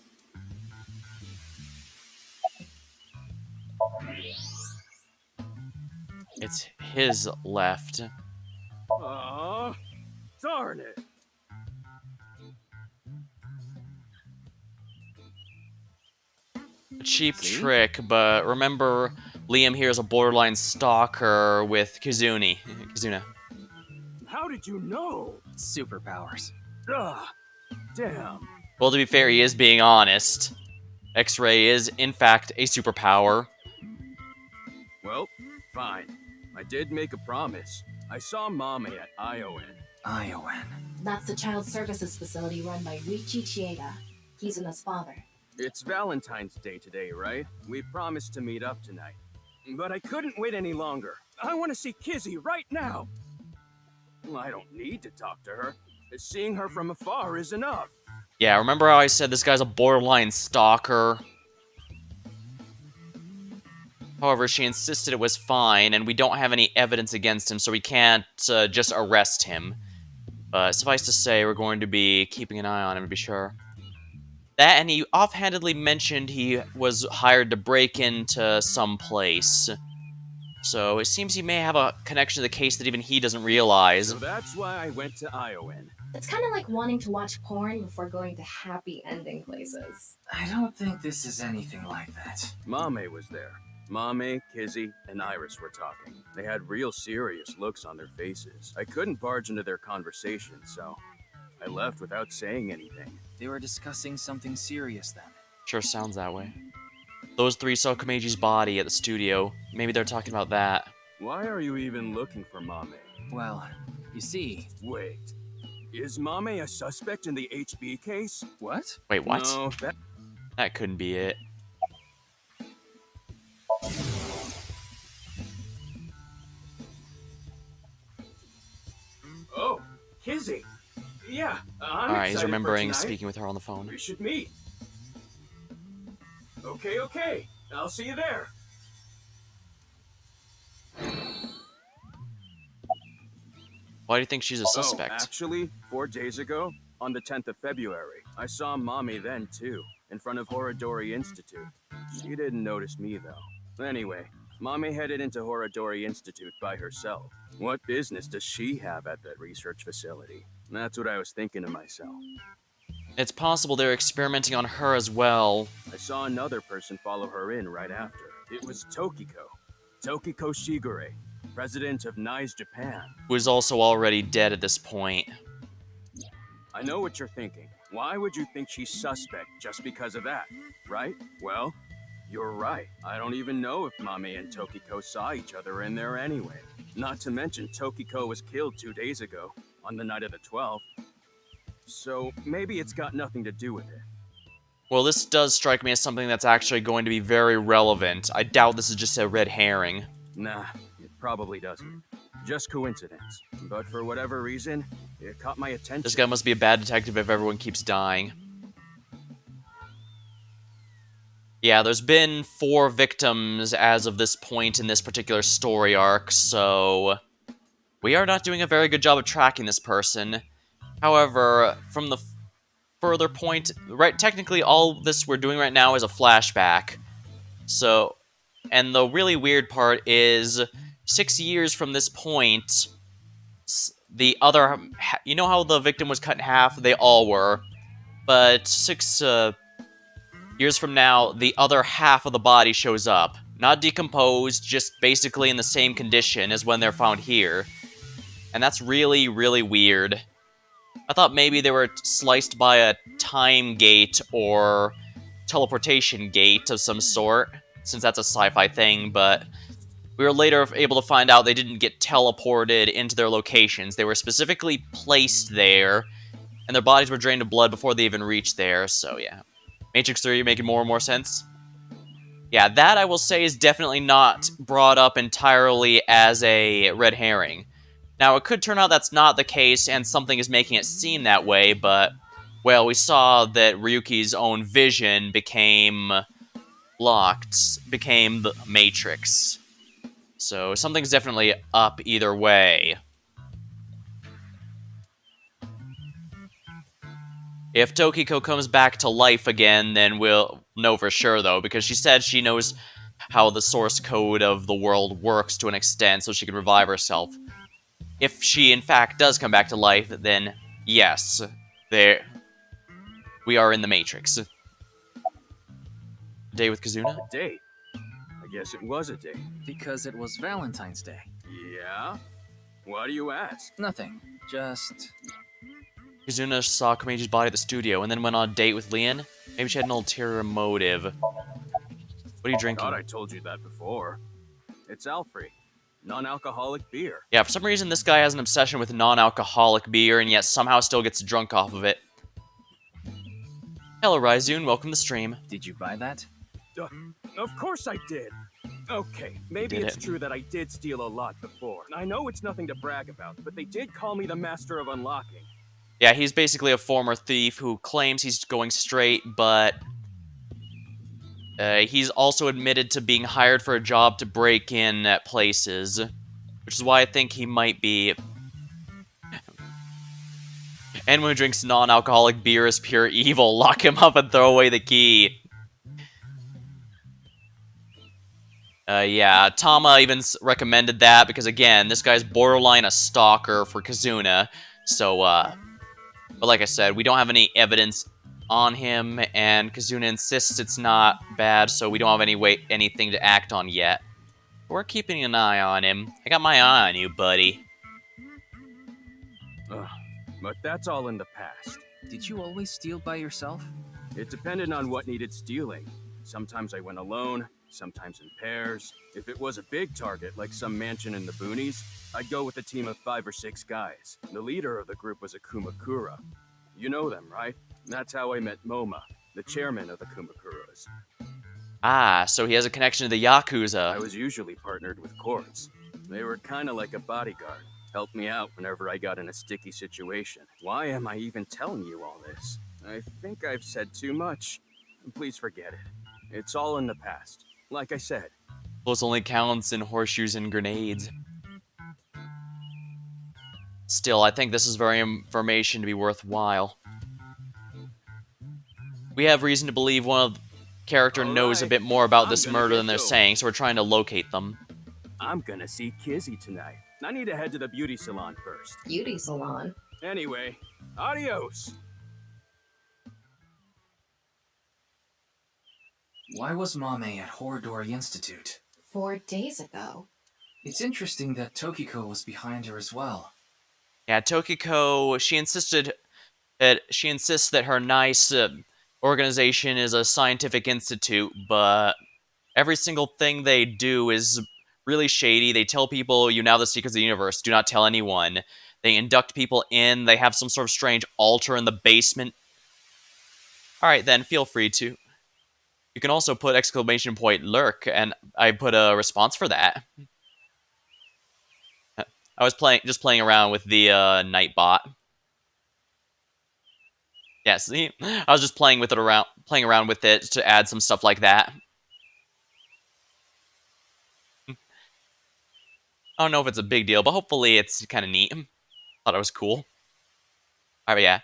It's his left. Aw, darn it. A cheap trick, but remember, Liam here is a borderline stalker with Kizuna. How did you know? Superpowers. Ugh, damn. Well, to be fair, he is being honest. X-ray is, in fact, a superpower. Well, fine. I did make a promise. I saw Mame at ION. ION. That's the child services facility run by Riichi Chieda, Kizuna's father. It's Valentine's Day today, right? We promised to meet up tonight. But I couldn't wait any longer. I want to see Kizzy right now. I don't need to talk to her. Seeing her from afar is enough. Yeah, remember how I said this guy's a borderline stalker? However, she insisted it was fine, and we don't have any evidence against him, so we can't just arrest him. But suffice to say, we're going to be keeping an eye on him to be sure. That, and he offhandedly mentioned he was hired to break into some place. So it seems he may have a connection to the case that even he doesn't realize. So that's why I went to ION. It's kind of like wanting to watch porn before going to happy ending places. I don't think this is anything like that. Mame was there. Mame, Kizzy, and Iris were talking. They had real serious looks on their faces. I couldn't barge into their conversation, so I left without saying anything. They were discussing something serious then. Sure sounds that way. Those three saw Komeji's body at the studio. Maybe they're talking about that. Why are you even looking for Mame? Well, you see... Wait. Is Mame a suspect in the HB case? What? Wait, what? No, that couldn't be it. Oh, Kizzy. Yeah, I'm Alright, he's excited remembering for tonight. speaking with her on the phone. We should meet. Okay. I'll see you there. Why do you think she's a suspect? Oh, actually, 4 days ago, on the 10th of February, I saw Mame then, too, in front of Horodori Institute. She didn't notice me, though. Anyway, Mame headed into Horodori Institute by herself. What business does she have at that research facility? That's what I was thinking to myself. It's possible they're experimenting on her as well. I saw another person follow her in right after. It was Tokiko Shigure, president of NICE Japan. Who is also already dead at this point. I know what you're thinking. Why would you think she's suspect just because of that, right? Well, you're right. I don't even know if Mame and Tokiko saw each other in there anyway. Not to mention Tokiko was killed 2 days ago, on the night of the 12th. So maybe it's got nothing to do with it. Well, this does strike me as something that's actually going to be very relevant. I doubt this is just a red herring. Nah, it probably doesn't. Just coincidence. But for whatever reason, it caught my attention. This guy must be a bad detective if everyone keeps dying. Yeah, there's been 4 victims as of this point in this particular story arc, so we are not doing a very good job of tracking this person. However, from the further point, right, technically all this we're doing right now is a flashback. So, and the really weird part is 6 years from this point, the other, you know how the victim was cut in half? They all were. But 6 years from now, the other half of the body shows up. Not decomposed, just basically in the same condition as when they're found here. And that's really, really weird. I thought maybe they were sliced by a time gate or teleportation gate of some sort, since that's a sci-fi thing, but we were later able to find out they didn't get teleported into their locations. They were specifically placed there, and their bodies were drained of blood before they even reached there, so yeah. Matrix 3 making more and more sense. Yeah, that I will say is definitely not brought up entirely as a red herring. Now, it could turn out that's not the case and something is making it seem that way, but, well, we saw that Ryuki's own vision became blocked, became the Matrix. So something's definitely up either way. If Tokiko comes back to life again, then we'll know for sure, though, because she said she knows how the source code of the world works to an extent, so she can revive herself. If she, in fact, does come back to life, then yes, we are in the Matrix. Day with Kazuna? A date? I guess it was a date. Because it was Valentine's Day. Yeah? Why do you ask? Nothing. Just... Kazuna saw Komeji's body at the studio and then went on a date with Leon. Maybe she had an ulterior motive. What are you drinking? I thought I told you that before. It's Alfrey. Non-alcoholic beer. Yeah, for some reason this guy has an obsession with non-alcoholic beer and yet somehow still gets drunk off of it. Hello, Ryzune. Welcome to the stream. Did you buy that? Of course I did. Okay, maybe it's true that I did steal a lot before. I know it's nothing to brag about, but they did call me the master of unlocking. Yeah, he's basically a former thief who claims he's going straight, but he's also admitted to being hired for a job to break in at places, which is why I think he might be. Anyone who drinks non-alcoholic beer is pure evil. Lock him up and throw away the key. Yeah, Tama even recommended that because, again, this guy's borderline a stalker for Kazuna. So, but like I said, we don't have any evidence on him, and Kazuna insists it's not bad, so we don't have anything to act on yet. We're keeping an eye on him. I got my eye on you, buddy. But that's all in the past. Did you always steal by yourself? It depended on what needed stealing. Sometimes I went alone, sometimes in pairs. If it was a big target, like some mansion in the boonies, I'd go with a team of 5 or 6 guys. The leader of the group was a Kumakura. You know them, right? That's how I met Moma, the chairman of the Kumakuras. Ah, so he has a connection to the Yakuza. I was usually partnered with Quartz. They were kind of like a bodyguard. Helped me out whenever I got in a sticky situation. Why am I even telling you all this? I think I've said too much. Please forget it. It's all in the past. Like I said. Plus only counts in horseshoes and grenades. Still, I think this is very information to be worthwhile. We have reason to believe one of the character knows a bit more about this murder than they're saying, so we're trying to locate them. I'm gonna see Kizzy tonight. I need to head to the beauty salon first. Beauty salon? Anyway, adios! Why was Mame at Horodori Institute? 4 days ago. It's interesting that Tokiko was behind her as well. Yeah, Tokiko, she insists that her nice organization is a scientific institute, but every single thing they do is really shady. They tell people, you know the secrets of the universe, do not tell anyone. They induct people in, they have some sort of strange altar in the basement. Alright then, feel free to. You can also put !lurk, and I put a response for that. I was just playing around with the Nightbot. Yeah, see? I was just playing around with it to add some stuff like that. I don't know if it's a big deal, but hopefully it's kind of neat. Thought it was cool. Alright, yeah.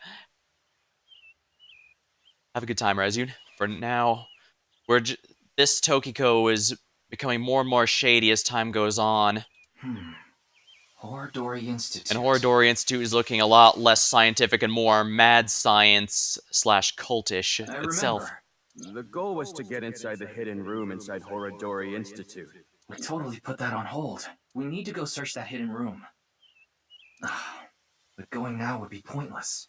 Have a good time, Resun. For now, this Tokiko is becoming more and more shady as time goes on. Horodori Institute. And Horodori Institute is looking a lot less scientific and more mad science / cultish itself. The goal was to get inside the hidden room inside Horodori Institute. We totally put that on hold. We need to go search that hidden room. But going now would be pointless.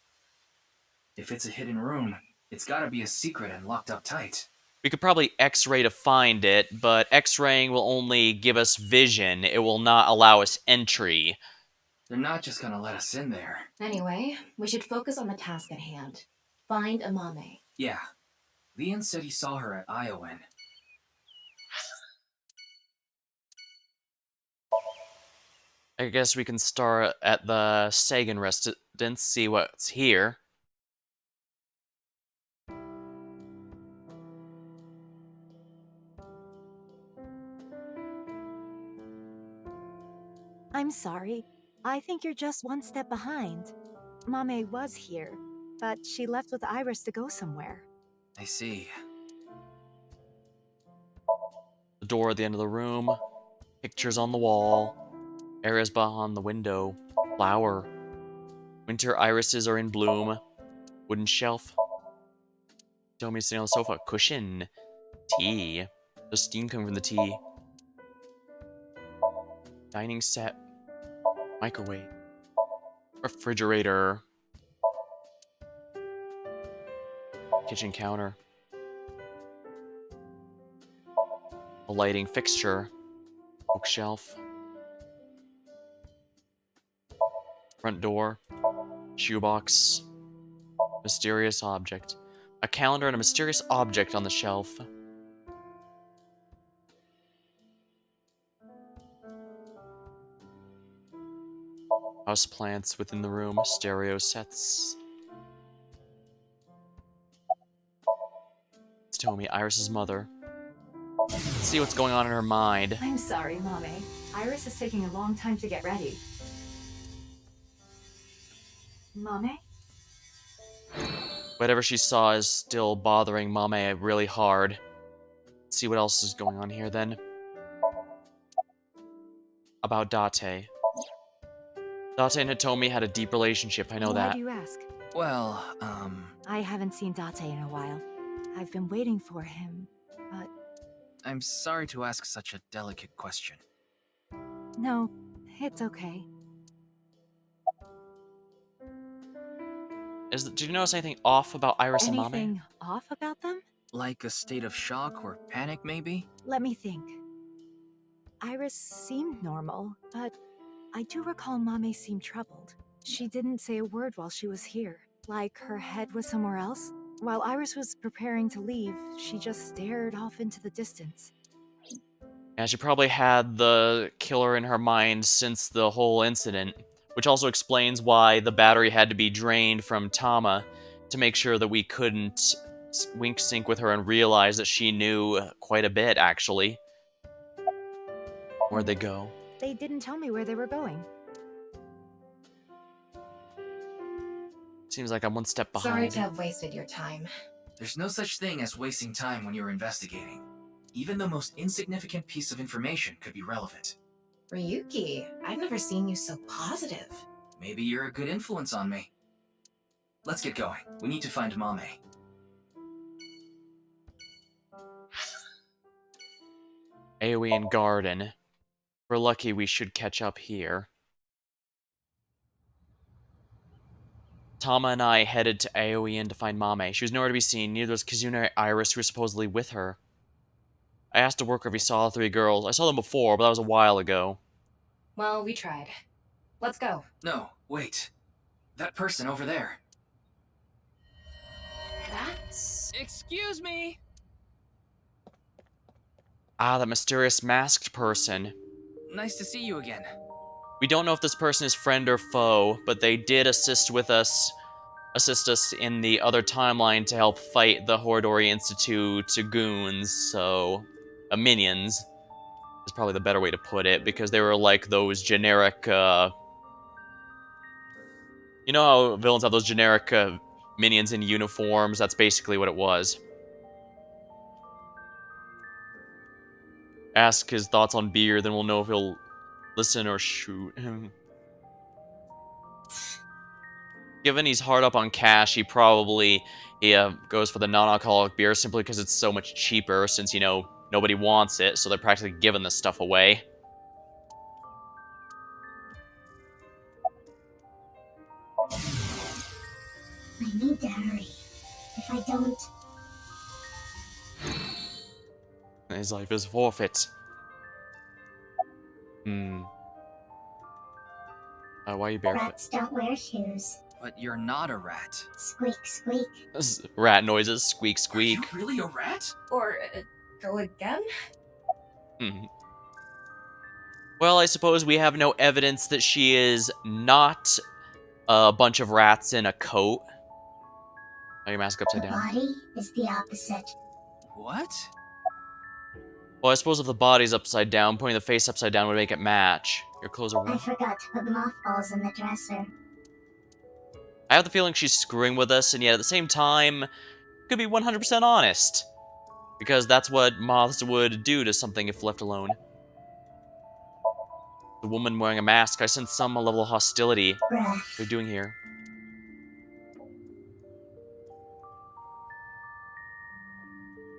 If it's a hidden room, it's gotta be a secret and locked up tight. We could probably X-ray to find it, but X-raying will only give us vision. It will not allow us entry. They're not just gonna let us in there. Anyway, we should focus on the task at hand. Find Amame. Yeah. Leon said he saw her at Iowan. I guess we can start at the Sagan residence, see what's here. I'm sorry. I think you're just one step behind. Mame was here, but she left with Iris to go somewhere. I see. The door at the end of the room, pictures on the wall, areas behind the window, flower. Winter irises are in bloom. Wooden shelf. Tomi sitting on the sofa. Cushion. Tea. There's steam coming from the tea. Dining set. Microwave. Refrigerator. Kitchen counter. A lighting fixture. Bookshelf. Front door. Shoebox. Mysterious object. A calendar and a mysterious object on the shelf. House plants within the room. Stereo sets. It's Tomi, Iris's mother. Let's see what's going on in her mind. I'm sorry, Mame. Iris is taking a long time to get ready. Mame? Whatever she saw is still bothering Mame really hard. Let's see what else is going on here then. About Date. Date and Hitomi had a deep relationship, I know Why that. do you ask? Well, I haven't seen Date in a while. I've been waiting for him, but... I'm sorry to ask such a delicate question. No, it's okay. Do you notice anything off about Iris and Mame? Anything off about them? Like a state of shock or panic, maybe? Let me think. Iris seemed normal, but I do recall Mame seemed troubled. She didn't say a word while she was here, like her head was somewhere else. While Iris was preparing to leave, she just stared off into the distance. Yeah, she probably had the killer in her mind since the whole incident, which also explains why the battery had to be drained from Tama to make sure that we couldn't wink sync with her and realize that she knew quite a bit, actually. Where'd they go? They didn't tell me where they were going. Seems like I'm one step behind. Sorry to have wasted your time. There's no such thing as wasting time when you're investigating. Even the most insignificant piece of information could be relevant. Ryuki, I've never seen you so positive. Maybe you're a good influence on me. Let's get going. We need to find Mame. Aoian Garden. We're lucky we should catch up here. Tama and I headed to Aoian to find Mame. She was nowhere to be seen, neither was Kizuna or Iris, who were supposedly with her. I asked a worker if he saw the three girls. I saw them before, but that was a while ago. Well, we tried. Let's go. No, wait. That person over there. That's... Excuse me! Ah, that mysterious masked person. Nice to see you again. We don't know if this person is friend or foe, but they did assist us in the other timeline to help fight the Horadori Institute goons, so minions is probably the better way to put it, because they were like those generic, you know how villains have those generic minions in uniforms? That's basically what it was. Ask his thoughts on beer, then we'll know if he'll listen or shoot him. Given he's hard up on cash, he probably goes for the non-alcoholic beer simply because it's so much cheaper, since, you know, nobody wants it, so they're practically giving this stuff away. I need to hurry. If I don't... His life is forfeit. Why are you barefoot? Rats don't wear shoes. But you're not a rat. Squeak, squeak. Rat noises, squeak, squeak. Are you really a rat? Or go again? Well, I suppose we have no evidence that she is not a bunch of rats in a coat. Oh, your mask upside The down. body is the opposite. What? Well, I suppose if the body's upside down, putting the face upside down would make it match. Your clothes are I what? forgot to put mothballs in the dresser. I have the feeling she's screwing with us, and yet at the same time, could be 100% honest. Because that's what moths would do to something if left alone. The woman wearing a mask, I sense some level of hostility. What are you doing here?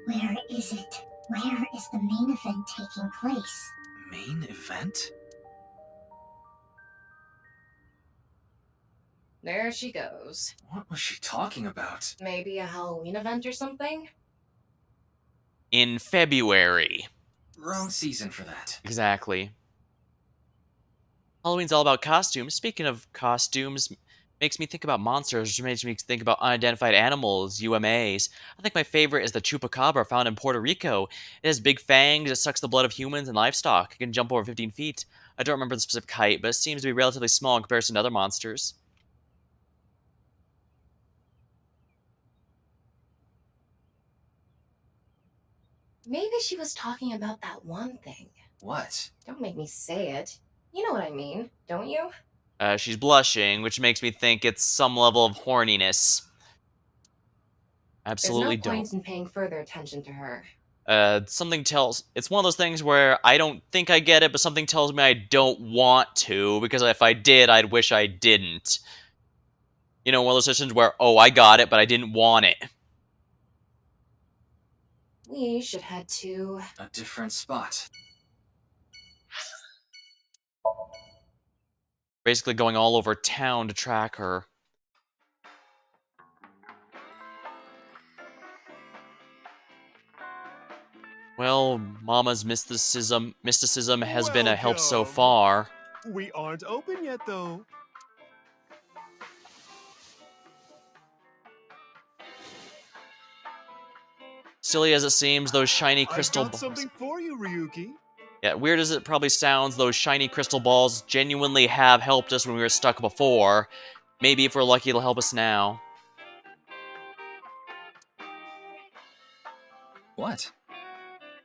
Where is it? Where is the main event taking place? Main event? There she goes. What was she talking about? Maybe a Halloween event or something? In February. Wrong season for that. Exactly. Halloween's all about costumes. Speaking of costumes, makes me think about monsters, which makes me think about unidentified animals, UMAs. I think my favorite is the chupacabra found in Puerto Rico. It has big fangs, it sucks the blood of humans and livestock. It can jump over 15 feet. I don't remember the specific height, but it seems to be relatively small in comparison to other monsters. Maybe she was talking about that one thing. What? Don't make me say it. You know what I mean, don't you? She's blushing, which makes me think it's some level of horniness. Absolutely There's no don't. point in paying further attention to her. Something tells... It's one of those things where I don't think I get it, but something tells me I don't want to, because if I did, I'd wish I didn't. You know, one of those situations where, oh, I got it, but I didn't want it. We should head to... a different spot. Basically going all over town to track her. Well, Mama's mysticism has been a help so far. We aren't open yet, though. Silly as it seems, those shiny crystal I've got something for you, Ryuki. Yeah, weird as it probably sounds, those shiny crystal balls genuinely have helped us when we were stuck before. Maybe if we're lucky, it'll help us now. What?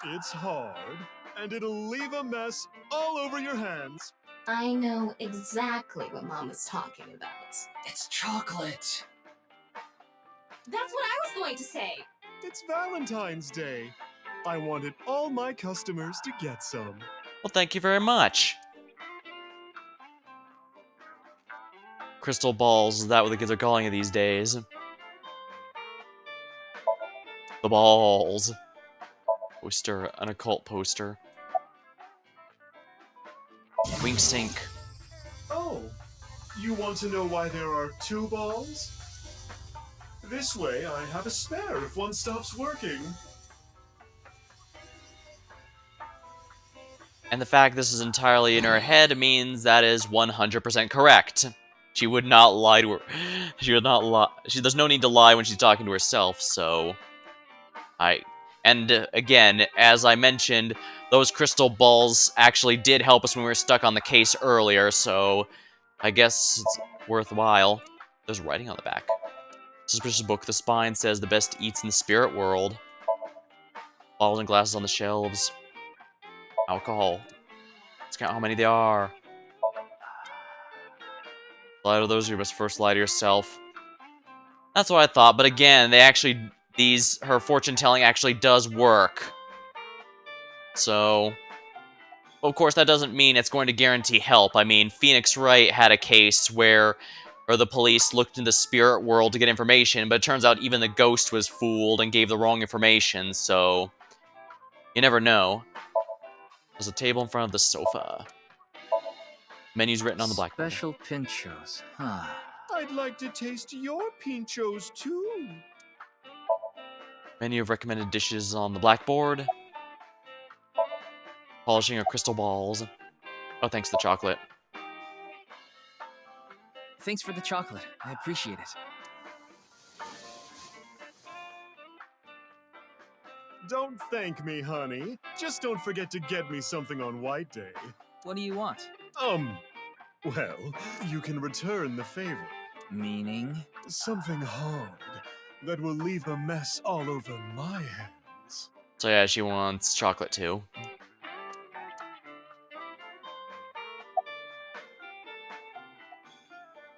It's hard, and it'll leave a mess all over your hands. I know exactly what Mama's talking about. It's chocolate. That's what I was going to say! It's Valentine's Day. I wanted all my customers to get some. Well, thank you very much. Crystal balls, is that what the kids are calling it these days? The balls. Poster, an occult poster. Wink sync. Oh, you want to know why there are two balls? This way, I have a spare if one stops working. And the fact this is entirely in her head means that is 100% correct. She would not lie to her. She would not lie. There's no need to lie when she's talking to herself, so... And again, as I mentioned, those crystal balls actually did help us when we were stuck on the case earlier, so I guess it's worthwhile. There's writing on the back. Suspicious book. The spine says the best eats in the spirit world. Bottles and glasses on the shelves. Alcohol. Let's count how many there are. Lie to those you must first lie to yourself. That's what I thought, but again, her fortune telling actually does work. So, of course, that doesn't mean it's going to guarantee help. I mean, Phoenix Wright had a case where the police looked in the spirit world to get information, but it turns out even the ghost was fooled and gave the wrong information, so you never know. There's a table in front of the sofa. Menus written on the blackboard. Special pinchos, huh? I'd like to taste your pinchos too. Menu of recommended dishes on the blackboard. Polishing of crystal balls. Oh, thanks to the chocolate. Thanks for the chocolate. I appreciate it. Don't thank me, honey. Just don't forget to get me something on White Day. What do you want? Well, you can return the favor. Meaning? Something hard that will leave a mess all over my hands. So yeah, she wants chocolate too.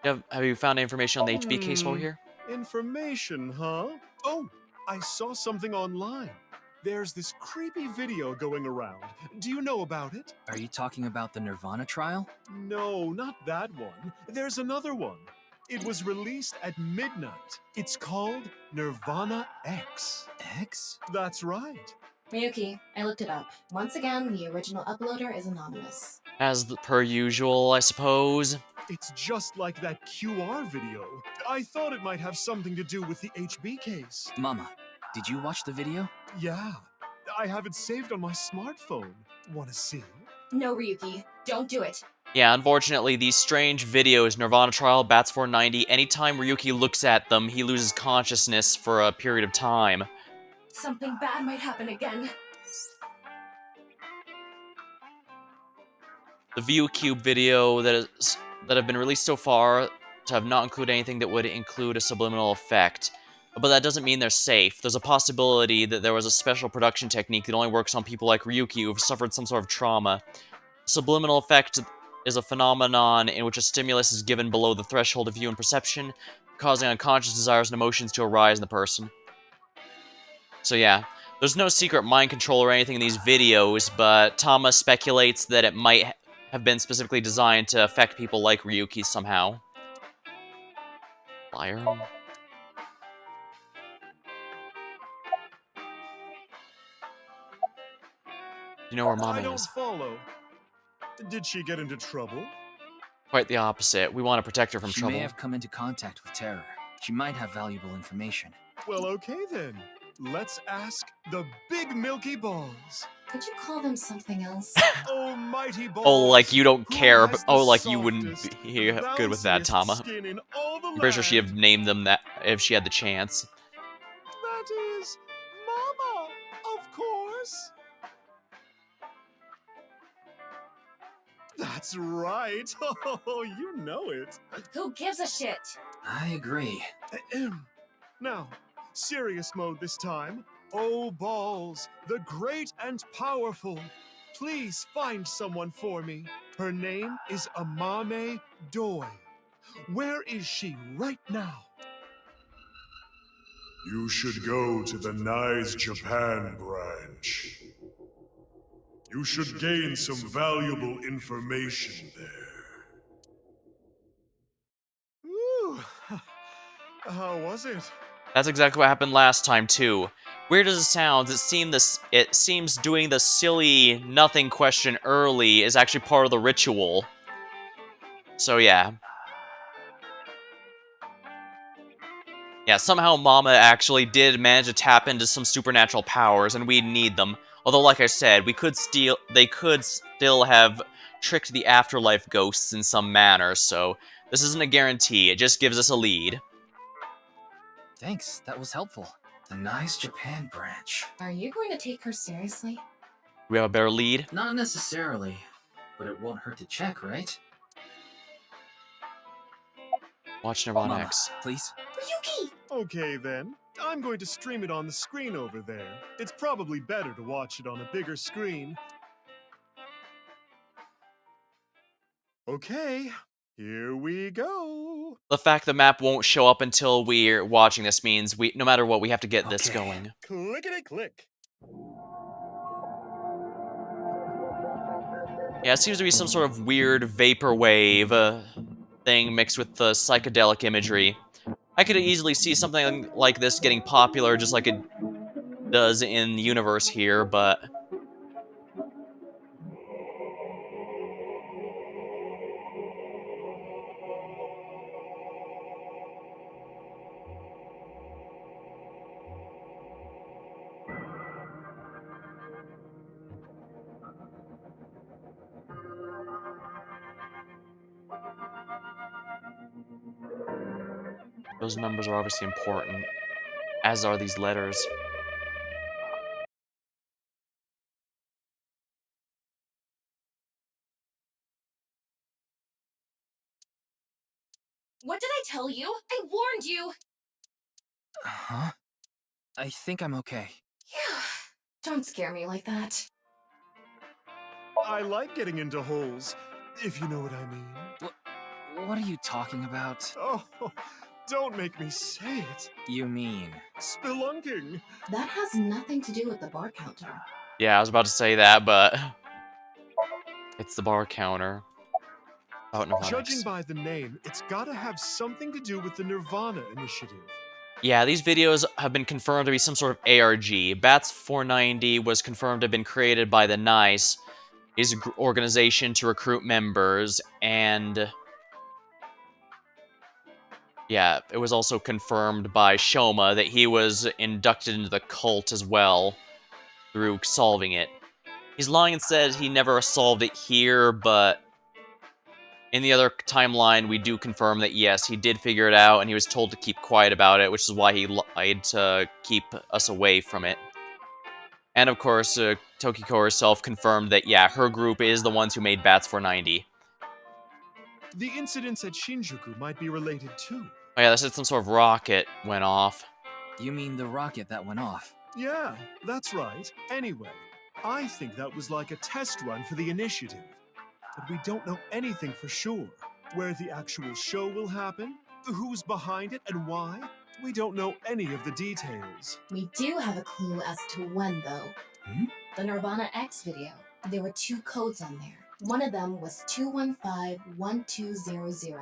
Have you found information on the HB case while we're here? Information, huh? Oh, I saw something online. There's this creepy video going around. Do you know about it? Are you talking about the nirvanA trial? No, not that one. There's another one. It was released at midnight. It's called nirvanA X. X? That's right. Ryuki, I looked it up. Once again, the original uploader is anonymous. As per usual, I suppose. It's just like that QR video. I thought it might have something to do with the HB case. Mama, did you watch the video? Yeah. I have it saved on my smartphone. Want to see? No, Ryuki. Don't do it. Yeah, unfortunately, these strange videos, nirvanA trial, Bats 490, anytime Ryuki looks at them, he loses consciousness for a period of time. Something bad might happen again. The ViewCube video that have been released so far have not included anything that would include a subliminal effect. But that doesn't mean they're safe. There's a possibility that there was a special production technique that only works on people like Ryuki who've suffered some sort of trauma. Subliminal effect is a phenomenon in which a stimulus is given below the threshold of view and perception, causing unconscious desires and emotions to arise in the person. So yeah, there's no secret mind control or anything in these videos, but Tama speculates that it might have been specifically designed to affect people like Ryuki somehow. Liar? You know where Mama I don't is. follow. Did she get into trouble? Quite the opposite. We want to protect her from She trouble. may have come into contact with terror. She might have valuable information. Well, okay then. Let's ask the big milky balls. Could you call them something else? Oh, mighty balls. Oh, like you don't care. has Oh, the like you wouldn't softest, be good with that, bounciest Tama. skin in all the I'm pretty sure she'd land? have named them that if she had the chance. That is Mama, of course. That's right. Oh, you know it. Who gives a shit? I agree. Now, serious mode this time. Oh, balls, the great and powerful. Please find someone for me. Her name is Amame Doi. Where is she right now? You should go to the Nice Japan branch. You should gain some valuable information there. Ooh, how was it? That's exactly what happened last time too. Weird as it sounds, it seems doing the silly nothing question early is actually part of the ritual. So yeah. Yeah, somehow Mama actually did manage to tap into some supernatural powers, and we need them. Although, like I said, they could still have tricked the afterlife ghosts in some manner, so this isn't a guarantee, it just gives us a lead. Thanks, that was helpful. The Nice Japan branch. Are you going to take her seriously? We have a better lead? Not necessarily, but it won't hurt to check, right? Watch nirvanA Mama, X. please. Ryuki! Okay then. I'm going to stream it on the screen over there. It's probably better to watch it on a bigger screen. Okay, here we go. The fact the map won't show up until we're watching this means no matter what, we have to get this going. Clickety click. Yeah, it seems to be some sort of weird vaporwave thing mixed with the psychedelic imagery. I could easily see something like this getting popular just like it does in the universe here, but... Those numbers are obviously important, as are these letters. What did I tell you? I warned you! Huh? I think I'm okay. Yeah. Don't scare me like that. I like getting into holes, if you know what I mean. What are you talking about? Oh, don't make me say it. You mean? Spelunking. That has nothing to do with the bar counter. Yeah, I was about to say that, but... It's the bar counter. About nirvanA Judging X. by the name, it's gotta have something to do with the nirvanA initiative. Yeah, these videos have been confirmed to be some sort of ARG. Bats 490 was confirmed to have been created by the NICE, his organization to recruit members, and... Yeah, it was also confirmed by Shoma that he was inducted into the cult as well through solving it. He's lying and said he never solved it here, but in the other timeline, we do confirm that yes, he did figure it out, and he was told to keep quiet about it, which is why he lied to keep us away from it. And of course, Tokiko herself confirmed that, yeah, her group is the ones who made Bats 490. The incidents at Shinjuku might be related too. Oh yeah, they said some sort of rocket went off. You mean the rocket that went off? Yeah, that's right. Anyway, I think that was like a test run for the initiative. But we don't know anything for sure. Where the actual show will happen, who's behind it, and why. We don't know any of the details. We do have a clue as to when, though. The nirvanA X video. There were 2 codes on there. One of them was 215-1200.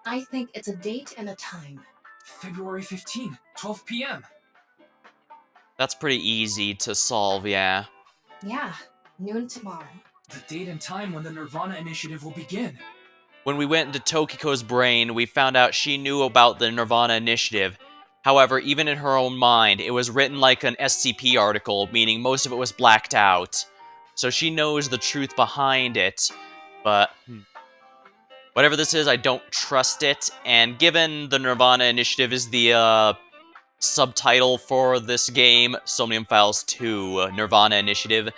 I think it's a date and a time. February 15, 12 p.m. That's pretty easy to solve, yeah. Yeah, noon tomorrow. The date and time when the nirvanA initiative will begin. When we went into Tokiko's brain, we found out she knew about the nirvanA initiative. However, even in her own mind, it was written like an SCP article, meaning most of it was blacked out. So she knows the truth behind it, but... whatever this is, I don't trust it, and given the nirvanA initiative is the, subtitle for this game, Somnium Files 2, nirvanA initiative,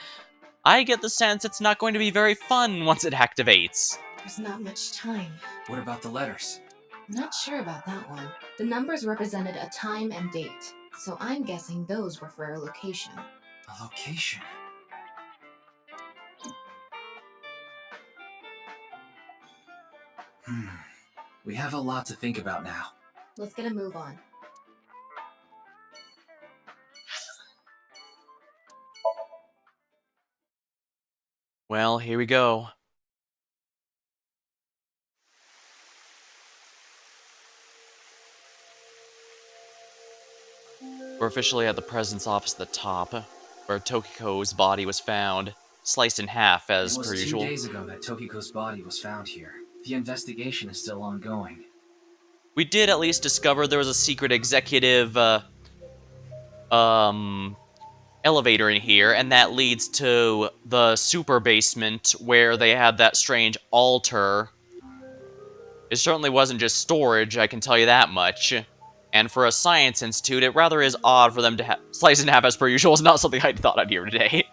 I get the sense it's not going to be very fun once it activates. There's not much time. What about the letters? Not sure about that one. The numbers represented a time and date, so I'm guessing those were for a location. A location? We have a lot to think about now. Let's get a move on. Well, here we go. We're officially at the President's office at the top, where Tokiko's body was found, sliced in half as per usual. It was 2 days ago that Tokiko's body was found here. The investigation is still ongoing. We did at least discover there was a secret executive, elevator in here, and that leads to the super basement where they had that strange altar. It certainly wasn't just storage, I can tell you that much. And for a science institute, it rather is odd for them to slice in half as per usual. It's not something I thought I'd hear today.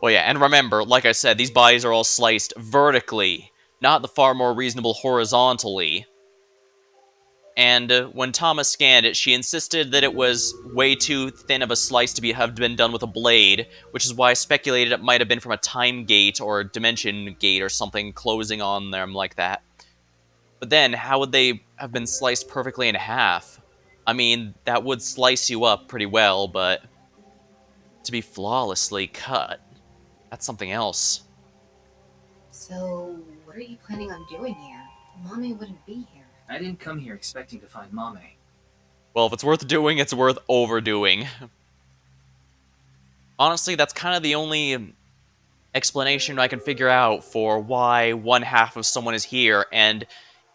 Well, yeah, and remember, like I said, these bodies are all sliced vertically, not the far more reasonable horizontally. And when Thomas scanned it, she insisted that it was way too thin of a slice to have been done with a blade, which is why I speculated it might have been from a time gate or a dimension gate or something closing on them like that. But then, how would they have been sliced perfectly in half? I mean, that would slice you up pretty well, but to be flawlessly cut, that's something else. So, what are you planning on doing here? Mommy wouldn't be here. I didn't come here expecting to find Mame. Well, if it's worth doing, it's worth overdoing. Honestly, that's kind of the only explanation I can figure out for why one half of someone is here, and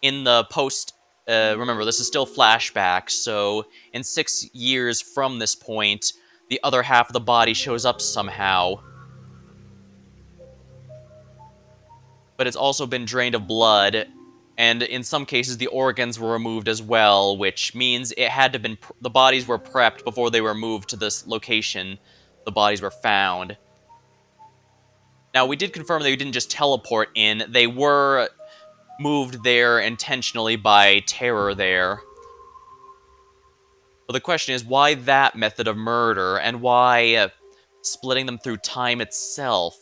in the post, remember, this is still flashback, so in 6 years from this point, the other half of the body shows up somehow. But it's also been drained of blood, and in some cases the organs were removed as well, which means it had to have been the bodies were prepped before they were moved to this location the bodies were found. Now, we did confirm they didn't just teleport in, they were moved there intentionally by terror there. But the question is, why that method of murder, and why splitting them through time itself?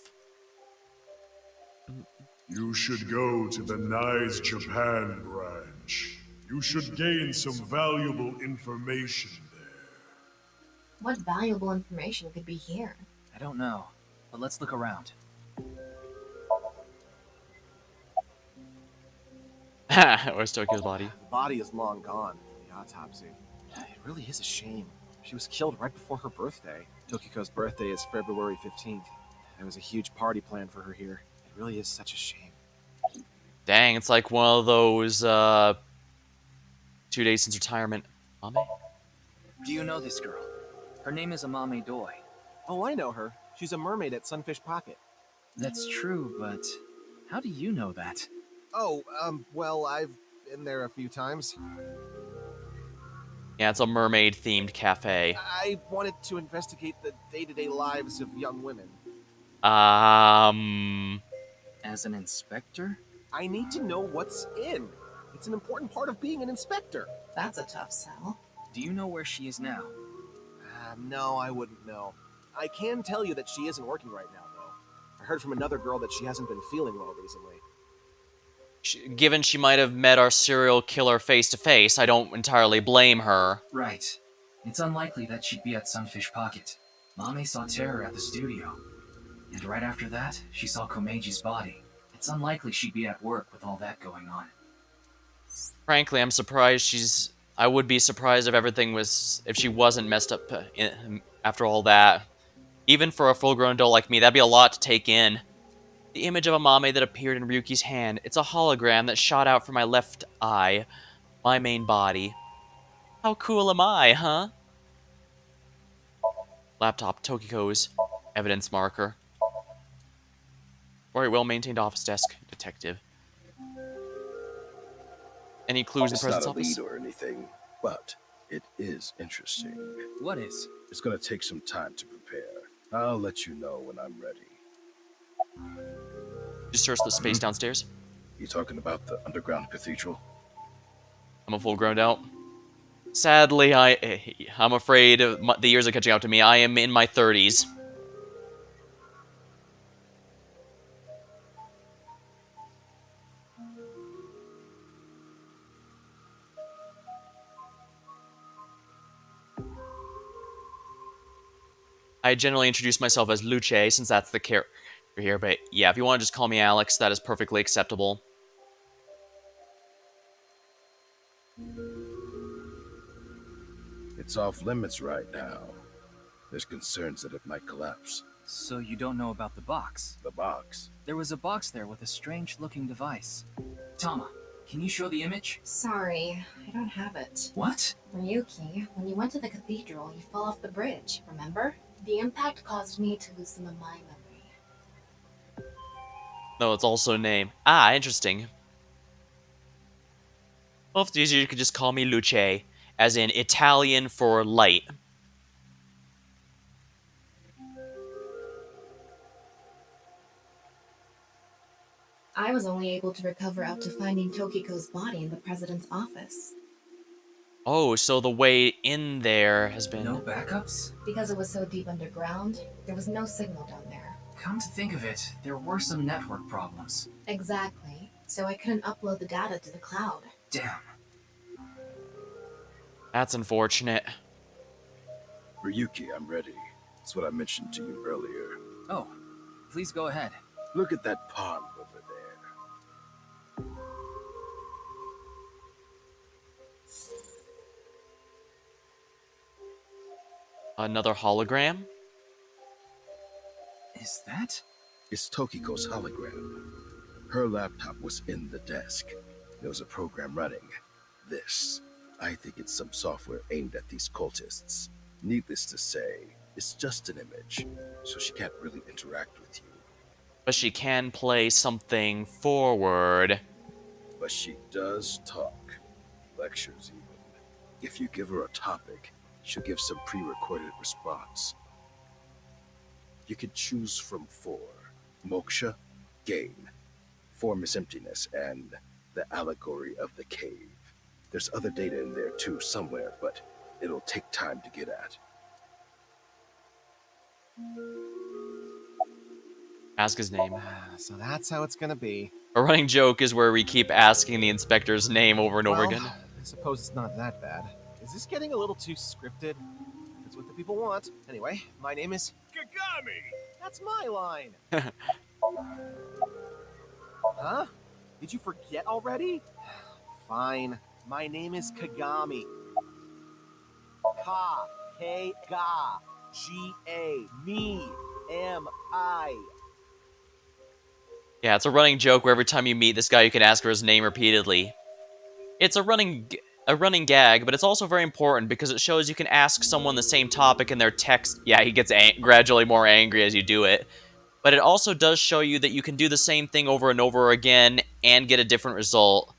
You should go to the Nise Japan branch. You should gain some valuable information there. What valuable information could be here? I don't know, but let's look around. Where's Tokyo's body? The body is long gone from the autopsy. It really is a shame. She was killed right before her birthday. Tokiko's birthday is February 15th. There was a huge party planned for her here. It really is such a shame. Dang, it's like one of those, 2 days since retirement. Mame? Do you know this girl? Her name is Amame Doi. Oh, I know her. She's a mermaid at Sunfish Pocket. That's true, but how do you know that? Oh, well, I've been there a few times. Yeah, it's a mermaid-themed cafe. I wanted to investigate the day-to-day lives of young women. As an inspector? I need to know what's in. It's an important part of being an inspector. That's a tough sell. Do you know where she is now? No, I wouldn't know. I can tell you that she isn't working right now, though. I heard from another girl that she hasn't been feeling well recently. Given she might have met our serial killer face-to-face, I don't entirely blame her. Right. It's unlikely that she'd be at Sunfish Pocket. Mame saw Terror at the studio. And right after that, she saw Komeji's body. It's unlikely she'd be at work with all that going on. Frankly, I'm surprised I would be surprised if she wasn't messed up after all that. Even for a full-grown adult like me, that'd be a lot to take in. The image of a Mame that appeared in Ryuki's hand. It's a hologram that shot out from my left eye, my main body. How cool am I, huh? Laptop, Tokiko's evidence marker. Very well-maintained office desk, detective. Any clues in the president's office? It's not a lead or anything, but it is interesting. What is? It's gonna take some time to prepare. I'll let you know when I'm ready. Just search the space downstairs. You talking about the underground cathedral? I'm a full-grown adult. Sadly, I'm afraid the years are catching up to me. I am in my 30s. I generally introduce myself as Luce, since that's the character here, but yeah, if you want to just call me Alex, that is perfectly acceptable. It's off limits right now. There's concerns that it might collapse. So you don't know about the box? The box? There was a box there with a strange-looking device. Tama, can you show the image? Sorry, I don't have it. What? Ryuki, when you went to the cathedral, you fell off the bridge, remember? The impact caused me to lose some of my memory. No, it's also a name. Ah, interesting. Well, if it's easier, you could just call me Luce, as in Italian for light. I was only able to recover up to finding Tokiko's body in the president's office. Oh, so the way in there has been... No backups? Because it was so deep underground, there was no signal down there. Come to think of it, there were some network problems. Exactly. So I couldn't upload the data to the cloud. Damn. That's unfortunate. Ryuki, I'm ready. That's what I mentioned to you earlier. Oh, please go ahead. Look at that pond over there. Another hologram? Is that? It's Tokiko's hologram. Her laptop was in the desk. There was a program running. This. I think it's some software aimed at these cultists. Needless to say, it's just an image, so she can't really interact with you. But she can play something forward. But she does talk. Lectures even. If you give her a topic, she'll give some pre-recorded response. You can choose from 4. Moksha, gain. Form is emptiness, and the allegory of the cave. There's other data in there too somewhere, but it'll take time to get at. Ask his name. So that's how it's gonna be. A running joke is where we keep asking the inspector's name over and over again. I suppose it's not that bad. Is this getting a little too scripted? That's what the people want. Anyway, my name is Kagami. That's my line. Huh? Did you forget already? Fine. My name is Kagami. K-Ga. G-A. Me. M-I. Yeah, it's a running joke where every time you meet this guy, you can ask for his name repeatedly. It's a running gag, but it's also very important because it shows you can ask someone the same topic in their text. Yeah, he gets gradually more angry as you do it. But it also does show you that you can do the same thing over and over again and get a different result.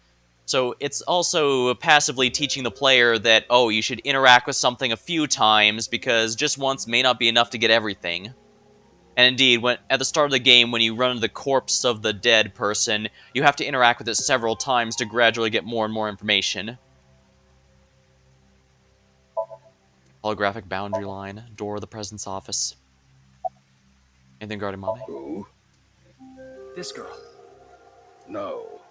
So it's also passively teaching the player that, oh, you should interact with something a few times because just once may not be enough to get everything. And indeed, at the start of the game, when you run into the corpse of the dead person, you have to interact with it several times to gradually get more and more information. Holographic boundary line, door of the president's office. Anything regarding Mommy? Who? This girl. No,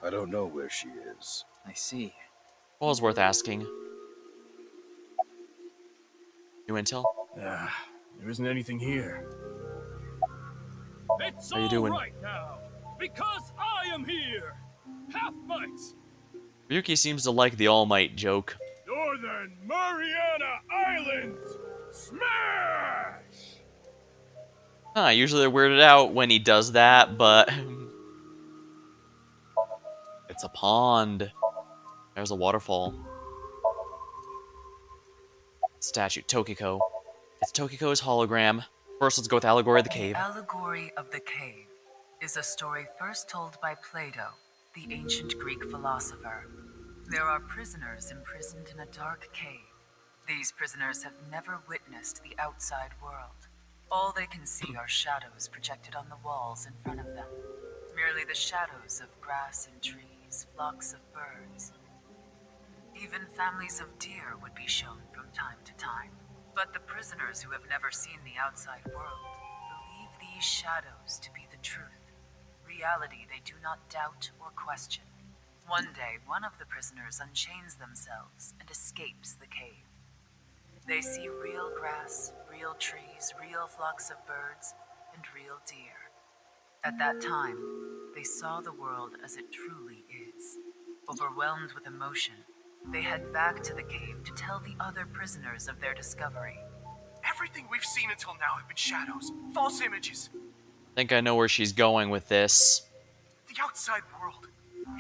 I don't know where she is. I see. Well, it's worth asking. New intel? There isn't anything here. It's How you doing? all right now, because I am here. Half-Mites, Ryuki seems to like the All Might joke. Northern Mariana Islands, smash! Usually they're weirded out when he does that, but... It's a pond. There's a waterfall. Statue, Tokiko. It's Tokiko's hologram. First, let's go with Allegory of the Cave. The Allegory of the Cave is a story first told by Plato, the ancient Greek philosopher. There are prisoners imprisoned in a dark cave. These prisoners have never witnessed the outside world. All they can see are shadows projected on the walls in front of them. Merely the shadows of grass and trees, flocks of birds. Even families of deer would be shown from time to time. But the prisoners who have never seen the outside world believe these shadows to be the truth. Reality they do not doubt or question. One day, one of the prisoners unchains themselves and escapes the cave. They see real grass, real trees, real flocks of birds, and real deer. At that time, they saw the world as it truly is. Overwhelmed with emotion, they head back to the cave to tell the other prisoners of their discovery. Everything we've seen until now have been shadows, false images. I think I know where she's going with this. The outside world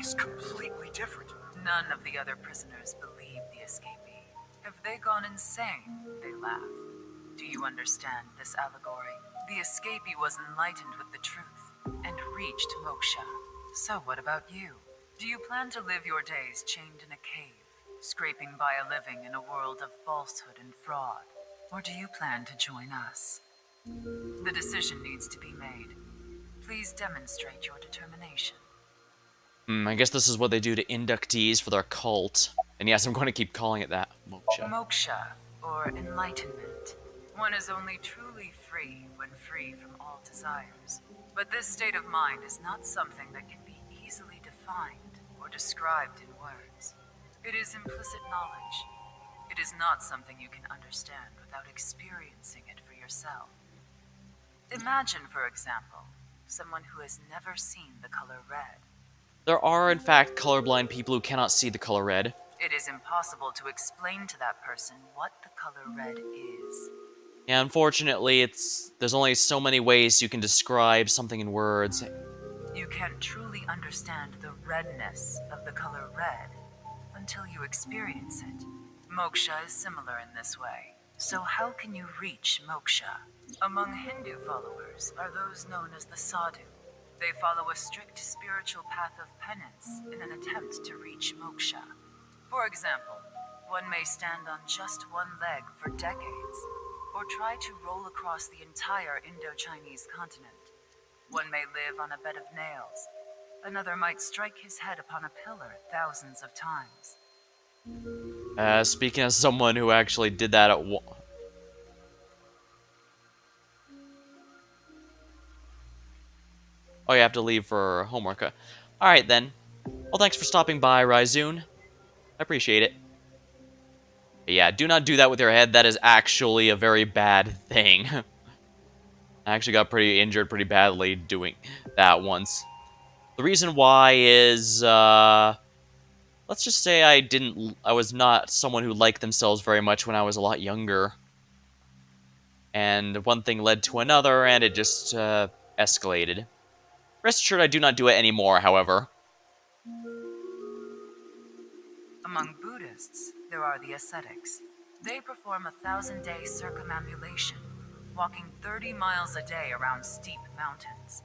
is completely different. None of the other prisoners believe the escapee. Have they gone insane? They laugh. Do you understand this allegory? The escapee was enlightened with the truth and reached moksha. So what about you? Do you plan to live your days chained in a cave, scraping by a living in a world of falsehood and fraud? Or do you plan to join us? The decision needs to be made. Please demonstrate your determination. I guess this is what they do to inductees for their cult. And yes, I'm going to keep calling it that. Moksha. Moksha, or enlightenment. One is only truly free when free from all desires. But this state of mind is not something that can be easily defined or described in words. It is implicit knowledge. It is not something you can understand without experiencing it for yourself. Imagine, for example, someone who has never seen the color red. There are, in fact, colorblind people who cannot see the color red. It is impossible to explain to that person what the color red is. Yeah, unfortunately, there's only so many ways you can describe something in words. You can't truly understand the redness of the color red until you experience it. Moksha is similar in this way. So how can you reach moksha? Among Hindu followers are those known as the sadhu. They follow a strict spiritual path of penance in an attempt to reach moksha. For example, one may stand on just one leg for decades, or try to roll across the entire Indo-Chinese continent. One may live on a bed of nails. Another might strike his head upon a pillar thousands of times. Speaking as someone who actually did that at Oh, you have to leave for homework. Alright then. Well, thanks for stopping by, Ryzune. I appreciate it. But yeah, do not do that with your head. That is actually a very bad thing. I actually got pretty injured pretty badly doing that once. The reason why is, let's just say I was not someone who liked themselves very much when I was a lot younger. And one thing led to another, and it just, escalated. Rest assured I do not do it anymore, however. Among Buddhists, there are the ascetics. They perform a 1,000-day circumambulation, walking 30 miles a day around steep mountains.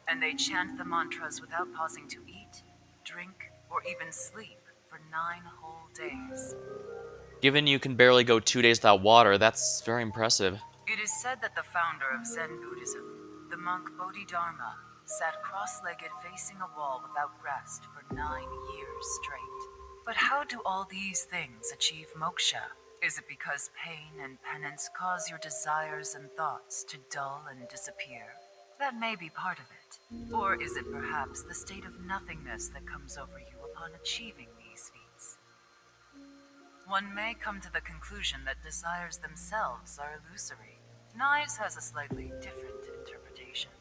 And they chant the mantras without pausing to eat, drink, or even sleep for 9 whole days. Given you can barely go 2 days without water, that's very impressive. It is said that the founder of Zen Buddhism, the monk Bodhidharma, sat cross-legged facing a wall without rest for 9 years straight. But how do all these things achieve moksha? Is it because pain and penance cause your desires and thoughts to dull and disappear? That may be part of it. Or is it perhaps the state of nothingness that comes over you upon achieving these feats? One may come to the conclusion that desires themselves are illusory. Knives has a slightly different interpretation.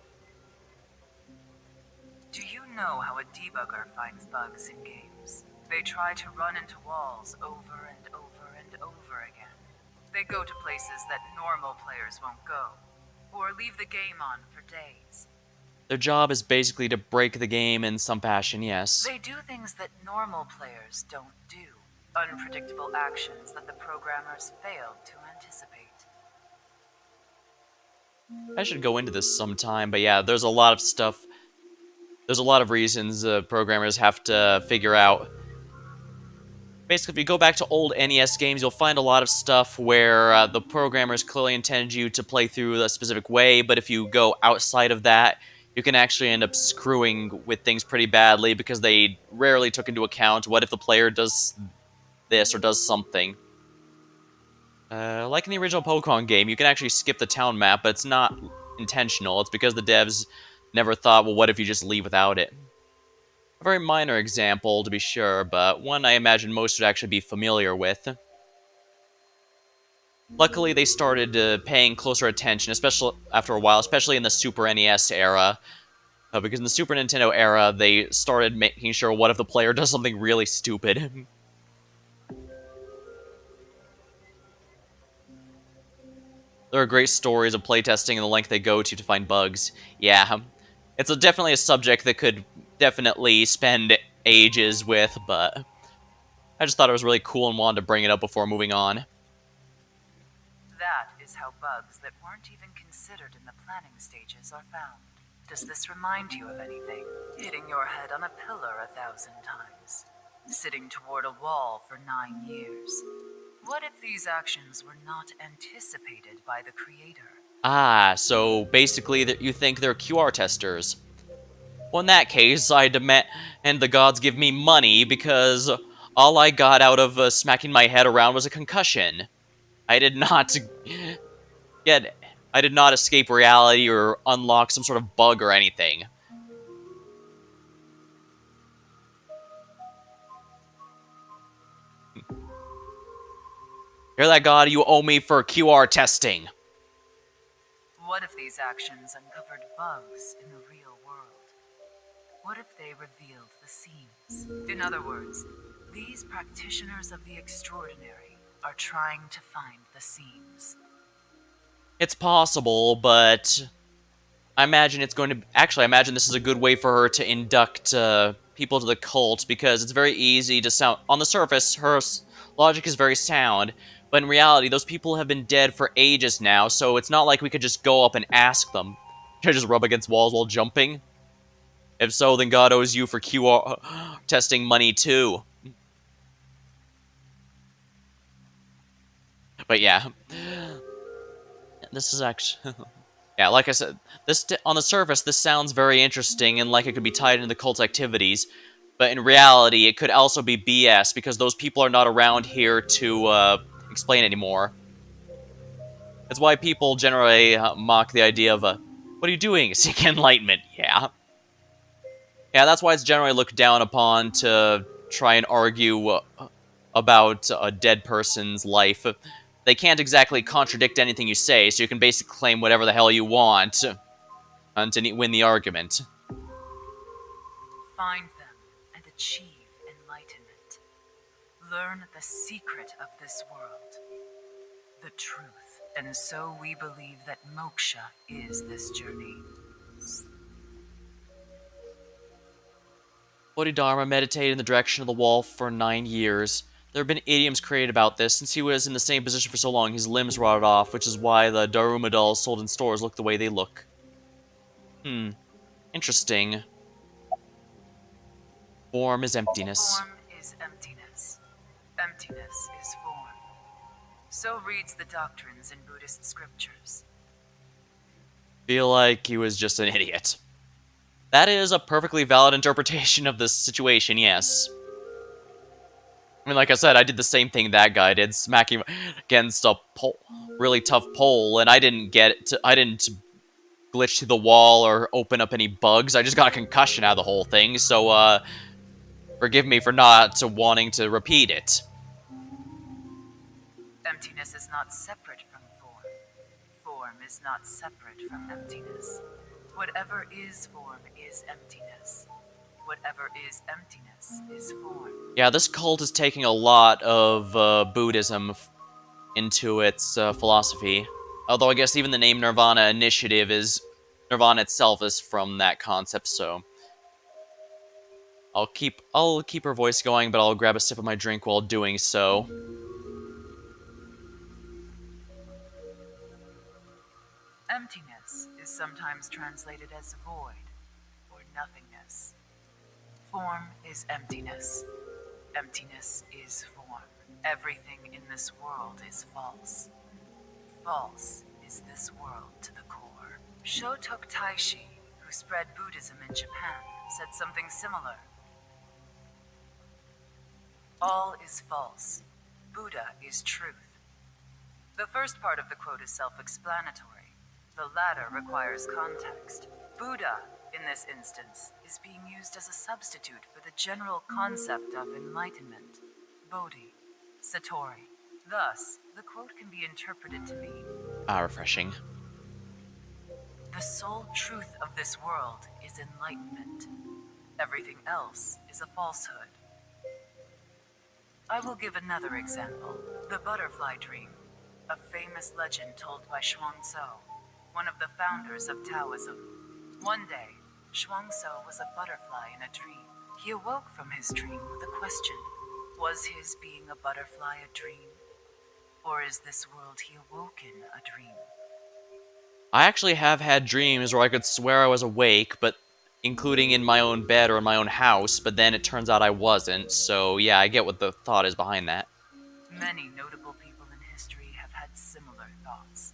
Do you know how a debugger finds bugs in games? They try to run into walls over and over and over again. They go to places that normal players won't go, or leave the game on for days. Their job is basically to break the game in some fashion, yes. They do things that normal players don't do. Unpredictable actions that the programmers failed to anticipate. I should go into this sometime, but yeah, there's a lot of stuff. There's a lot of reasons programmers have to figure out. Basically, if you go back to old NES games, you'll find a lot of stuff where the programmers clearly intended you to play through a specific way, but if you go outside of that, you can actually end up screwing with things pretty badly because they rarely took into account what if the player does this or does something. Like in the original Pokemon game, you can actually skip the town map, but it's not intentional. It's because the devs never thought, well, what if you just leave without it? A very minor example, to be sure, but one I imagine most would actually be familiar with. Luckily, they started paying closer attention, especially after a while, especially in the Super NES era. Because in the Super Nintendo era, they started making sure, what if the player does something really stupid? There are great stories of playtesting and the length they go to find bugs. Yeah, it's definitely a subject that could definitely spend ages with, but I just thought it was really cool and wanted to bring it up before moving on. That is how bugs that weren't even considered in the planning stages are found. Does this remind you of anything? Hitting your head on a pillar 1,000 times? Sitting toward a wall for 9 years? What if these actions were not anticipated by the creator? Ah, so basically that you think they're QR testers. Well, in that case, I demand and the gods give me money because all I got out of smacking my head around was a concussion. I did not get I did not escape reality or unlock some sort of bug or anything. Hear that, God? You owe me for QR testing. What if these actions uncovered bugs in the real world? What if they revealed the seams? In other words, these practitioners of the extraordinary are trying to find the seams. It's possible, but I imagine it's going to... Actually, I imagine this is a good way for her to induct people to the cult, because it's very easy to sound... On the surface, her logic is very sound, but in reality, those people have been dead for ages now, so it's not like we could just go up and ask them. Should I just rub against walls while jumping? If so, then God owes you for QR testing money too. But yeah. This is actually... Yeah, like I said, this on the surface, this sounds very interesting and like it could be tied into the cult activities, but in reality, it could also be BS because those people are not around here to explain anymore. That's why people generally mock the idea of, what are you doing? Seek enlightenment. Yeah. Yeah, that's why it's generally looked down upon to try and argue about a dead person's life. They can't exactly contradict anything you say, so you can basically claim whatever the hell you want to win the argument. Find them and achieve enlightenment. Learn the secret of this world, the truth. And so we believe that moksha is this journey. Bodhidharma meditated in the direction of the wall for 9 years. There have been idioms created about this. Since he was in the same position for so long, his limbs rotted off, which is why the Daruma dolls sold in stores look the way they look. Interesting. Form is emptiness. Form is emptiness. Emptiness is form. So reads the doctrines in Buddhist scriptures. Feel like he was just an idiot. That is a perfectly valid interpretation of this situation, yes. I mean, like I said, I did the same thing that guy did, smacking against a really tough pole, and I didn't glitch through the wall or open up any bugs. I just got a concussion out of the whole thing, so, forgive me for not wanting to repeat it. Emptiness is not separate from form. Form is not separate from emptiness. Whatever is form is emptiness. Whatever is emptiness is form. Yeah, this cult is taking a lot of Buddhism into its philosophy. Although I guess even the name nirvanA Initiative is... Nirvana itself is from that concept, so... I'll keep her voice going, but I'll grab a sip of my drink while doing so. Emptiness is sometimes translated as void or nothingness. Form is emptiness. Emptiness is form. Everything in this world is false. False is this world to the core. Shotok Taishi, who spread Buddhism in Japan, said something similar. All is false. Buddha is truth. The first part of the quote is self-explanatory. The latter requires context. Buddha, in this instance, is being used as a substitute for the general concept of enlightenment, Bodhi, Satori. Thus, the quote can be interpreted to mean, Refreshing. the sole truth of this world is enlightenment. Everything else is a falsehood. I will give another example. The butterfly dream, a famous legend told by Shuangzi, one of the founders of Taoism. One day, Shuangzi was a butterfly in a dream. He awoke from his dream with a question. Was his being a butterfly a dream? Or is this world he awoke in a dream? I actually have had dreams where I could swear I was awake, but including in my own bed or in my own house, but then it turns out I wasn't, so yeah, I get what the thought is behind that. Many notable people in history have had similar thoughts.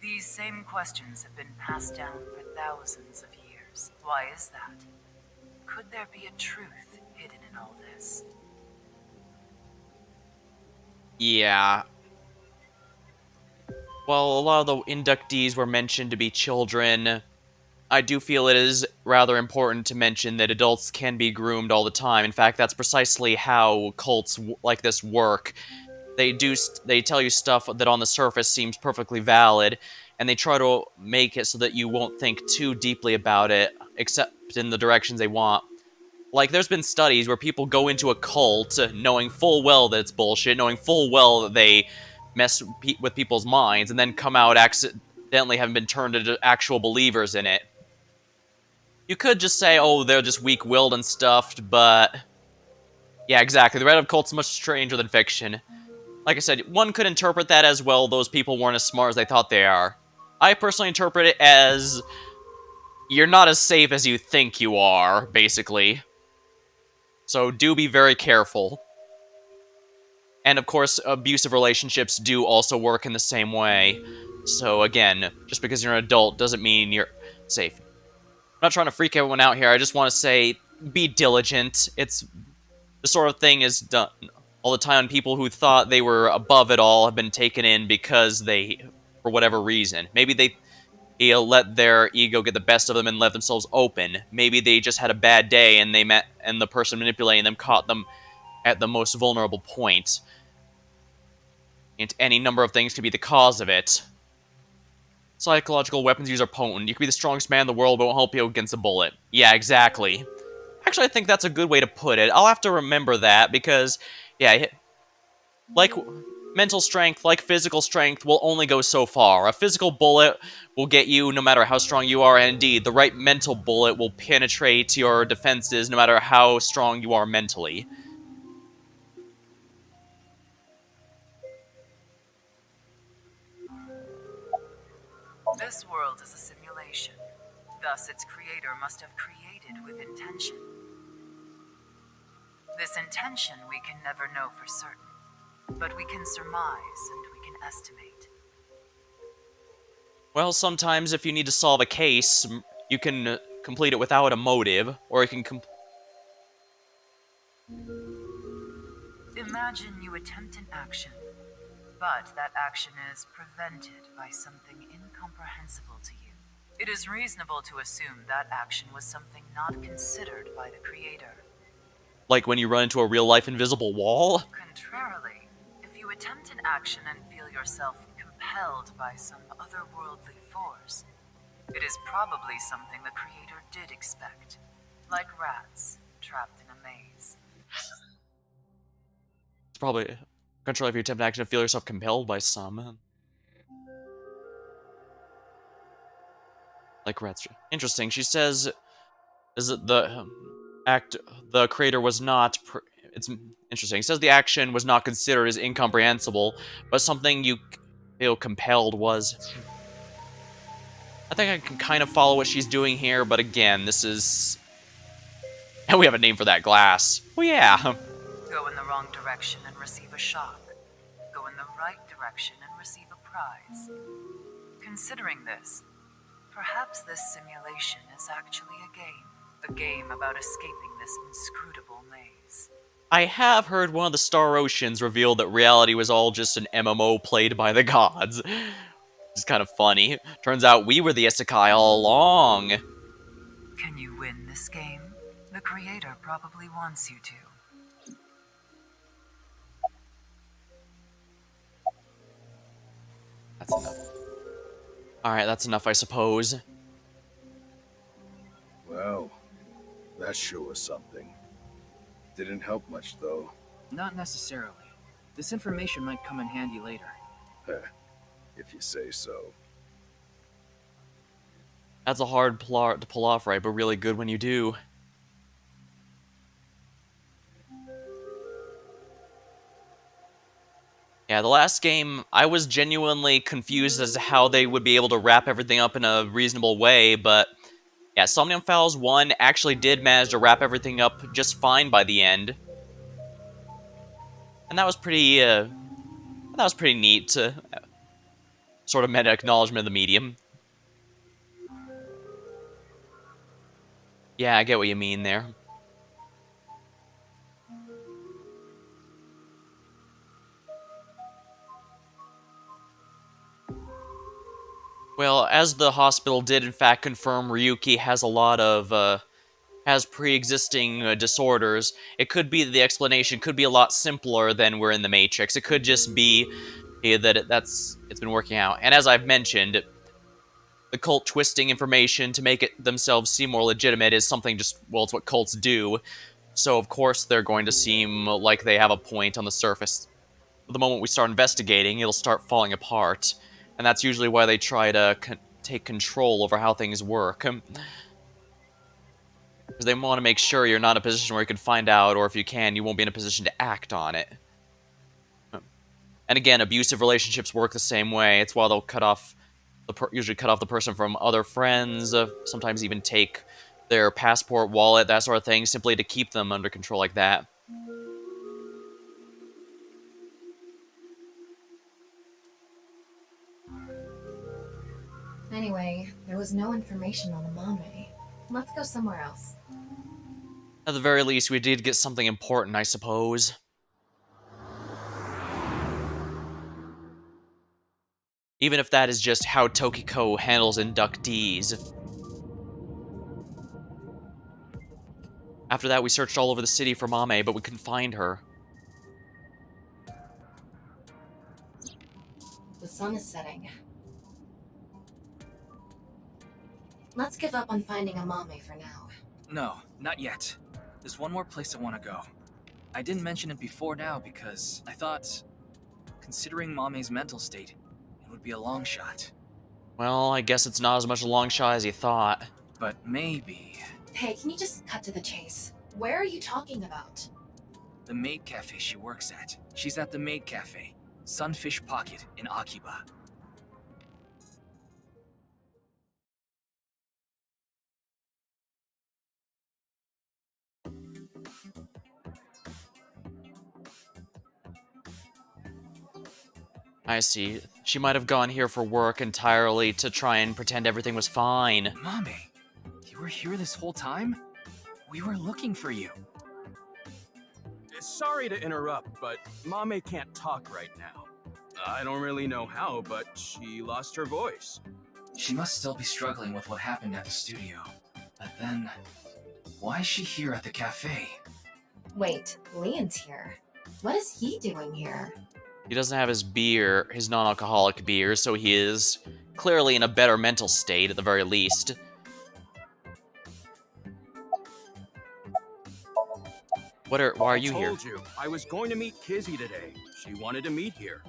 These same questions have been passed down for thousands of years. Why is that? Could there be a truth hidden in all this? Yeah. Well, a lot of the inductees were mentioned to be children. I do feel it is rather important to mention that adults can be groomed all the time. In fact, that's precisely how cults like this work. They tell you stuff that on the surface seems perfectly valid, and they try to make it so that you won't think too deeply about it, except in the directions they want. Like, there's been studies where people go into a cult knowing full well that it's bullshit, knowing full well that they mess with people's minds, and then come out accidentally having been turned into actual believers in it. You could just say, oh, they're just weak-willed and stuffed, but... yeah, exactly. The writing of cults is much stranger than fiction. Like I said, one could interpret that as, well, those people weren't as smart as they thought they are. I personally interpret it as... you're not as safe as you think you are, basically. So do be very careful. And of course, abusive relationships do also work in the same way. So again, just because you're an adult doesn't mean you're safe. I'm not trying to freak everyone out here, I just want to say, be diligent. It's the sort of thing is done all the time. People who thought they were above it all have been taken in because they, for whatever reason. Maybe they let their ego get the best of them and let themselves open. Maybe they just had a bad day and and the person manipulating them caught them at the most vulnerable point. And any number of things could be the cause of it. Psychological weapons used are potent. You could be the strongest man in the world, but it won't help you against a bullet. Yeah, exactly. Actually, I think that's a good way to put it. I'll have to remember that, because, yeah, like mental strength, like physical strength, will only go so far. A physical bullet will get you no matter how strong you are, and indeed, the right mental bullet will penetrate your defenses no matter how strong you are mentally. This world is a simulation. Thus, its creator must have created with intention. This intention we can never know for certain, but we can surmise and we can estimate. Well, sometimes if you need to solve a case, you can complete it without a motive, or you can Imagine you attempt an action, but that action is prevented by something incomprehensible to you. It is reasonable to assume that action was something not considered by the creator. like when you run into a real-life invisible wall? Contrarily, if you attempt an action and feel yourself compelled by some otherworldly force, it is probably something the creator did expect, like rats trapped in a maze. It's probably control if you attempt an action to feel yourself compelled by some. Like rats. Interesting. She says, is it the creator was not... it's interesting. It says the action was not considered as incomprehensible, but something you feel compelled was... I think I can kind of follow what she's doing here, but again, this is... and we have a name for that glass. Well, yeah. Go in the wrong direction and receive a shock. Go in the right direction and receive a prize. Considering this, perhaps this simulation is actually a game about escaping this inscrutable maze. I have heard one of the Star Oceans reveal that reality was all just an MMO played by the gods. It's kind of funny. Turns out we were the Isekai all along. Can you win this game? The creator probably wants you to. That's enough. Alright, that's enough, I suppose. Well, that sure was something. Didn't help much, though. Not necessarily. This information might come in handy later. If you say so. That's a hard plot to pull off right, but really good when you do. Yeah, the last game, I was genuinely confused as to how they would be able to wrap everything up in a reasonable way, but yeah, Somnium Files 1 actually did manage to wrap everything up just fine by the end. And that was pretty neat. sort of meta acknowledgement of the medium. Yeah, I get what you mean there. Well, as the hospital did in fact confirm, Ryuki has a lot of, has pre-existing disorders. It could be that the explanation could be a lot simpler than we're in the Matrix. It could just be that it's been working out. And as I've mentioned, the cult twisting information to make it themselves seem more legitimate is something just, well, it's what cults do. So of course they're going to seem like they have a point on the surface. But the moment we start investigating, it'll start falling apart. And that's usually why they try to take control over how things work. Because they want to make sure you're not in a position where you can find out, or if you can, you won't be in a position to act on it. And again, abusive relationships work the same way. It's why they'll usually cut off the person from other friends, sometimes even take their passport, wallet, that sort of thing, simply to keep them under control like that. Anyway, there was no information on the Mame. Let's go somewhere else. At the very least, we did get something important, I suppose. Even if that is just how Tokiko handles inductees. After that, we searched all over the city for Mame, but we couldn't find her. The sun is setting. Let's give up on finding a Mame for now. No, not yet. There's one more place I want to go. I didn't mention it before now because I thought, considering Mame's mental state, it would be a long shot. Well, I guess it's not as much a long shot as you thought. But maybe... Hey, can you just cut to the chase? Where are you talking about? The maid cafe she works at. She's at the maid cafe, Sunfish Pocket in Akiba. I see. She might have gone here for work entirely to try and pretend everything was fine. Mame, you were here this whole time? We were looking for you. Sorry to interrupt, but Mame can't talk right now. I don't really know how, but she lost her voice. She must still be struggling with what happened at the studio. But then, why is she here at the cafe? Wait, Leon's here. What is he doing here? He doesn't have his beer, his non-alcoholic beer, so he is clearly in a better mental state at the very least. Why are you here? I told you, I was going to meet Kizzy today. She wanted to meet here.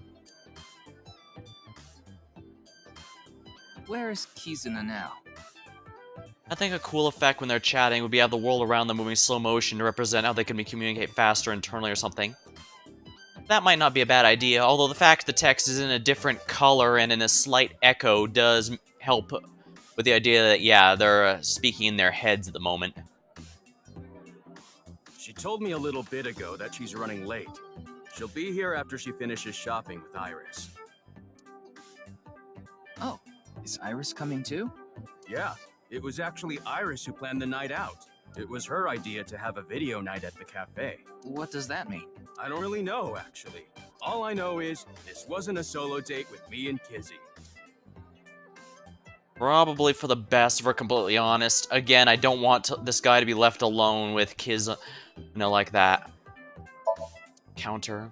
Where is Kizuna now? I think a cool effect when they're chatting would be have the world around them moving slow motion to represent how they can communicate faster internally or something. That might not be a bad idea, although the fact the text is in a different color and in a slight echo does help with the idea that, yeah, they're speaking in their heads at the moment. She told me a little bit ago that she's running late. She'll be here after she finishes shopping with Iris. Oh, is Iris coming too? Yeah, it was actually Iris who planned the night out. It was her idea to have a video night at the cafe. What does that mean? I don't really know, actually. All I know is this wasn't a solo date with me and Kizzy. Probably for the best, if we're completely honest. Again, I don't want this guy to be left alone with Kiz, like that. Counter.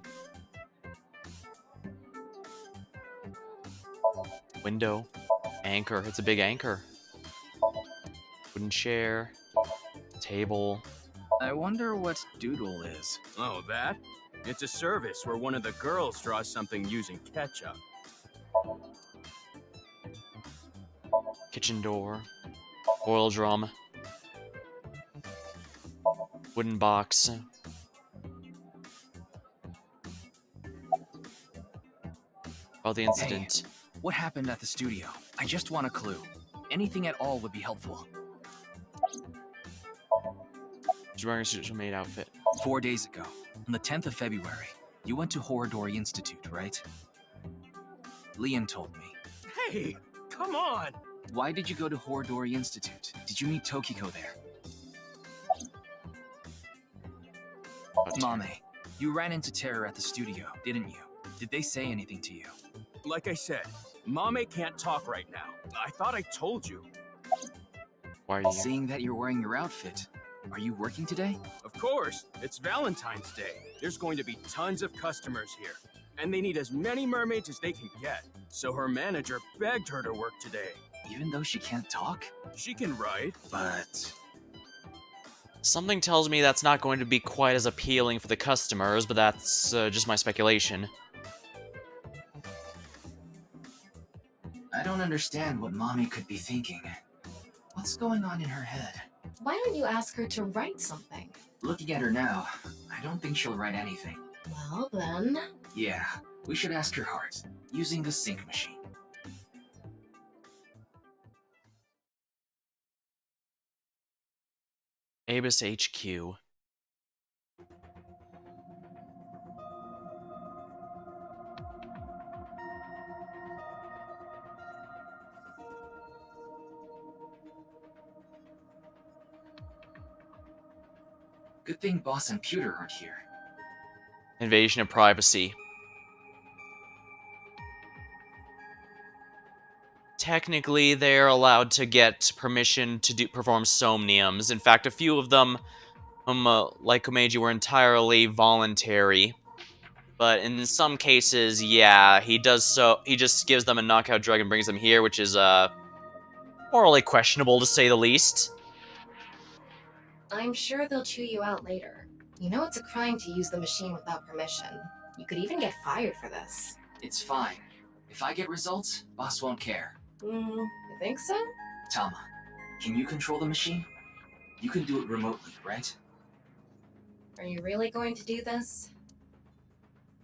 Window. Anchor. It's a big anchor. Wooden chair. Table. I wonder what doodle is. Oh, that? It's a service where one of the girls draws something using ketchup. Kitchen door. Oil drum. Wooden box. About the incident. Hey, what happened at the studio? I just want a clue. Anything at all would be helpful. She's wearing a suit maid outfit. 4 days ago, on the 10th of February, you went to Horodori Institute, right? Leon told me. Hey, come on! Why did you go to Horodori Institute? Did you meet Tokiko there? Mame, you ran into Terror at the studio, didn't you? Did they say anything to you? Like I said, Mame can't talk right now. I thought I told you. Why are you? Seeing that you're wearing your outfit, are you working today? Of course, it's Valentine's Day. There's going to be tons of customers here, and they need as many mermaids as they can get. So her manager begged her to work today. Even though she can't talk? She can write, but... Something tells me that's not going to be quite as appealing for the customers, but that's just my speculation. I don't understand what Mommy could be thinking. What's going on in her head? Why don't you ask her to write something? Looking at her now, I don't think she'll write anything. Well, then... Yeah, we should ask her heart, using the sync machine. Abus HQ. Good thing Boss and Pewter aren't here. Invasion of privacy. Technically, they're allowed to get permission to perform somniums. In fact, a few of them, like Komeiji, were entirely voluntary. But in some cases, yeah, he does so. He just gives them a knockout drug and brings them here, which is morally questionable to say the least. I'm sure they'll chew you out later. You know it's a crime to use the machine without permission. You could even get fired for this. It's fine. If I get results, Boss won't care. You think so? Tama, can you control the machine? You can do it remotely, right? Are you really going to do this?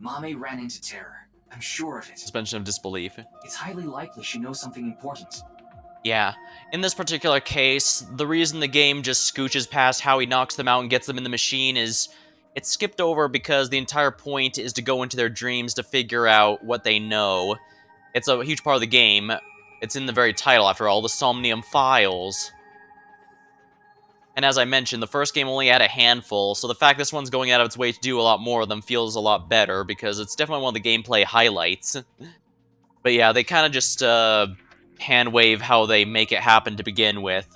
Mame ran into Terror. I'm sure of it. Suspension of disbelief. It's highly likely she knows something important. Yeah. In this particular case, the reason the game just scooches past how he knocks them out and gets them in the machine is it's skipped over because the entire point is to go into their dreams to figure out what they know. It's a huge part of the game. It's in the very title, after all, the Somnium files. And as I mentioned, the first game only had a handful, so the fact this one's going out of its way to do a lot more of them feels a lot better, because it's definitely one of the gameplay highlights. But yeah, they kind of just hand-wave how they make it happen to begin with.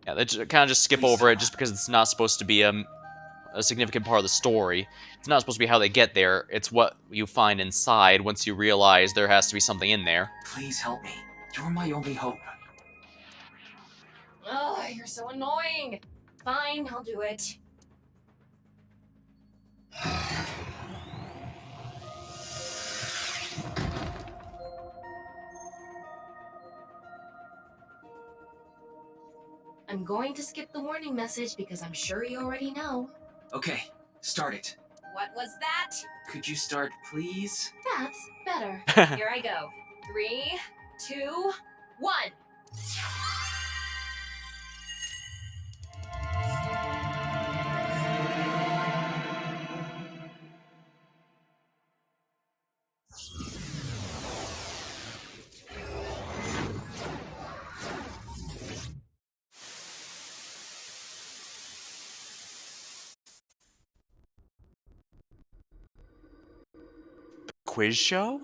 Yeah, they kind of just skip over it just because it's not supposed to be a significant part of the story. It's not supposed to be how they get there, it's what you find inside once you realize there has to be something in there. Please help me. You're my only hope. Ugh, you're so annoying. Fine, I'll do it. I'm going to skip the warning message because I'm sure you already know. Okay, start it. What was that? Could you start, please? That's better. Here I go. 3, 2, 1. Quiz show?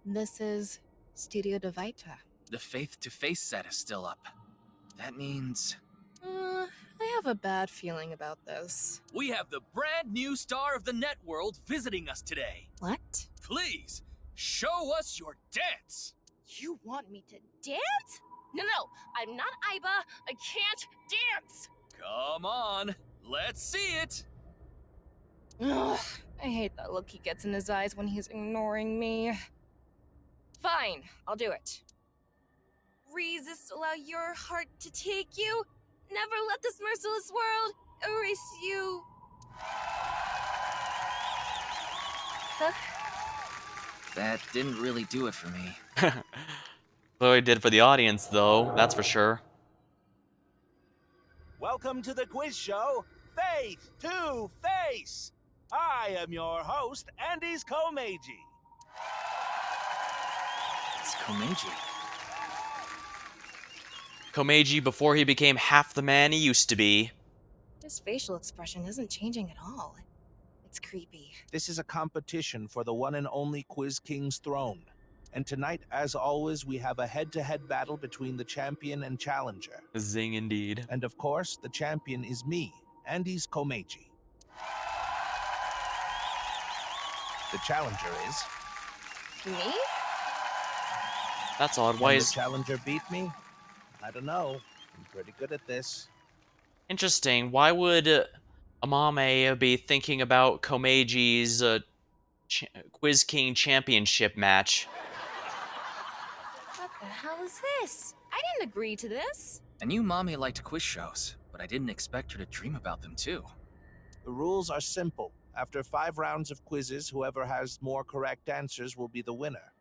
This is Studio Devita. The face-to-face set is still up. That means... I have a bad feeling about this. We have the brand new star of the networld visiting us today. What? Please, show us your dance. You want me to dance? No, I'm not Aiba. I can't dance. Come on, let's see it. Ugh, I hate that look he gets in his eyes when he's ignoring me. Fine, I'll do it. Resist, allow your heart to take you. Never let this merciless world erase you. That didn't really do it for me. Clearly did for the audience, though. That's for sure. Welcome to the quiz show, Faith to Face. I am your host, Andy's Komeiji. It's Komeiji. Komeiji before he became half the man he used to be. His facial expression isn't changing at all. It's creepy. This is a competition for the one and only Quiz King's throne. And tonight, as always, we have a head-to-head battle between the champion and challenger. Zing indeed. And of course, the champion is me, Andy's Komeiji. The challenger is... Me? That's odd. Why Can is... the challenger beat me? I don't know. I'm pretty good at this. Interesting. Why would Amame be thinking about Komeiji's Quiz King Championship match? What the hell is this? I didn't agree to this. I knew Mommy liked quiz shows, but I didn't expect her to dream about them too. The rules are simple. After 5 rounds of quizzes, whoever has more correct answers will be the winner.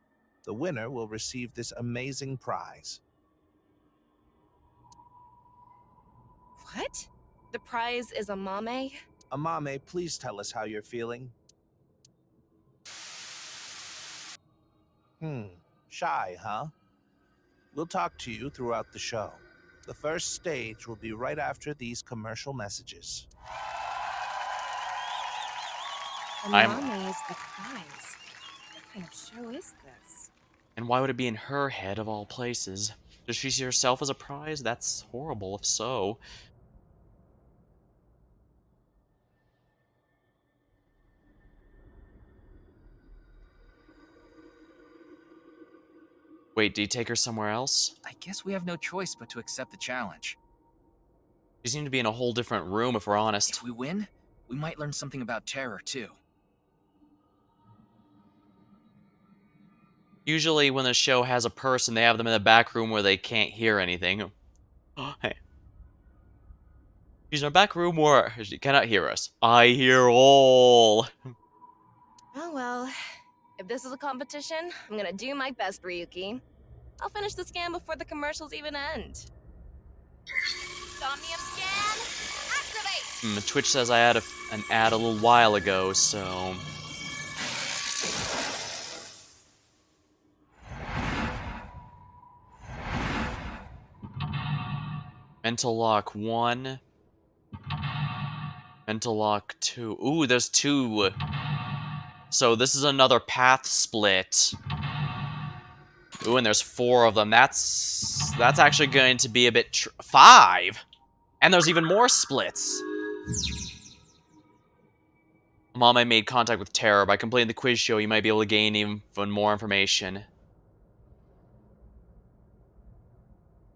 The winner will receive this amazing prize. What? The prize is a mame? Amame, please tell us how you're feeling. Shy, huh? We'll talk to you throughout the show. The first stage will be right after these commercial messages. A mame is the prize. What kind of show is this? And why would it be in her head of all places? Does she see herself as a prize? That's horrible if so. Wait, do you take her somewhere else? I guess we have no choice but to accept the challenge. She seemed to be in a whole different room, if we're honest. If we win, we might learn something about terror, too. Usually when the show has a person, they have them in the back room where they can't hear anything. Hey. She's in a back room where she cannot hear us. I hear all. Oh well. If this is a competition, I'm gonna do my best, Ryuki. I'll finish the scan before the commercials even end. Somnium scan, activate! Twitch says I had an ad a little while ago, so... Mental lock 1. Mental lock 2. Ooh, there's 2. So this is another path split. Ooh, and there's 4 of them. That's actually going to be a bit... 5! And there's even more splits! Mom, made contact with Terror. By completing the quiz show, you might be able to gain even more information.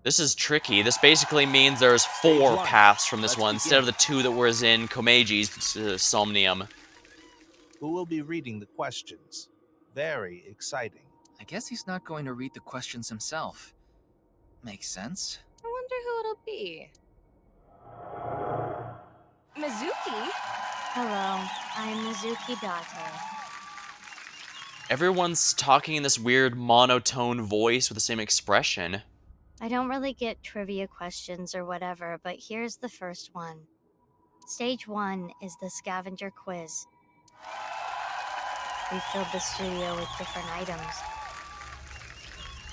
This is tricky. This basically means there's 4 paths from this one, instead of the 2 that was in Komeiji's Somnium. Who will be reading the questions? Very exciting. I guess he's not going to read the questions himself. Makes sense. I wonder who it'll be. Mizuki? Hello, I'm Mizuki Date. Everyone's talking in this weird monotone voice with the same expression. I don't really get trivia questions or whatever, but here's the first one. Stage 1 is the scavenger quiz. We filled the studio with different items.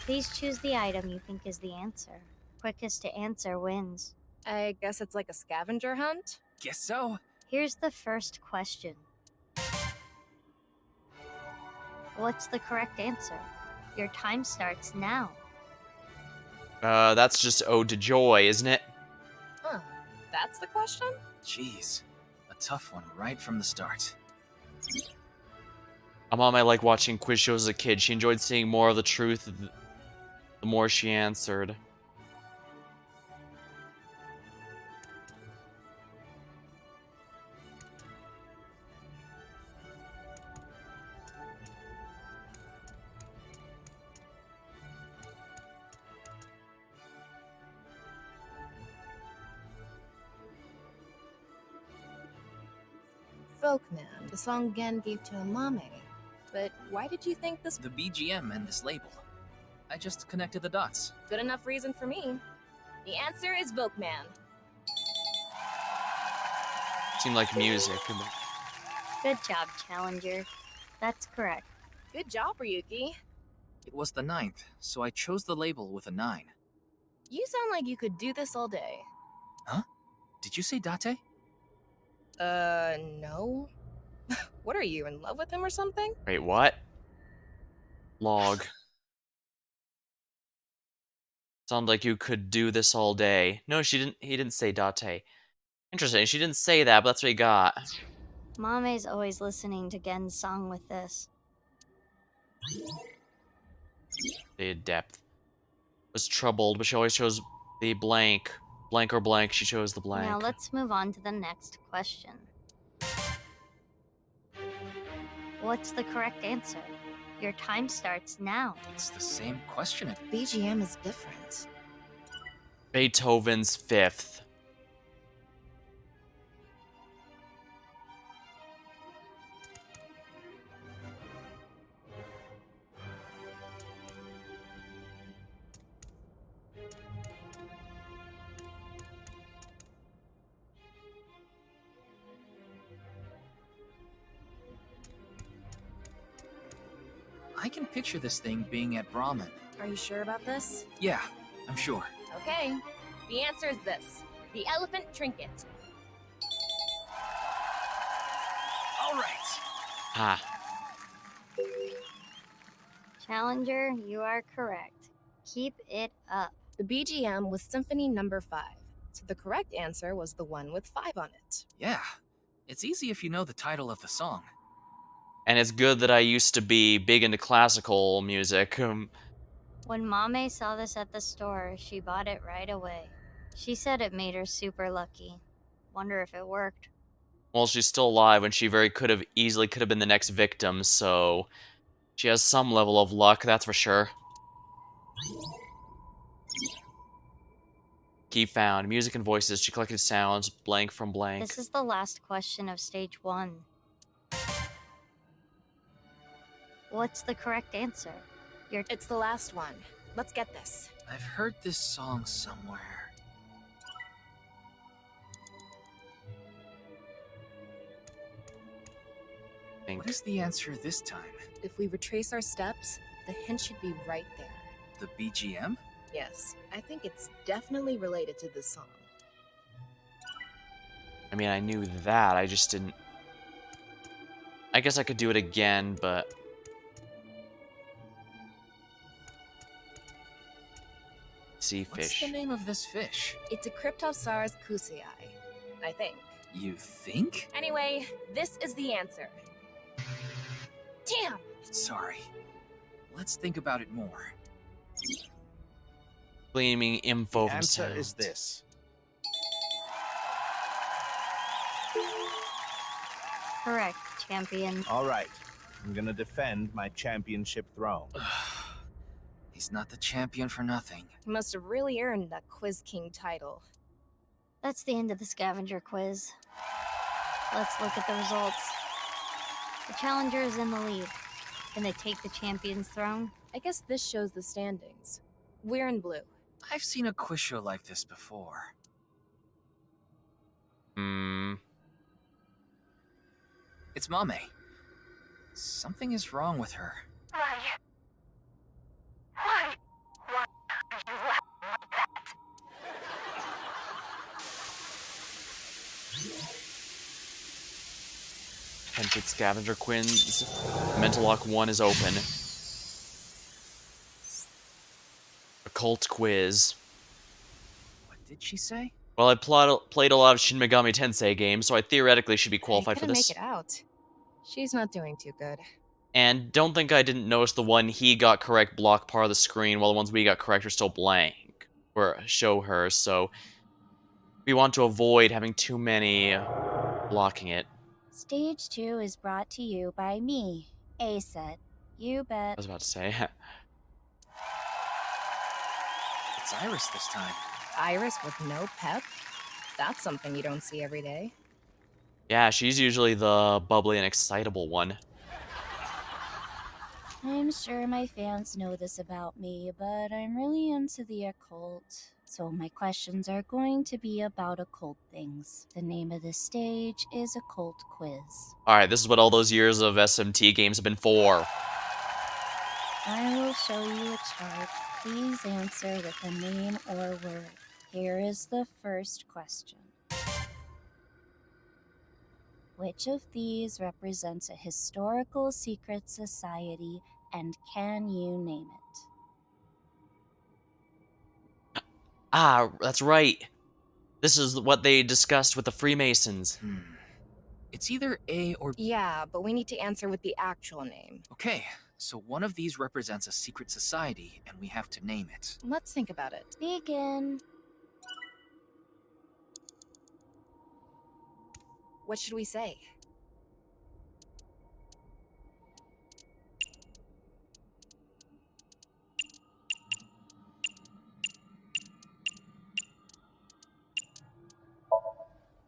Please choose the item you think is the answer. Quickest to answer wins. I guess it's like a scavenger hunt? Guess so. Here's the first question. What's the correct answer? Your time starts now. That's just Ode to Joy, isn't it? Huh. That's the question? Jeez. A tough one right from the start. Mom, like watching quiz shows as a kid. She enjoyed seeing more of the truth the more she answered. Folkman, the song Gen gave to Amame. But why did you think this... The BGM and this label. I just connected the dots. Good enough reason for me. The answer is Volkman. Seemed like music. Good job, Challenger. That's correct. Good job, Ryuki. It was the 9th, so I chose the label with a 9. You sound like you could do this all day. Huh? Did you say Date? No. What are you, in love with him or something? Wait, what? Log. Sounds like you could do this all day. No, she didn't. He didn't say Date. Interesting. She didn't say that, but that's what he got. Mame's always listening to Gen's song with this. The depth was troubled, but she always chose the blank. Blank or blank, she chose the blank. Now let's move on to the next question. What's the correct answer? Your time starts now. It's the same question. BGM is different. Beethoven's Fifth. I can picture this thing being at Brahmin. Are you sure about this? Yeah, I'm sure. Okay. The answer is this. The elephant trinket. All right. Ah. Challenger, you are correct. Keep it up. The BGM was Symphony Number 5. So the correct answer was the one with 5 on it. Yeah. It's easy if you know the title of the song. And it's good that I used to be big into classical music. When Mame saw this at the store, she bought it right away. She said it made her super lucky. Wonder if it worked. Well, she's still alive when she very easily could have been the next victim, so she has some level of luck, that's for sure. Key found. Music and voices. She collected sounds, blank from blank. This is the last question of stage 1. What's the correct answer? It's the last one. Let's get this. I've heard this song somewhere. What is the answer this time? If we retrace our steps, the hint should be right there. The BGM? Yes, I think it's definitely related to this song. I mean, I knew that, I just didn't... I guess I could do it again, but... Sea fish. What's the name of this fish? It's a Cryptosaurus kusii, I think. You think? Anyway, this is the answer. Damn! Sorry. Let's think about it more. Gleaming info The from answer sounds. is this. Correct, champion. All right. I'm gonna defend my championship throne. He's not the champion for nothing. He must have really earned that Quiz King title. That's the end of the scavenger quiz. Let's look at the results. The challenger is in the lead. Can they take the champion's throne? I guess this shows the standings. We're in blue. I've seen a quiz show like this before. It's Mame. Something is wrong with her. Why are you like that? Tented Scavenger Quiz. Mental Lock 1 is open. Occult Quiz. What did she say? Well, I played a lot of Shin Megami Tensei games, so I theoretically should be qualified for couldn't this. make it out. She's not doing too good. And don't think I didn't notice the one he got correct block part of the screen, while the ones we got correct are still blank. Or show her, so we want to avoid having too many blocking it. Stage 2 is brought to you by me, A-Set. You bet. I was about to say. It's Iris this time. Iris with no pep? That's something you don't see every day. Yeah, she's usually the bubbly and excitable one. I'm sure my fans know this about me, but I'm really into the occult. So my questions are going to be about occult things. The name of the stage is Occult Quiz. Alright, this is what all those years of SMT games have been for. I will show you a chart. Please answer with a name or word. Here is the first question. Which of these represents a historical secret society, and can you name it? Ah, that's right. This is what they discussed with the Freemasons. It's either A or B. Yeah, but we need to answer with the actual name. Okay, so one of these represents a secret society, and we have to name it. Let's think about it. Begin. What should we say?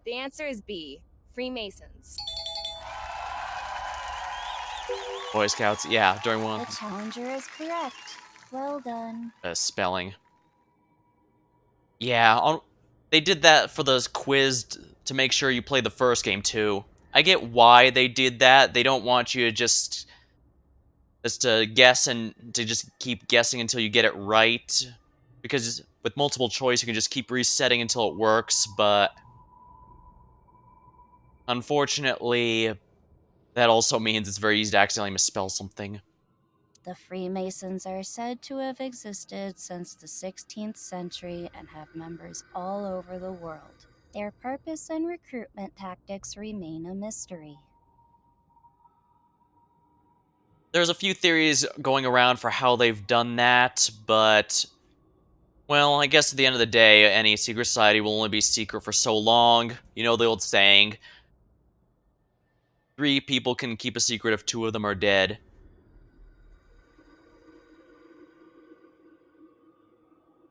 The answer is B, Freemasons. Boy Scouts, yeah, during one The challenger is correct. Well done. spelling. Yeah, they did that for the quiz to make sure you play the first game too. I get why they did that. They don't want you to just to guess and to just keep guessing until you get it right. Because with multiple choice, you can just keep resetting until it works, but unfortunately, that also means it's very easy to accidentally misspell something. The Freemasons are said to have existed since the 16th century and have members all over the world. Their purpose and recruitment tactics remain a mystery. There's a few theories going around for how they've done that, but well, I guess at the end of the day, any secret society will only be secret for so long. You know the old saying, 3 people can keep a secret if 2 of them are dead.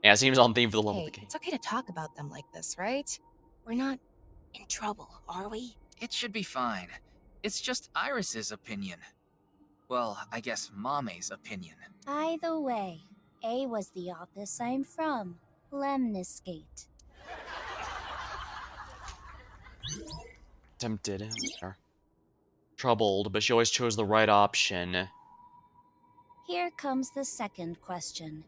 Yeah, it seems on theme for the level of the Hey, game. it's okay to talk about them like this, right? We're not in trouble, are we? It should be fine. It's just Iris's opinion. Well, I guess Mame's opinion. By the way, A was the office I'm from, Lemniscate. Tempted. Troubled, but she always chose the right option. Here comes the second question.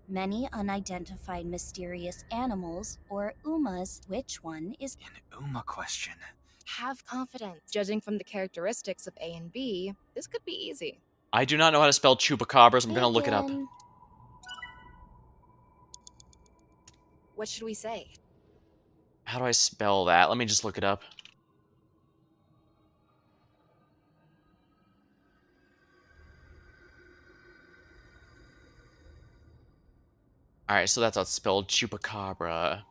Many unidentified mysterious animals, or UMAs, which one is An Uma question. Have confidence. Judging from the characteristics of A and B, this could be easy. I do not know how to spell chupacabras. I'm gonna look it up. Begin. What should we say? How do I spell that? Let me just look it up. Alright, so that's how it's spelled. Chupacabra.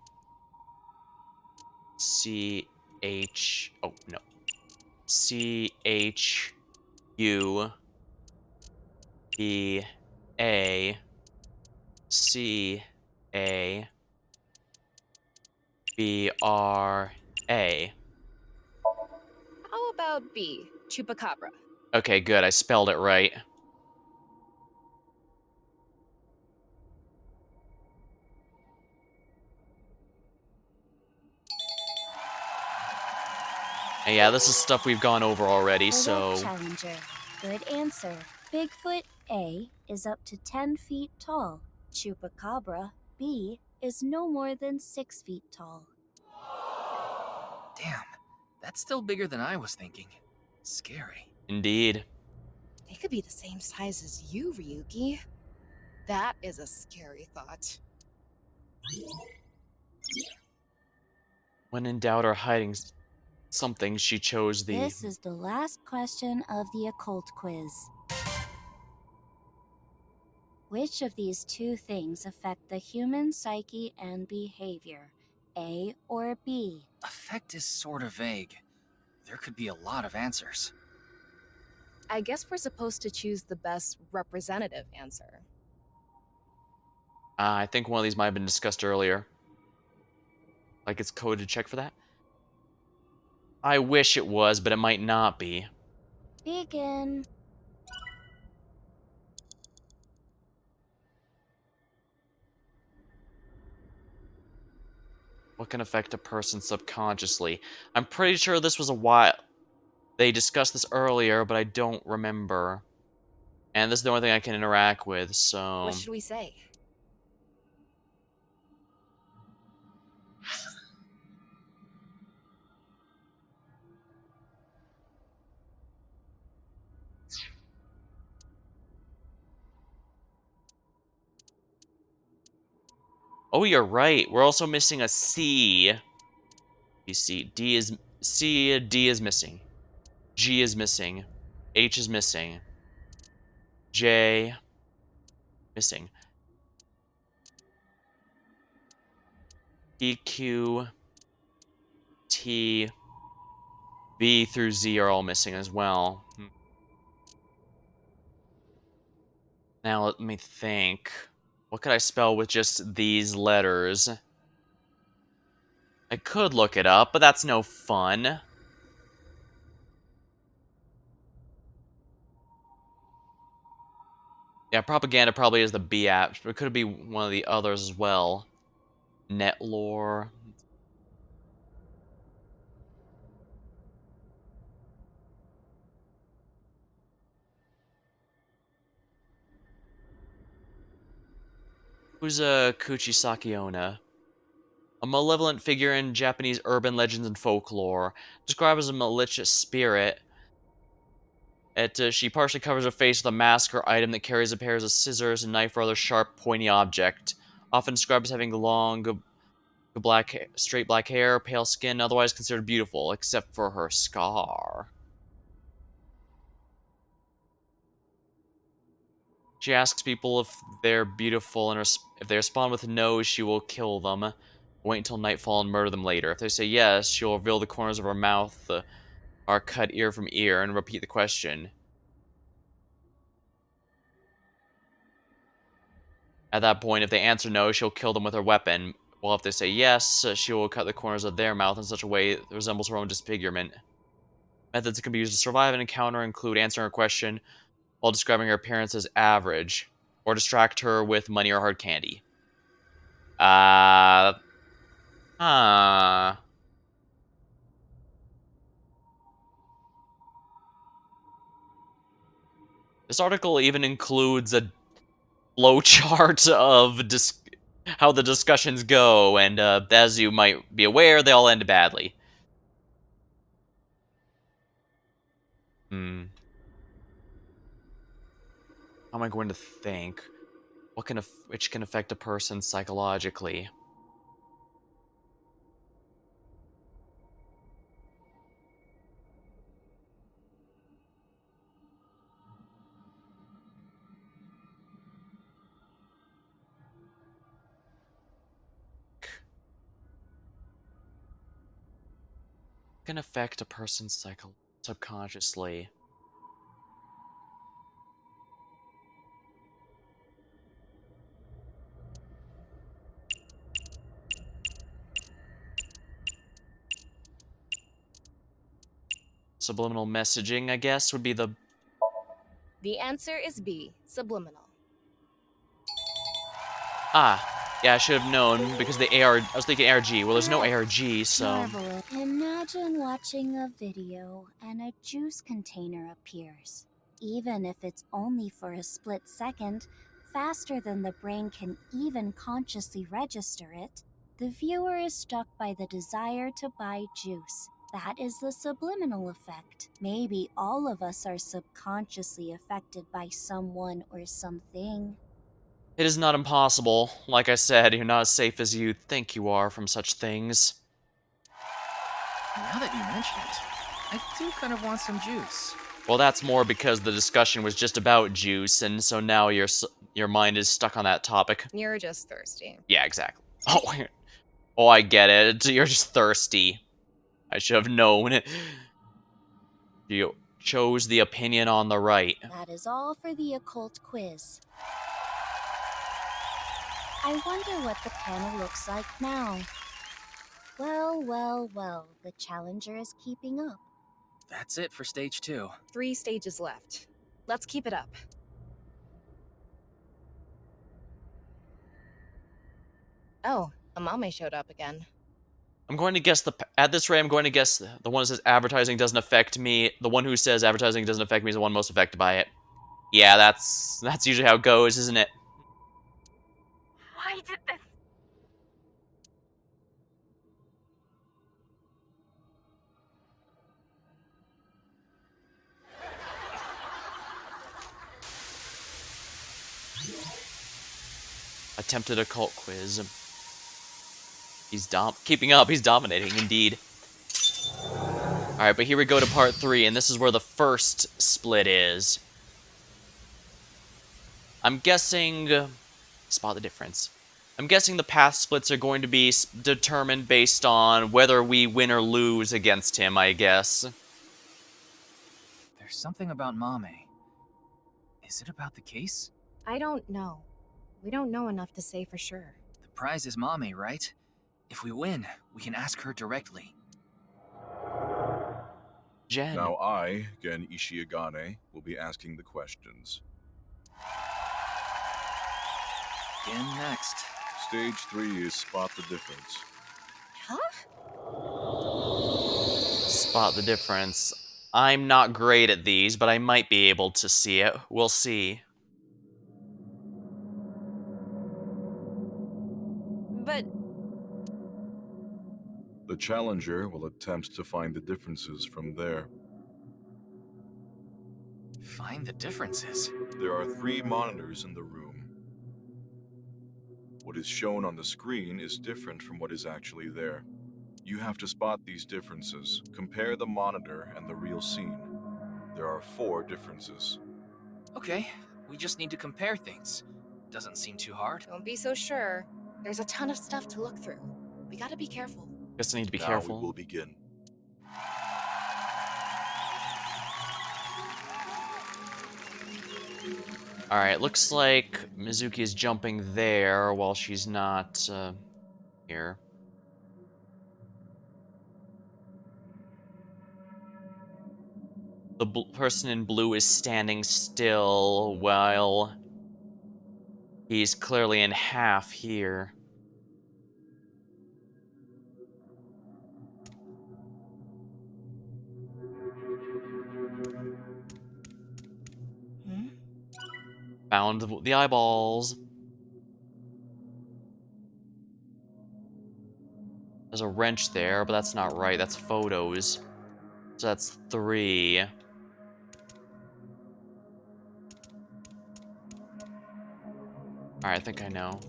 C-H... Oh, no. C-H-U-B-A-C-A-B-R-A. How about B, Chupacabra? Okay, good. I spelled it right. And yeah, this is stuff we've gone over already, so... Correct, challenger. Good answer. Bigfoot A is up to 10 feet tall. Chupacabra B is no more than 6 feet tall. Damn, that's still bigger than I was thinking. Scary. Indeed. They could be the same size as you, Ryuki. That is a scary thought. When in doubt or hiding something, she chose the... This is the last question of the occult quiz. Which of these two things affect the human psyche and behavior? A or B? Effect is sort of vague. There could be a lot of answers. I guess we're supposed to choose the best representative answer. I think one of these might have been discussed earlier. Like it's coded to check for that? I wish it was, but it might not be. Begin. What can affect a person subconsciously? I'm pretty sure this was a while. They discussed this earlier, but I don't remember. And this is the only thing I can interact with, so... What should we say? Oh, you're right. We're also missing a C. You see, D is... C, D is missing. G is missing. H is missing. J... missing. P, Q... T... B through Z are all missing as well. Now let me think. What could I spell with just these letters? I could look it up, but that's no fun. Yeah, propaganda probably is the B app, but it could be one of the others as well. Netlore. Who's Kuchisake Onna? A malevolent figure in Japanese urban legends and folklore. Described as a malicious spirit. She partially covers her face with a mask or item that carries a pair of scissors, a knife, or other sharp, pointy object. Often described as having long, straight black hair, pale skin, otherwise considered beautiful, except for her scar. She asks people if they're beautiful, and if they respond with no, she will kill them. Wait until nightfall and murder them later. If they say yes, she'll reveal the corners of her mouth are cut ear from ear, and repeat the question. At that point, if they answer no, she'll kill them with her weapon. Well, if they say yes, she will cut the corners of their mouth in such a way that resembles her own disfigurement. Methods that can be used to survive an encounter include answering a question while describing her appearance as average, or distract her with money or hard candy. Huh. This article even includes a flowchart of how the discussions go, and as you might be aware, they all end badly. Hmm. How am I going to think? Which can affect a person psychologically? Can affect a person subconsciously. Subliminal messaging, I guess, would be the... The answer is B, subliminal. Yeah, I should have known, because the AR... I was thinking ARG. Well, there's no ARG, so... Marvelous. Imagine watching a video and a juice container appears. Even if it's only for a split second, faster than the brain can even consciously register it, the viewer is struck by the desire to buy juice. That is the subliminal effect. Maybe all of us are subconsciously affected by someone or something. It is not impossible. Like I said, you're not as safe as you think you are from such things. Now that you mention it, I do kind of want some juice. Well, that's more because the discussion was just about juice, and so now your mind is stuck on that topic. You're just thirsty. Yeah, exactly. Oh, I get it. You're just thirsty. I should have known. You chose the opinion on the right. That is all for the occult quiz. I wonder what the panel looks like now. Well, the challenger is keeping up. That's it for stage 2. 3 stages left. Let's keep it up. Oh, Amame showed up again. I'm going to guess at this rate, I'm going to guess the one that says advertising doesn't affect me. The one who says advertising doesn't affect me is the one most affected by it. Yeah, that's usually how it goes, isn't it? Why did this? Attempted occult quiz. He's keeping up. He's dominating, indeed. All right, but here we go to part 3, and this is where the first split is. I'm guessing... spot the difference. I'm guessing the path splits are going to be determined based on whether we win or lose against him, I guess. There's something about Mame. Is it about the case? I don't know. We don't know enough to say for sure. The prize is Mame, right? If we win, we can ask her directly. Jen. Now I, Gen Ishiagane, will be asking the questions. Gen next. Stage 3 is spot the difference. Huh? Spot the difference. I'm not great at these, but I might be able to see it. We'll see. But... The challenger will attempt to find the differences from there. Find the differences? There are 3 monitors in the room. What is shown on the screen is different from what is actually there. You have to spot these differences. Compare the monitor and the real scene. There are 4 differences. Okay, we just need to compare things. Doesn't seem too hard. Don't be so sure. There's a ton of stuff to look through. We gotta be careful. Guess I need to be Now careful. we will begin. Alright, looks like Mizuki is jumping there while she's not here. The person in blue is standing still while he's clearly in half here. Found the eyeballs. There's a wrench there, but that's not right. That's photos. So that's 3. Alright, I think I know.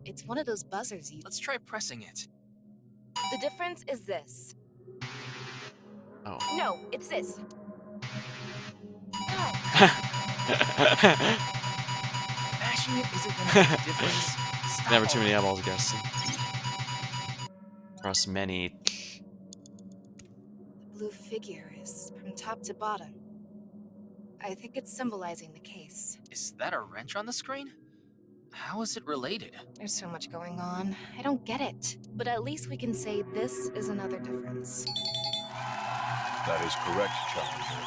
It's one of those buzzers you... Let's try pressing it. The difference is this. Oh. No, it's this. Mashing it isn't gonna make a difference. Stop Never too many already. eyeballs, I guess. Across many. The blue figure is from top to bottom. I think it's symbolizing the case. Is that a wrench on the screen? How is it related? There's so much going on. I don't get it. But at least we can say this is another difference. That is correct, challenger.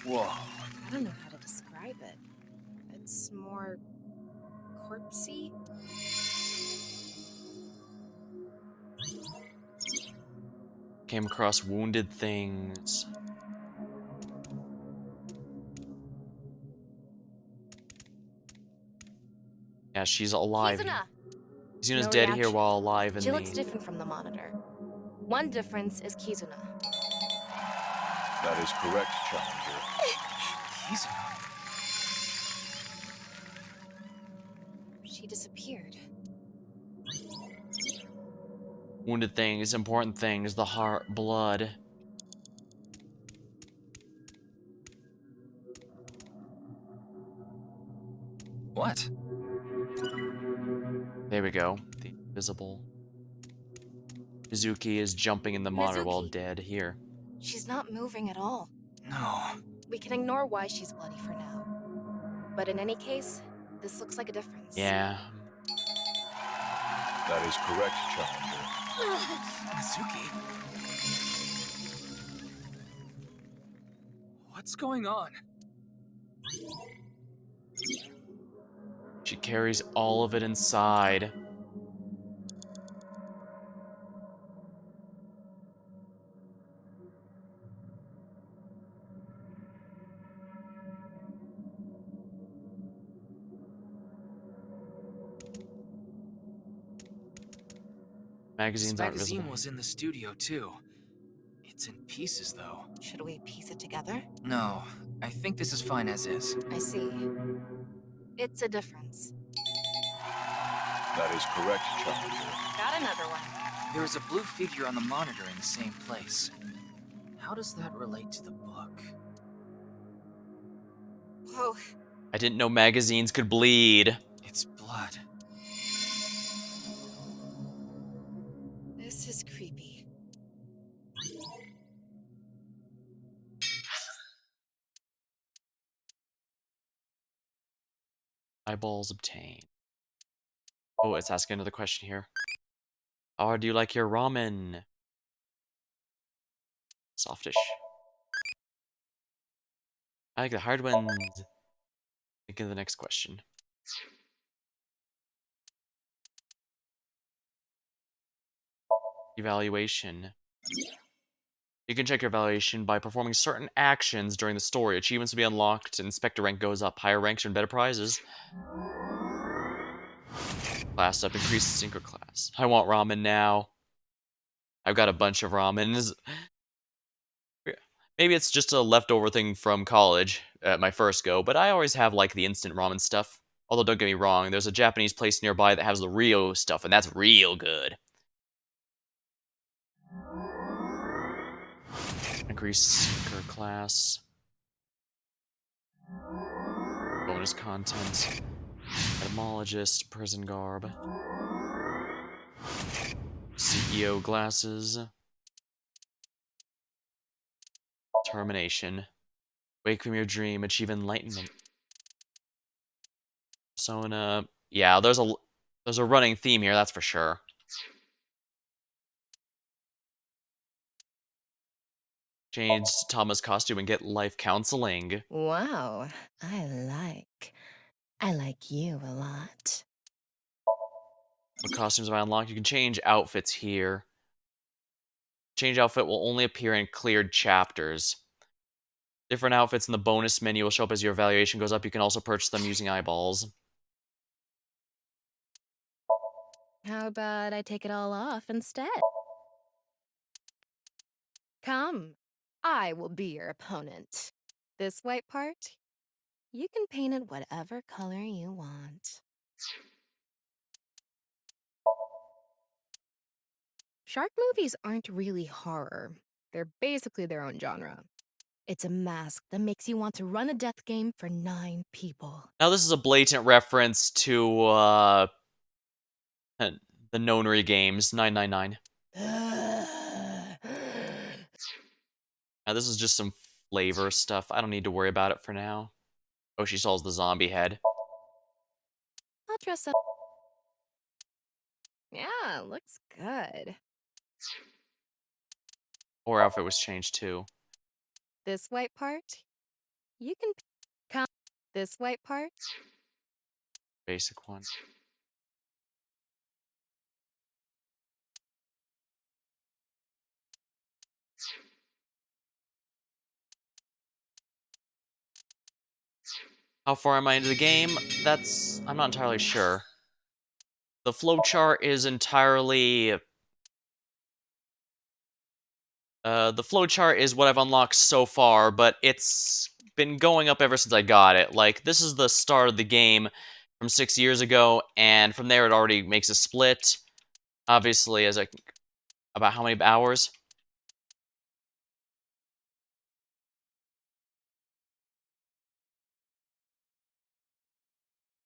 Whoa. I don't know how to describe it. It's more... corpsey? Came across wounded things. Yeah, she's alive. Kizuna! Kizuna's No dead here reaction. while alive in She the... looks different from the monitor. One difference is Kizuna. That is correct, challenger. Kizuna? She disappeared. Wounded things, important things, the heart, blood. What? There we go. The invisible. Mizuki is jumping in the monitor while Mizuki. dead here. She's not moving at all. No. We can ignore why she's bloody for now. But in any case, this looks like a difference. Yeah. That is correct, challenger. Mizuki? What's going on? She carries all of it inside. This Magazines aren't visible. magazine was in the studio too. It's in pieces though. Should we piece it together? No, I think this is fine as is. I see. It's a difference. That is correct, Challenger. Got another one. There is a blue figure on the monitor in the same place. How does that relate to the book? Whoa. I didn't know magazines could bleed. It's blood. This is creepy. Eyeballs obtained. Oh, it's asking another question here. How hard do you like your ramen? Softish. I like the hard ones. Think of the next question. Evaluation. You can check your evaluation by performing certain actions during the story. Achievements will be unlocked, inspector rank goes up. Higher ranks earn better prizes. Class up, increase synchro class. I want ramen now. I've got a bunch of ramens. Maybe it's just a leftover thing from college at my first go, but I always have like the instant ramen stuff. Although don't get me wrong, there's a Japanese place nearby that has the Rio stuff, and that's real good. Increase seeker class. Bonus content. Etymologist, prison garb. CEO glasses. Termination. Wake from your dream, achieve enlightenment. Persona. Yeah, there's a running theme here, that's for sure. Change Thomas' costume and get life counseling. Wow, I like you a lot. What costumes have I unlocked? You can change outfits here. Change outfit will only appear in cleared chapters. Different outfits in the bonus menu will show up as your evaluation goes up. You can also purchase them using eyeballs. How about I take it all off instead? Come, I will be your opponent. This white part, you can paint it whatever color you want. Shark movies aren't really horror. They're basically their own genre. It's a mask that makes you want to run a death game for 9 people. Now this is a blatant reference to the Nonary games, 999. Now this is just some flavor stuff. I don't need to worry about it for now. Oh, she solves the zombie head. I'll dress up. Yeah, looks good. Or outfit was changed too. This white part, you can come. This white part. Basic one. How far am I into the game? I'm not entirely sure. The flowchart is entirely... the flowchart is what I've unlocked so far, but it's been going up ever since I got it. Like, this is the start of the game from 6 years ago, and from there it already makes a split. Obviously, about how many hours?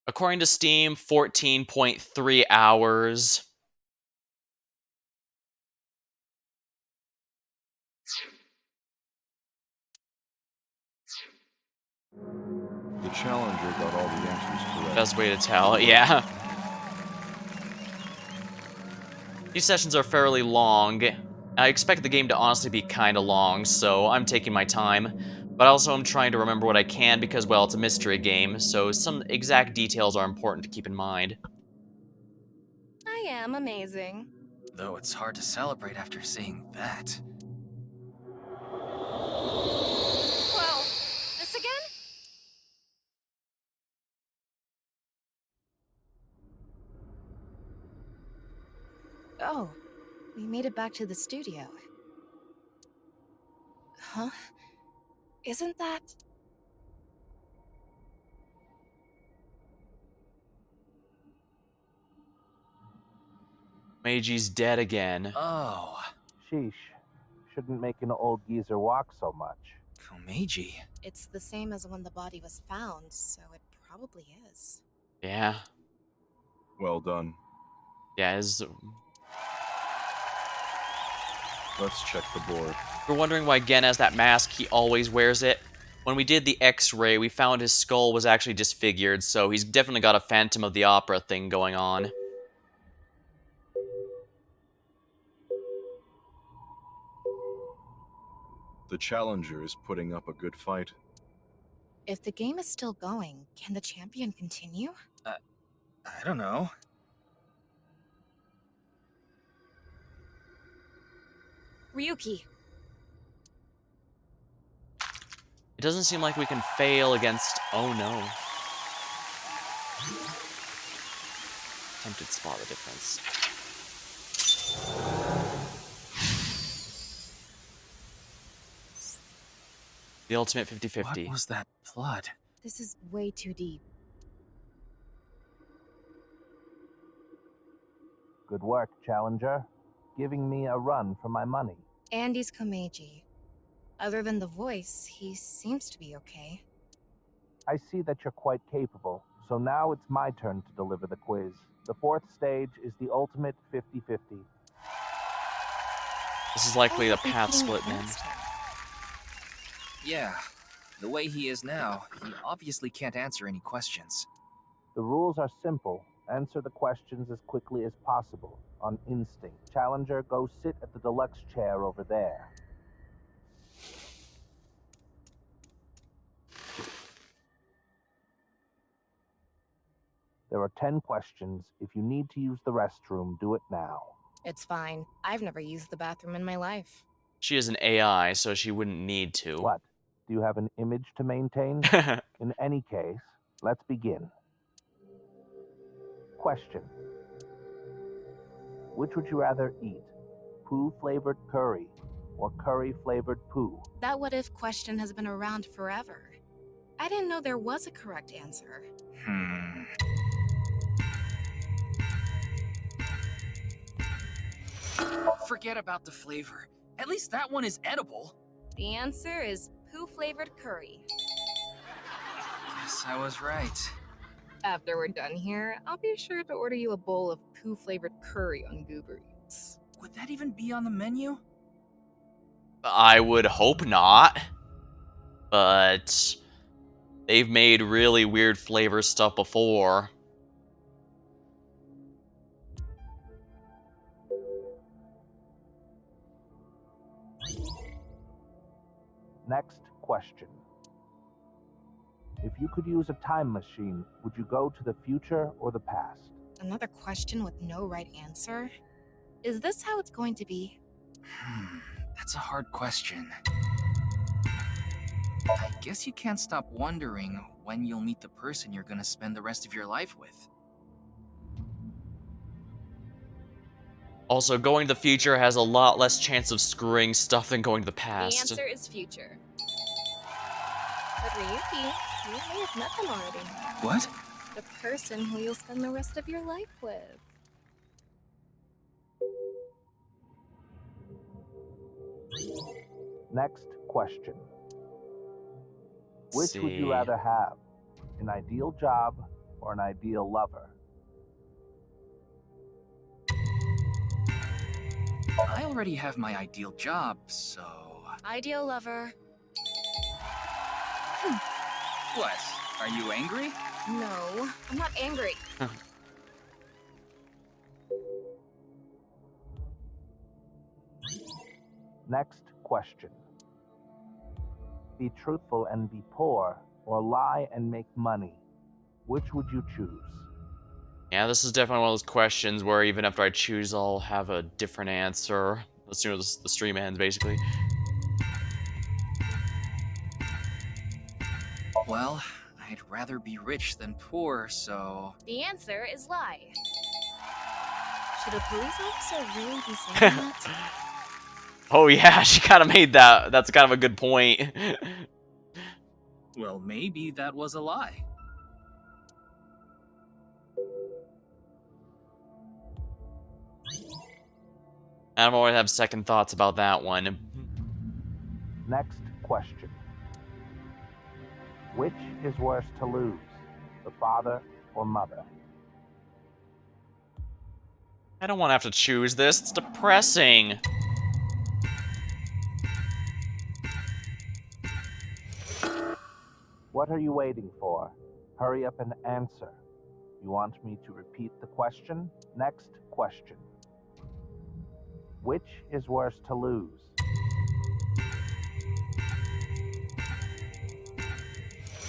According to Steam, 14.3 hours. The Challenger got all the answers correct. Best way to tell, yeah. These sessions are fairly long. I expect the game to honestly be kinda long, so I'm taking my time. But also I'm trying to remember what I can because, well, it's a mystery game, so some exact details are important to keep in mind. I am amazing. Though it's hard to celebrate after seeing that. Whoa, this again? Oh, we made it back to the studio. Huh? Isn't that... Meiji's dead again. Oh. Sheesh. Shouldn't make an old geezer walk so much. Komeiji. It's the same as when the body was found, so it probably is. Yeah. Well done. Yeah, Let's check the board. If you're wondering why Gen has that mask, he always wears it. When we did the X-ray, we found his skull was actually disfigured, so he's definitely got a Phantom of the Opera thing going on. The challenger is putting up a good fight. If the game is still going, can the champion continue? I don't know. Ryuki! It doesn't seem like we can fail against... Oh no. Tempted to spot the difference. The ultimate 50-50. What was that blood? This is way too deep. Good work, Challenger. Giving me a run for my money. Andy's Komeiji. Other than the voice, he seems to be okay. I see that you're quite capable, so now it's my turn to deliver the quiz. The fourth stage is the ultimate 50-50. This is likely the path split then. Yeah. The way he is now, he obviously can't answer any questions. The rules are simple. Answer the questions as quickly as possible, on instinct. Challenger, go sit at the deluxe chair over there. There are 10 questions. If you need to use the restroom, do it now. It's fine. I've never used the bathroom in my life. She is an AI, so she wouldn't need to. What? Do you have an image to maintain? In any case, let's begin. Question. Which would you rather eat? Poo-flavored curry or curry-flavored poo? That what-if question has been around forever. I didn't know there was a correct answer. Forget about the flavor. At least that one is edible. The answer is poo-flavored curry. Guess I was right. After we're done here, I'll be sure to order you a bowl of poo-flavored curry on Uber Eats. Would that even be on the menu? I would hope not. But they've made really weird flavor stuff before. Next question. If you could use a time machine, would you go to the future or the past? Another question with no right answer? Is this how it's going to be? That's a hard question. I guess you can't stop wondering when you'll meet the person you're gonna spend the rest of your life with. Also, going to the future has a lot less chance of screwing stuff than going to the past. The answer is future. But Ryuki, you may have met them already. What? The person who you'll spend the rest of your life with. Next question. Which would see. you rather have? An ideal job or an ideal lover? I already have my ideal job, so... Ideal lover. What? Are you angry? No, I'm not angry. Next question. be truthful and be poor, or lie and make money? Which would you choose? Yeah, this is definitely one of those questions where even after I choose, I'll have a different answer as soon as the stream ends, basically. Well, I'd rather be rich than poor, so... The answer is lie. Should a police officer really be saying that? Oh yeah, she kind of made that. That's kind of a good point. Well, maybe that was a lie. I'm always have second thoughts about that one. Next question. Which is worse to lose, the father or mother? I don't want to have to choose this. It's depressing. What are you waiting for? Hurry up and answer. You want me to repeat the question? Next question. Which is worse to lose?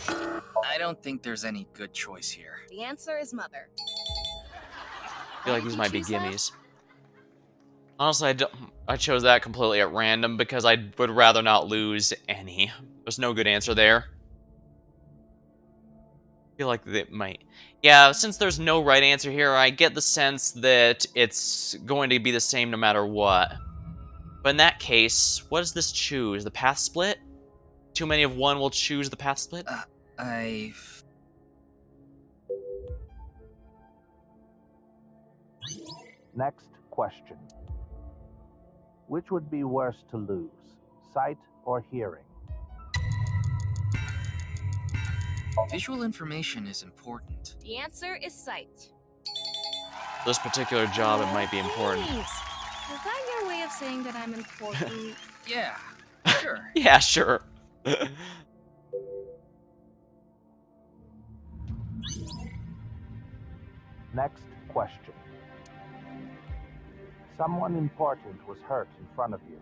I don't think there's any good choice here. The answer is mother. I feel like these might be gimmies. Honestly, I chose that completely at random because I would rather not lose any. There's no good answer there. I feel like it might. Yeah, since there's no right answer here, I get the sense that it's going to be the same no matter what. But in that case, what does this choose? The path split? Too many of one will choose the path split? Next question. Which would be worse to lose, sight or hearing? Visual information is important. The answer is sight. This particular job, it might be important. Thanks. Is that your way of saying that I'm important? Yeah, sure. Yeah, sure. Next question. Someone important was hurt in front of you.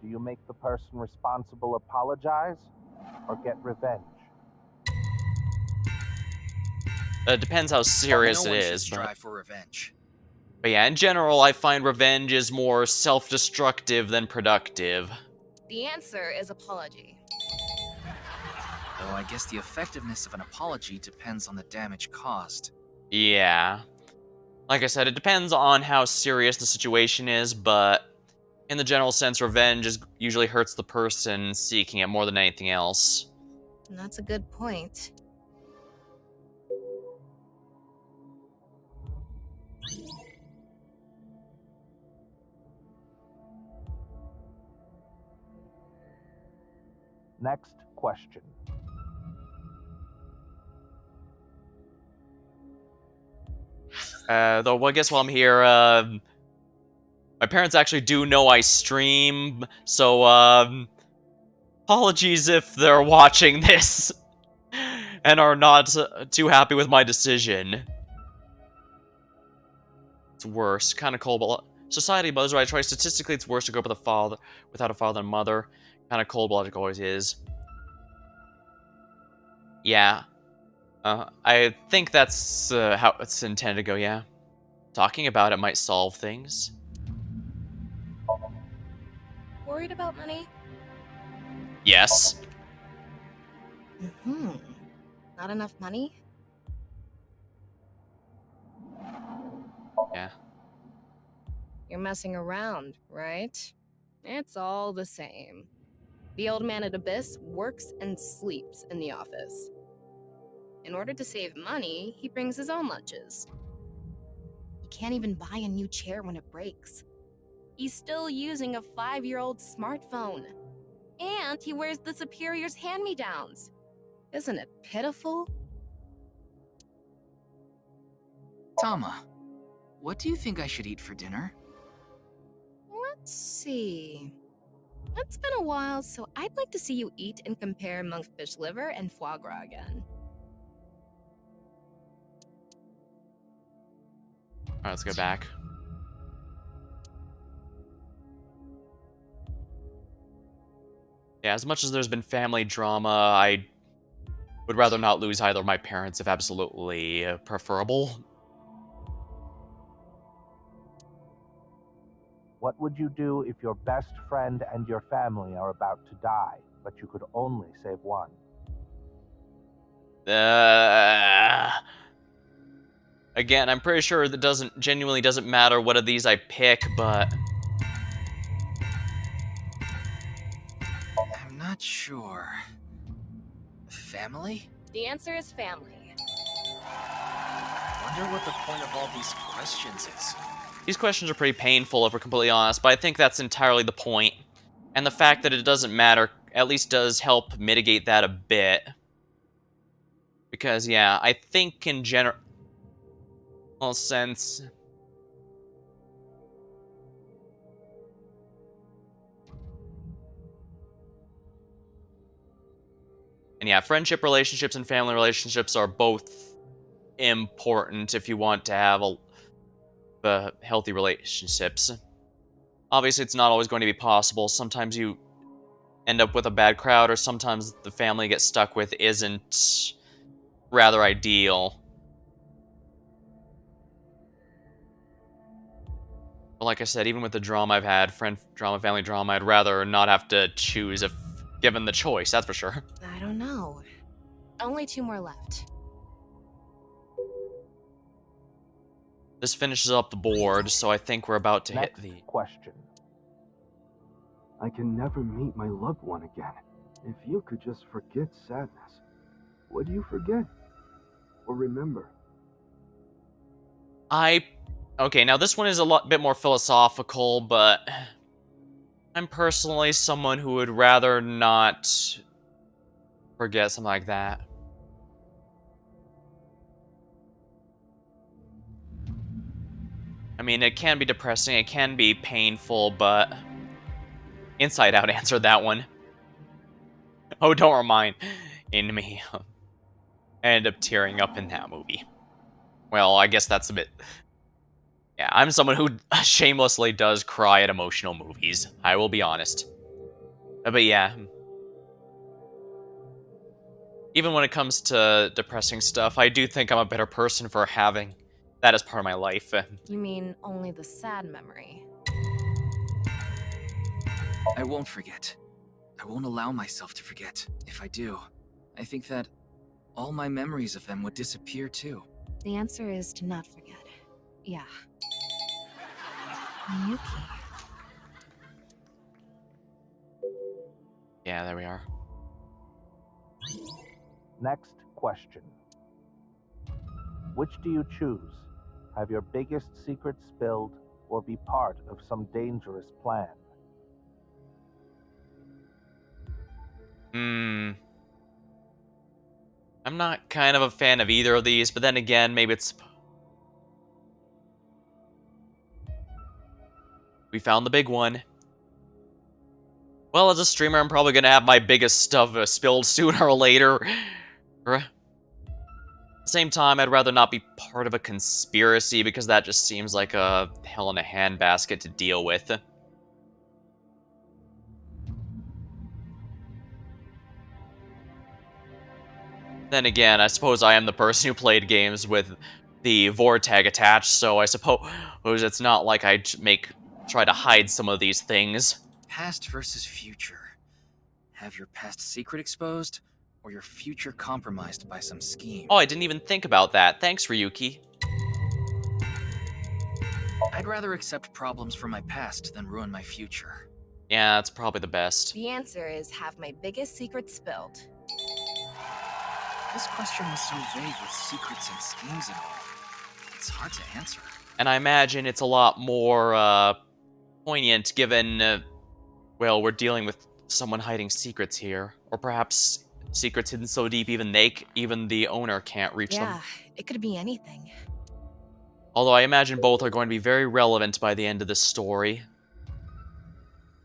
Do you make the person responsible apologize or get revenge? It depends how serious no it one should is, strive for revenge. But yeah, in general, I find revenge is more self-destructive than productive. The answer is apology. Though I guess the effectiveness of an apology depends on the damage caused. Yeah. Like I said, it depends on how serious the situation is, but in the general sense, revenge usually hurts the person seeking it more than anything else. That's a good point. Next question. Though, well, I guess while I'm here, my parents actually do know I stream, so, apologies if they're watching this and are not too happy with my decision. It's worse. Kind of cold, but society buzz, right? Try statistically, it's worse to grow up with a father without a father and mother. Kind of cold blooded always is. Yeah. I think that's how it's intended to go, yeah. Talking about it might solve things. Worried about money? Yes. Not enough money? Yeah. You're messing around, right? It's all the same. The old man at Abyss works and sleeps in the office. In order to save money, he brings his own lunches. He can't even buy a new chair when it breaks. He's still using a 5-year-old smartphone. And he wears the Superior's hand-me-downs. Isn't it pitiful? Tama, what do you think I should eat for dinner? Let's see. It's been a while, so I'd like to see you eat and compare monkfish liver and foie gras again. Alright, let's go back. Yeah, as much as there's been family drama, I would rather not lose either of my parents if absolutely preferable. What would you do if your best friend and your family are about to die, but you could only save one? Again, I'm pretty sure that genuinely doesn't matter what of these I pick, but I'm not sure. Family? The answer is family. I wonder what the point of all these questions is. these questions are pretty painful if we're completely honest, but I think that's entirely the point. And the fact that it doesn't matter at least does help mitigate that a bit. Because, yeah, I think in general sense... And yeah, friendship relationships and family relationships are both important if you want to have healthy relationships. Obviously, it's not always going to be possible. Sometimes you end up with a bad crowd, or sometimes the family you get stuck with isn't rather ideal. But like I said, even with the drama I've had, friend drama, family drama, I'd rather not have to choose if given the choice, that's for sure. I don't know. Only 2 more left. This finishes up the board, so I think we're about to hit the... question. I can never meet my loved one again. If you could just forget sadness, what do you forget? Or remember? Okay, now this one is a bit more philosophical, but I'm personally someone who would rather not forget something like that. I mean, it can be depressing, it can be painful, but Inside Out answered that one. Oh, don't remind me. I ended up tearing up in that movie. Well, I guess that's a bit... Yeah, I'm someone who shamelessly does cry at emotional movies. I will be honest. But yeah. Even when it comes to depressing stuff, I do think I'm a better person for having that as part of my life. You mean only the sad memory? I won't forget. I won't allow myself to forget. If I do, I think that all my memories of them would disappear too. The answer is to not forget. Yeah. Miyuki. Yeah, there we are. Next question. Which do you choose? Have your biggest secret spilled, or be part of some dangerous plan? I'm not kind of a fan of either of these, but then again, maybe it's... We found the big one. Well, as a streamer, I'm probably gonna have my biggest stuff spilled sooner or later. At the same time, I'd rather not be part of a conspiracy, because that just seems like a hell in a handbasket to deal with. Then again, I suppose I am the person who played games with the Vortag attached, so I suppose it's not like I try to hide some of these things. Past versus future. Have your past secret exposed, or your future compromised by some scheme? Oh, I didn't even think about that. Thanks, Ryuki. I'd rather accept problems from my past than ruin my future. Yeah, that's probably the best. The answer is have my biggest secret spilled. This question was so vague with secrets and schemes and all. It's hard to answer. And I imagine it's a lot more poignant given, well, we're dealing with someone hiding secrets here. Or perhaps secrets hidden so deep even the owner can't reach them. Yeah, it could be anything. Although I imagine both are going to be very relevant by the end of this story.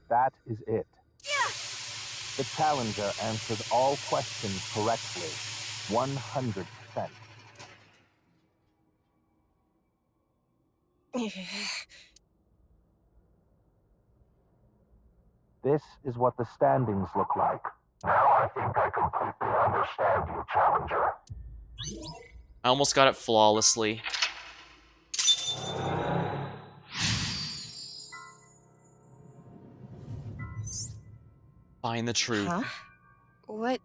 That is it. The challenger answered all questions correctly, 100%. This is what the standings look like. Now I think I completely understand you, Challenger. I almost got it flawlessly. Find the truth. Huh? What?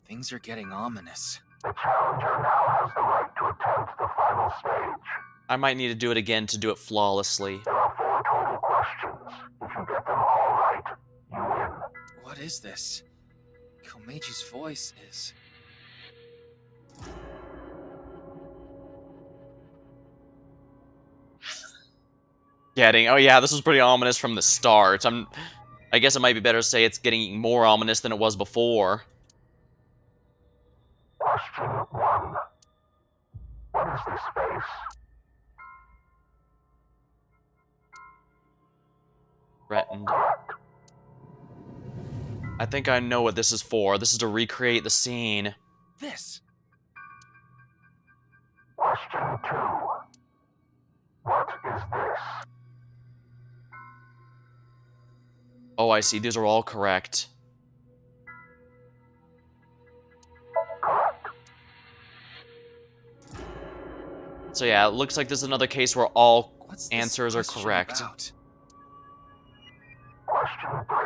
Things are getting ominous. The Challenger now has the right to attempt the final stage. I might need to do it again to do it flawlessly. There are 4 total questions. If you get them all right, you win. What is this? Komeji's voice is... Oh yeah, this was pretty ominous from the start. I guess it might be better to say it's getting more ominous than it was before. Question 1. What is this space? Threatened. I think I know what this is for. This is to recreate the scene. This. Question 2. What is this? Oh, I see. These are all correct. So yeah, it looks like this is another case where all answers are correct. Question 3.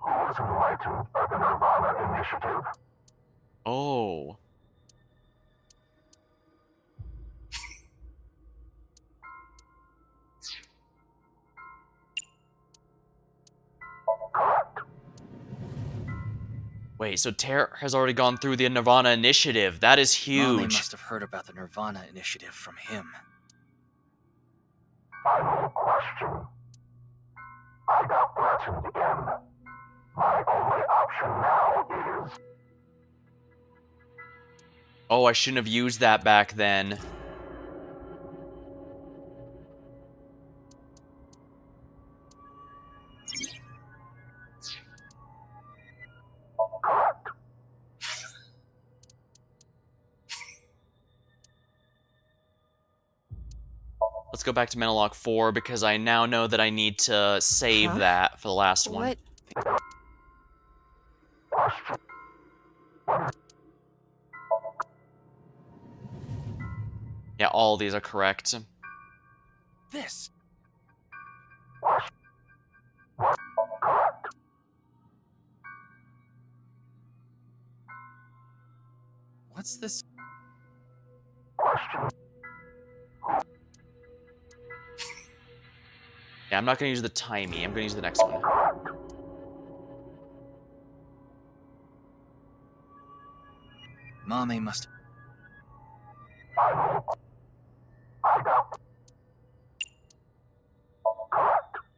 Who was enlightened by the nirvanA initiative? Oh. Wait, so Terra has already gone through the nirvanA initiative. That is Mame huge. must have heard about the nirvanA initiative from him. Final question. I got threatened again. My only option now is... Oh, I shouldn't have used that back then. Let's go back to Mentalog 4 because I now know that I need to save that for the last one. Yeah, all these are correct. This. What's this? Yeah, I'm not going to use the timey. I'm going to use the next one. Mame must...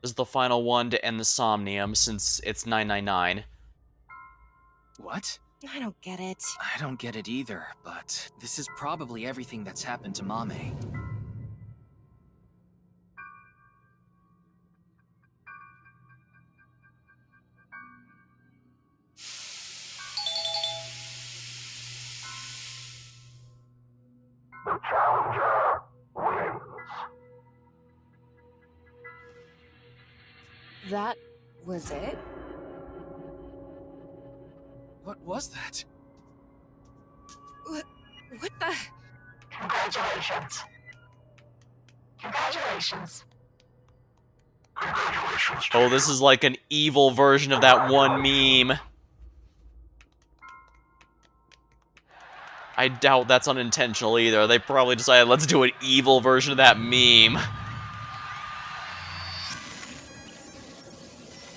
This is the final one to end the Somnium since it's 999. What? I don't get it. I don't get it either, but this is probably everything that's happened to Mame. The Challenger wins. That was it? What was that? What the? Congratulations. Congratulations. Oh, this is like an evil version of that one meme. I doubt that's unintentional either. They probably decided, let's do an evil version of that meme.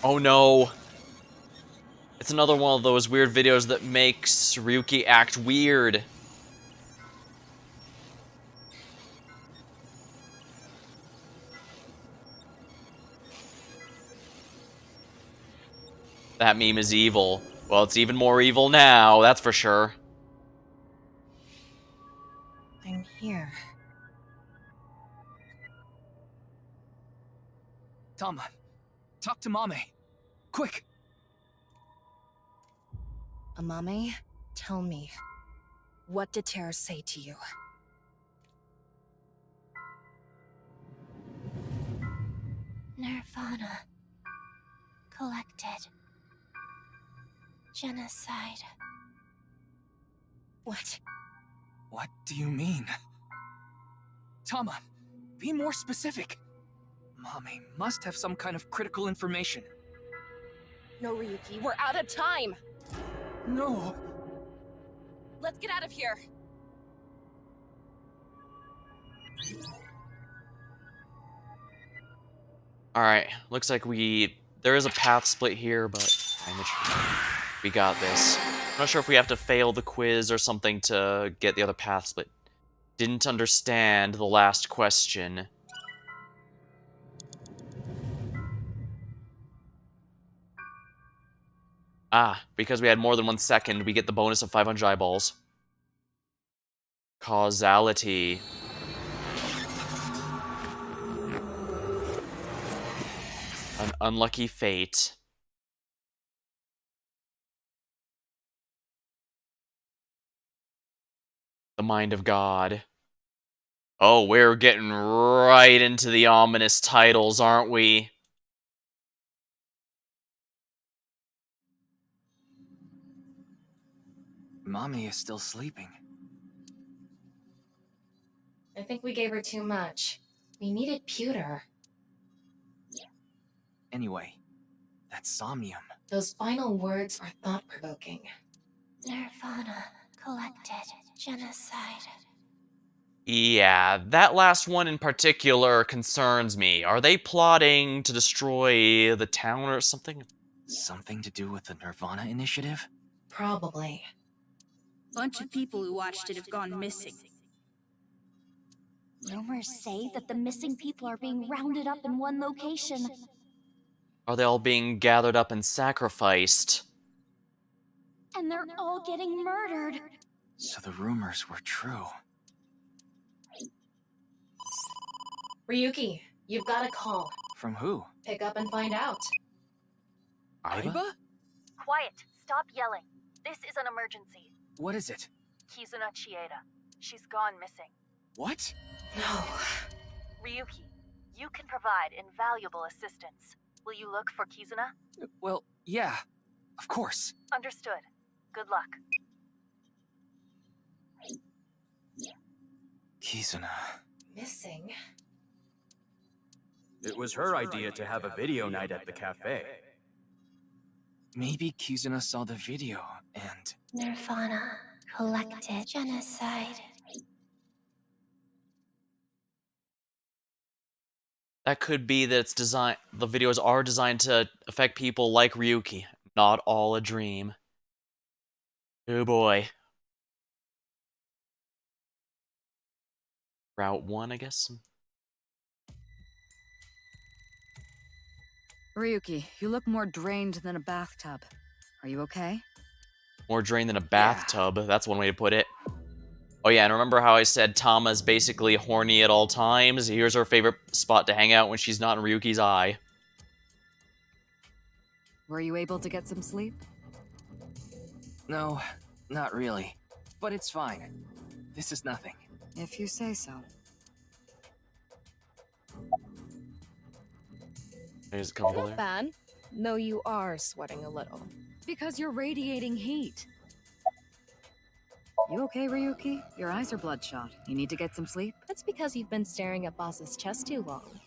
Oh no. It's another one of those weird videos that makes Ryuki act weird. That meme is evil. Well, it's even more evil now, that's for sure. I'm here. Tama, talk to Mame. Quick! Amame, tell me, what did Terra say to you? nirvanA. collected. Genocide. What? What do you mean? Tama, be more specific. Mame must have some kind of critical information. No, Ryuki, we're out of time! No. Let's get out of here! Alright, looks like there is a path split here, but we got this. I'm not sure if we have to fail the quiz or something to get the other path split. Didn't understand the last question. Ah, because we had more than 1 second, we get the bonus of 500 eyeballs. Causality. An unlucky fate. The mind of God. Oh, we're getting right into the ominous titles, aren't we? Mame is still sleeping. I think we gave her too much. We needed pewter. Anyway, that's Somnium. Those final words are thought-provoking. nirvanA. Collected. Genocide. Yeah, that last one in particular concerns me. Are they plotting to destroy the town or something? Something to do with the nirvanA initiative? Probably. Bunch of people who watched it have gone missing. Rumors say that the missing people are being rounded up in one location. Are they all being gathered up and sacrificed? And they're all getting murdered. So the rumors were true. Ryuki, you've got a call. From who? Pick up and find out. Aiba? Quiet. Stop yelling. This is an emergency. What is it? Kizuna Chieda. She's gone missing. What? No. Ryuki, you can provide invaluable assistance. Will you look for Kizuna? Well, yeah. Of course. Understood. Good luck. Kizuna. Missing? It was her idea to have a video night at the cafe. Maybe Kizuna saw the video and... nirvanA. Collected. Genocide. That could be that the videos are designed to affect people like Ryuki. Not all a dream. Oh boy. Route 1, I guess? Ryuki, you look more drained than a bathtub. Are you okay? More drained than a bathtub. That's one way to put it. Oh yeah, and remember how I said Tama's basically horny at all times? Here's her favorite spot to hang out when she's not in Ryuki's eye. Were you able to get some sleep? No, not really. But it's fine. This is nothing. If you say so. Is it comfortable Not there? bad. Though you are sweating a little. Because you're radiating heat. You okay, Ryuki? Your eyes are bloodshot. You need to get some sleep? That's because you've been staring at Boss's chest too long.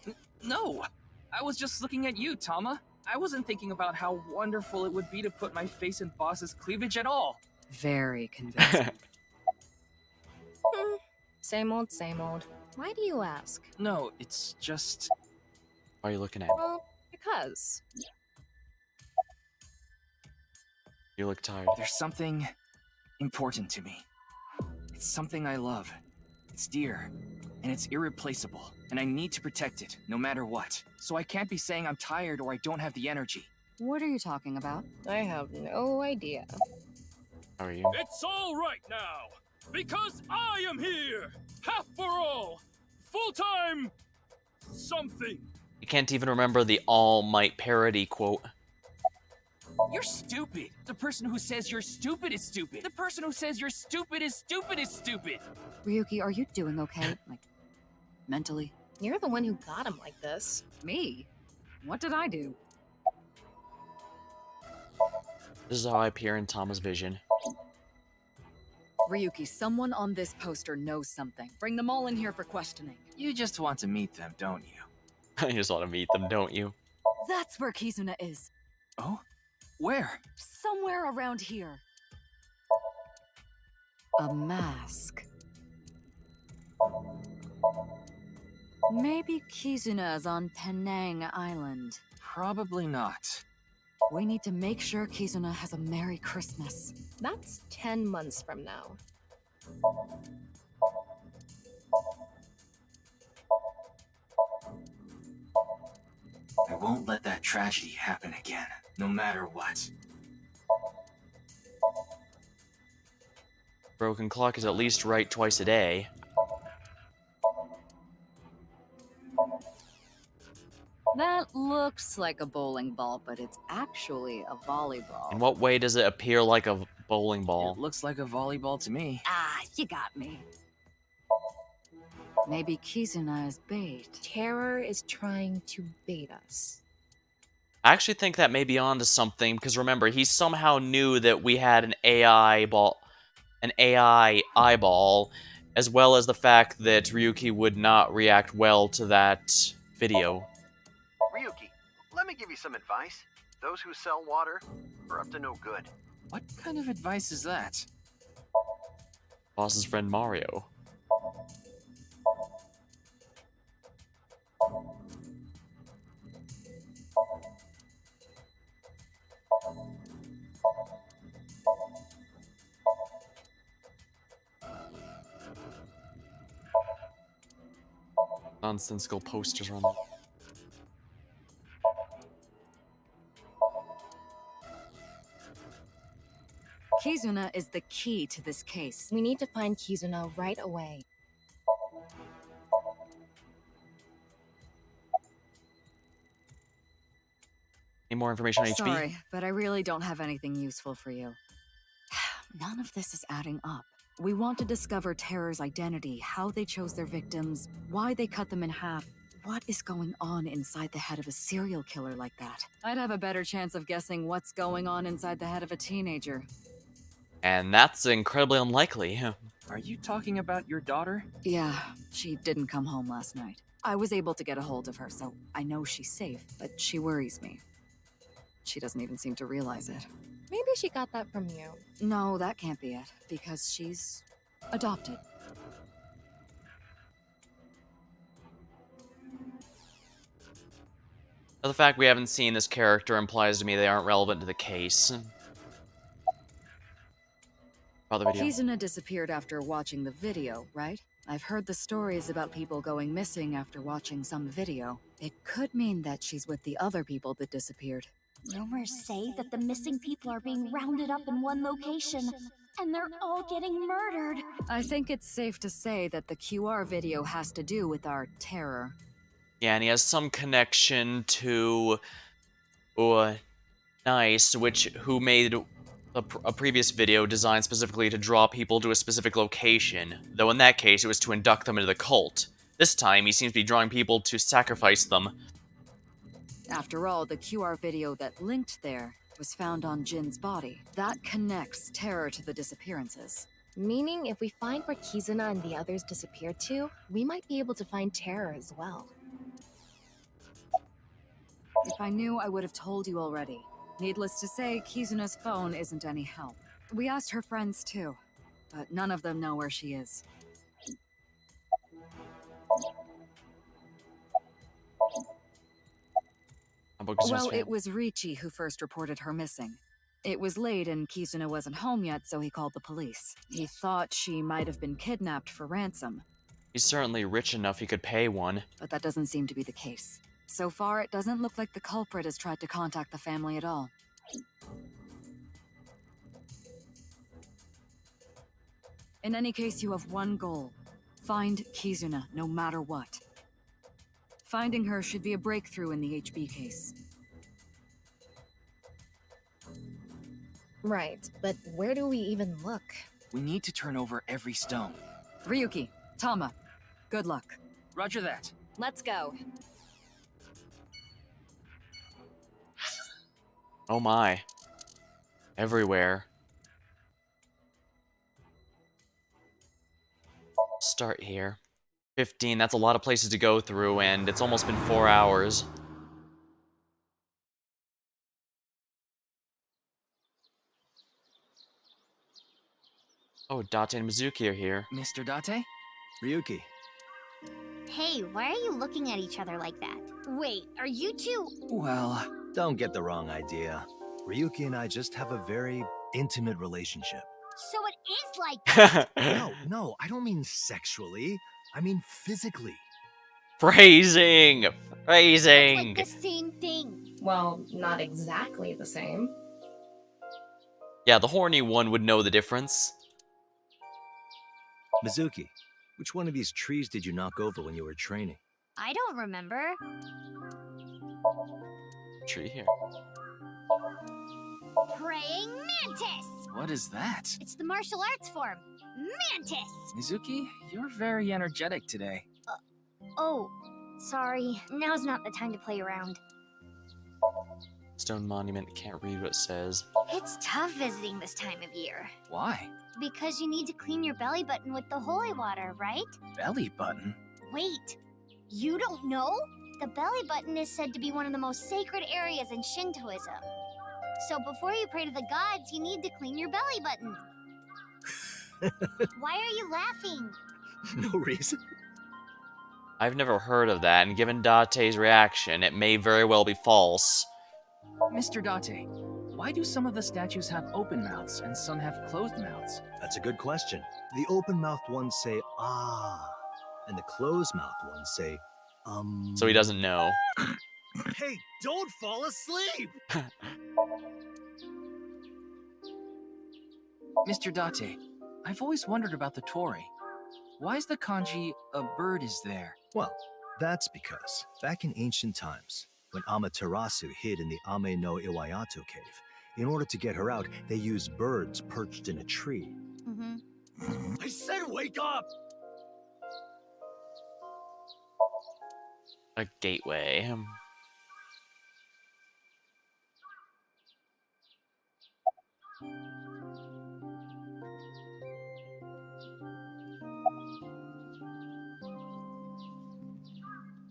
No! I was just looking at you, Tama. I wasn't thinking about how wonderful it would be to put my face in Boss's cleavage at all. Very convincing. Same old, same old. Why do you ask? No, it's just... Why are you looking at? Well, because. You look tired. There's something important to me. It's something I love. It's dear, and it's irreplaceable, and I need to protect it, no matter what. So I can't be saying I'm tired or I don't have the energy. What are you talking about? I have no idea. How are you? It's all right now, because I am here! Half for all! Full-time... something. You can't even remember the All Might parody quote. You're stupid! The person who says you're stupid is stupid! The person who says you're stupid is stupid is stupid! Ryuki, are you doing okay? Like, mentally? You're the one who got him like this. Me? What did I do? This is how I appear in Tama's vision. Ryuki, someone on this poster knows something. Bring them all in here for questioning. You just want to meet them, don't you? I just want to meet them, don't you? That's where Kizuna is. Oh? Where? Somewhere around here. A mask. Maybe Kizuna is on Penang Island. Probably not. We need to make sure Kizuna has a Merry Christmas. That's 10 months from now. I won't let that tragedy happen again, no matter what. Broken clock is at least right twice a day. That looks like a bowling ball, but it's actually a volleyball. In what way does it appear like a bowling ball? It looks like a volleyball to me. Ah, you got me. Maybe Kizuna is bait. Terror is trying to bait us. I actually think that may be onto something, because remember, he somehow knew that we had an AI eyeball, as well as the fact that Ryuki would not react well to that video. Ryuki, let me give you some advice. Those who sell water are up to no good. What kind of advice is that? Boss's friend Mario. Nonsensical posters on there. Kizuna is the key to this case. We need to find Kizuna right away. Any more information on HB? Sorry, but I really don't have anything useful for you. None of this is adding up. We want to discover Terror's identity, how they chose their victims, why they cut them in half. What is going on inside the head of a serial killer like that? I'd have a better chance of guessing what's going on inside the head of a teenager. And that's incredibly unlikely. Are you talking about your daughter? Yeah, she didn't come home last night. I was able to get a hold of her, so I know she's safe, but she worries me. She doesn't even seem to realize it. Maybe she got that from you. No, that can't be it, because she's adopted. The fact we haven't seen this character implies to me they aren't relevant to the case. Other video. Kizuna disappeared after watching the video, right? I've heard the stories about people going missing after watching some video. It could mean that she's with the other people that disappeared. Rumors say that the missing people are being rounded up in one location, and they're all getting murdered. I think it's safe to say that the QR video has to do with our terror. Yeah, and he has some connection to Nice, who made a previous video designed specifically to draw people to a specific location, though in that case it was to induct them into the cult. This time he seems to be drawing people to sacrifice them. After all, the QR video that linked there was found on Jin's body. That connects terror to the disappearances. Meaning, if we find where Kizuna and the others disappeared to, we might be able to find Terror as well. If I knew, I would have told you already. Needless to say, Kizuna's phone isn't any help. We asked her friends too, but none of them know where she is. Well, it was Ricci who first reported her missing. It was late and Kizuna wasn't home yet, so he called the police. He thought she might have been kidnapped for ransom. He's certainly rich enough he could pay one. But that doesn't seem to be the case. So far, it doesn't look like the culprit has tried to contact the family at all. In any case, you have one goal. Find Kizuna, no matter what. Finding her should be a breakthrough in the HB case. Right, but where do we even look? We need to turn over every stone. Ryuki, Tama, good luck. Roger that. Let's go. Oh my. Everywhere. Start here. 15, that's a lot of places to go through, and it's almost been 4 hours. Oh, Date and Mizuki are here. Mr. Date? Ryuki. Hey, why are you looking at each other like that? Wait, are you two? Well... Don't get the wrong idea. Ryuki and I just have a very intimate relationship. So it is like that! No, I don't mean sexually. I mean physically. Phrasing! Like Phrasing! the same thing. Well, not exactly the same. Yeah, the horny one would know the difference. Mizuki, which one of these trees did you knock over when you were training? I don't remember. Tree here. Praying mantis! What is that? It's the martial arts form. Mantis! Mizuki, you're very energetic today. Oh, sorry. Now's not the time to play around. Stone monument, can't read what it says. It's tough visiting this time of year. Why? Because you need to clean your belly button with the holy water, right? Belly button? Wait, you don't know? The belly button is said to be one of the most sacred areas in Shintoism. So before you pray to the gods, you need to clean your belly button. Why are you laughing? No reason. I've never heard of that, and given Date's reaction, it may very well be false. Mr. Date, why do some of the statues have open mouths and some have closed mouths? That's a good question. The open-mouthed ones say, ah, and the closed-mouthed ones say, So he doesn't know. Hey, don't fall asleep! Mr. Date, I've always wondered about the Tori. Why is the kanji, a bird is there? Well, that's because, back in ancient times, when Amaterasu hid in the Ame no Iwayato cave, in order to get her out, they used birds perched in a tree. I said wake up! A gateway.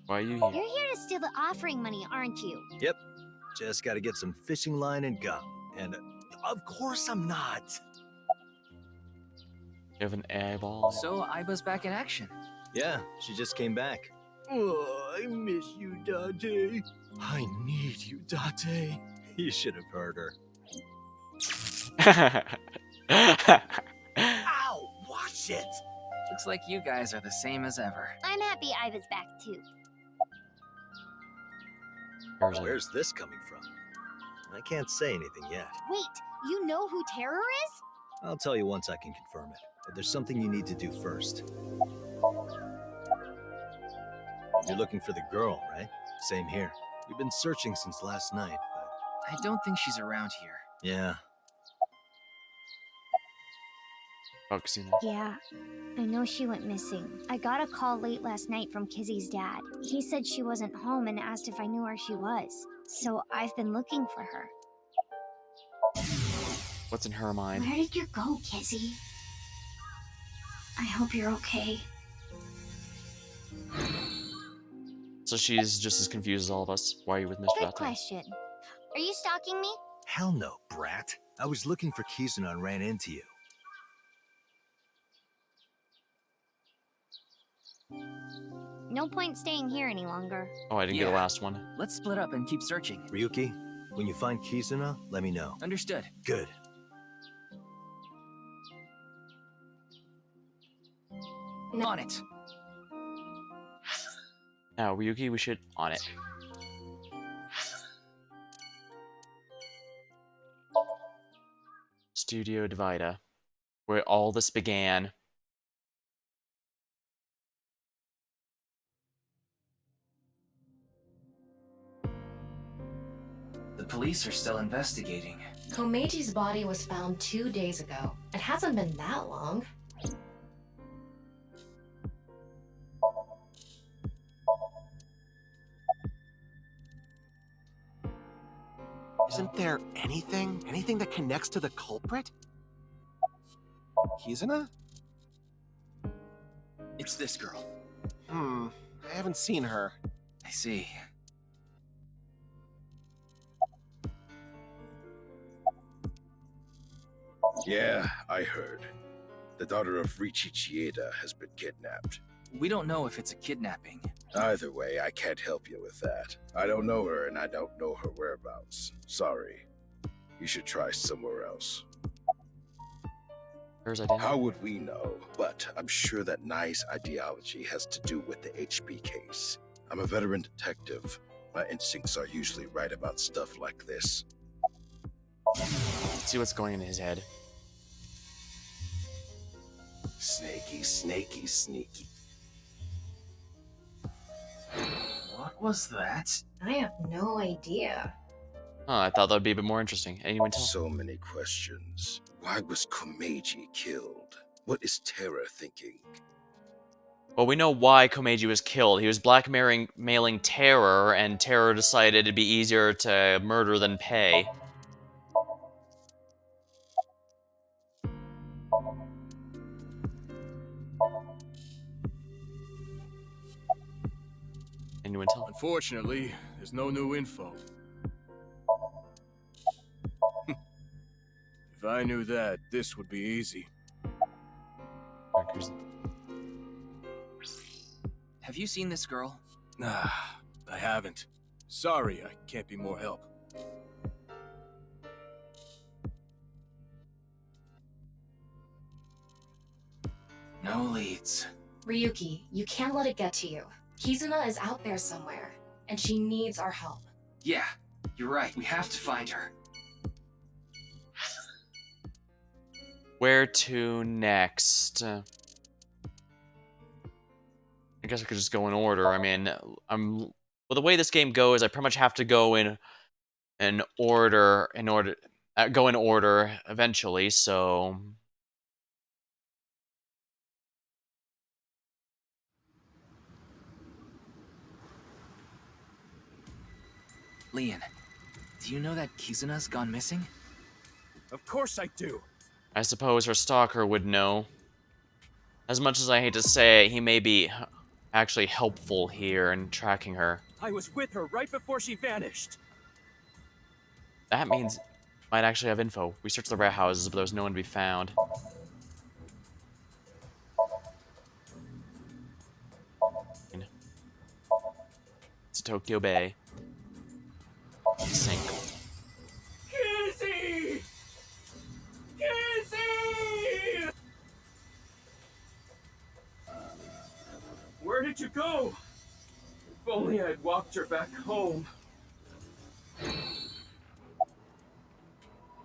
Why are you here? You're here to steal the offering money, aren't you? Yep. Just gotta get some fishing line and gum. And of course I'm not. You have an eyeball. So Aiba's back in action. Yeah, she just came back. Oh, I miss you, Date. I need you, Date. You should have heard her. Ow! Watch it! Looks like you guys are the same as ever. I'm happy Iva's back too. Where's this coming from? I can't say anything yet. Wait, you know who Terror is? I'll tell you once I can confirm it. But there's something you need to do first. You're looking for the girl, right? Same here. We've been searching since last night, but... I don't think she's around here. Yeah. Yeah, I know she went missing. I got a call late last night from Kizzy's dad. He said she wasn't home and asked if I knew where she was. So I've been looking for her. What's in her mind? Where did you go, Kizzy? I hope you're okay. So she's just as confused as all of us. Why are you with Mr. Good Date? question. Are you stalking me? Hell no, brat. I was looking for Kizuna and ran into you. No point staying here any longer. Oh, I didn't get the last one. Let's split up and keep searching. Ryuki, when you find Kizuna, let me know. Understood. Good. On it. Now, Ryuki, we should on it. Studio Divida, where all this began. The police are still investigating. Komeji's body was found 2 days ago. It hasn't been that long. Isn't there anything that connects to the culprit? Kizuna? It's this girl. I haven't seen her. I see. Yeah, I heard. The daughter of Riichi Chieda has been kidnapped. We don't know if it's a kidnapping. Either way, I can't help you with that. I don't know her and I don't know her whereabouts. Sorry. You should try somewhere else. How would we know? But I'm sure that Nai's ideology has to do with the HB case. I'm a veteran detective. My instincts are usually right about stuff like this. Let's see what's going in his head. Snaky, snaky, sneaky. What was that? I have no idea. Oh, I thought that would be a bit more interesting. Anyone tell? So many questions. Why was Komeiji killed? What is Terra thinking? Well, we know why Komeiji was killed. He was blackmailing Terror, and Terror decided it'd be easier to murder than pay. Anyone tell? Unfortunately, there's no new info. If I knew that, this would be easy. Have you seen this girl? Nah, I haven't. Sorry, I can't be more help. No leads. Ryuki, you can't let it get to you. Kizuna is out there somewhere, and she needs our help. Yeah, you're right. We have to find her. Where to next? I guess I could just go in order. I mean, well, the way this game goes, I pretty much have to go in order go in order eventually. So Leon, do you know that Kizuna's gone missing? Of course I do. I suppose her stalker would know. As much as I hate to say it, he may be actually helpful here in tracking her. I was with her right before she vanished. That means might actually have info. We searched the warehouses, but there's no one to be found. It's Tokyo Bay. Sink. Kizzy! Kizzy! Where did you go? If only I'd walked her back home.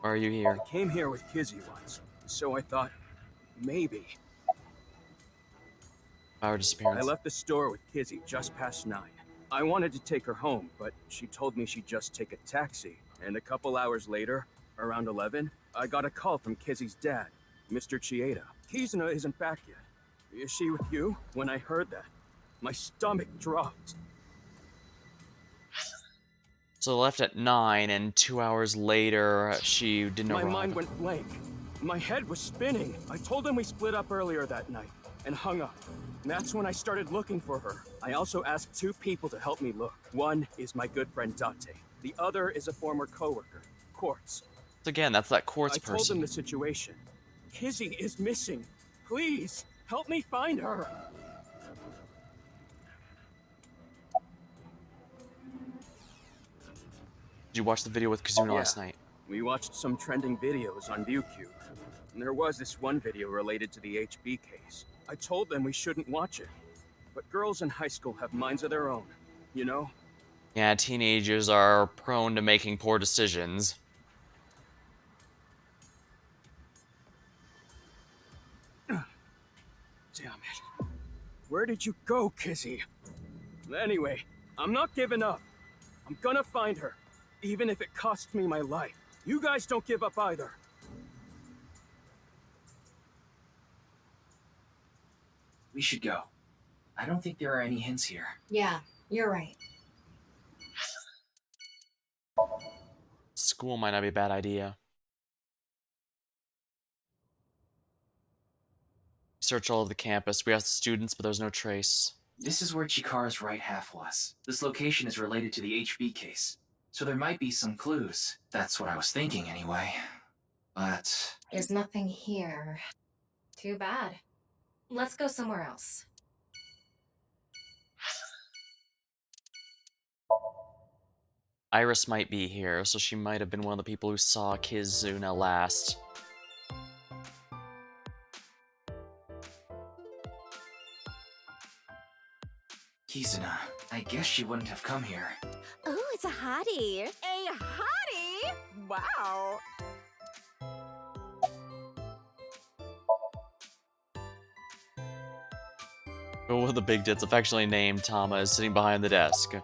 Why are you here? I came here with Kizzy once, so I thought, maybe. Our disappearance. I left the store with Kizzy just past 9. I wanted to take her home, but she told me she'd just take a taxi. And a couple hours later, around 11, I got a call from Kizzy's dad, Mr. Chieda. Kizuna isn't back yet. Is she with you? When I heard that, my stomach dropped. So left at 9, and 2 hours later, she didn't arrive. My mind went blank. My head was spinning. I told him we split up earlier that night and hung up. And that's when I started looking for her. I also asked 2 people to help me look. One is my good friend Date. The other is a former coworker, Quartz. Again, that's that Quartz person. I told him the situation. Kizzy is missing. Please, help me find her. Did you watch the video with Kizuna last night? We watched some trending videos on ViewCube. And there was this one video related to the HB case. I told them we shouldn't watch it. But girls in high school have minds of their own, you know? Yeah, teenagers are prone to making poor decisions. Damn it. Where did you go, Kizzy? Anyway, I'm not giving up. I'm gonna find her, even if it costs me my life. You guys don't give up either. We should go. I don't think there are any hints here. Yeah, you're right. school might not be a bad idea. Search all over the campus. We asked the students, but there's no trace. This is where Chikara's right half was. This location is related to the HB case, so there might be some clues. That's what I was thinking anyway. But... There's nothing here. Too bad. Let's go somewhere else. Iris might be here, so she might have been one of the people who saw Kizuna last. Kizuna, I guess she wouldn't have come here. Oh, it's a hottie. A hottie? Wow. Oh, the big tits, affectionately named Tama, is sitting behind the desk.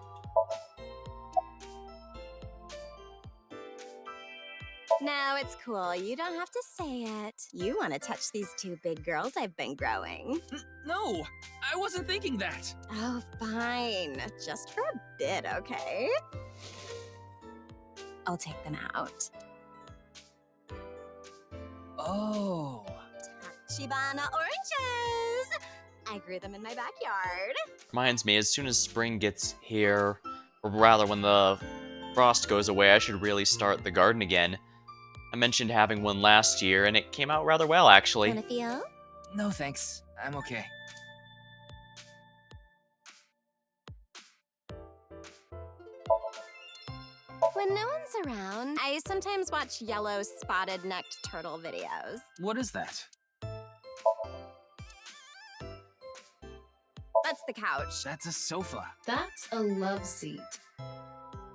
No, it's cool. You don't have to say it. You want to touch these two big girls I've been growing. No, I wasn't thinking that. Oh, fine. Just for a bit, okay? I'll take them out. Oh. Tachibana oranges! I grew them in my backyard. Reminds me, as soon as spring gets here, or rather when the frost goes away, I should really start the garden again. I mentioned having one last year, and it came out rather well, actually. Wanna feel? No thanks, I'm okay. When no one's around, I sometimes watch yellow spotted-necked turtle videos. What is that? That's the couch. That's a sofa. That's a love seat.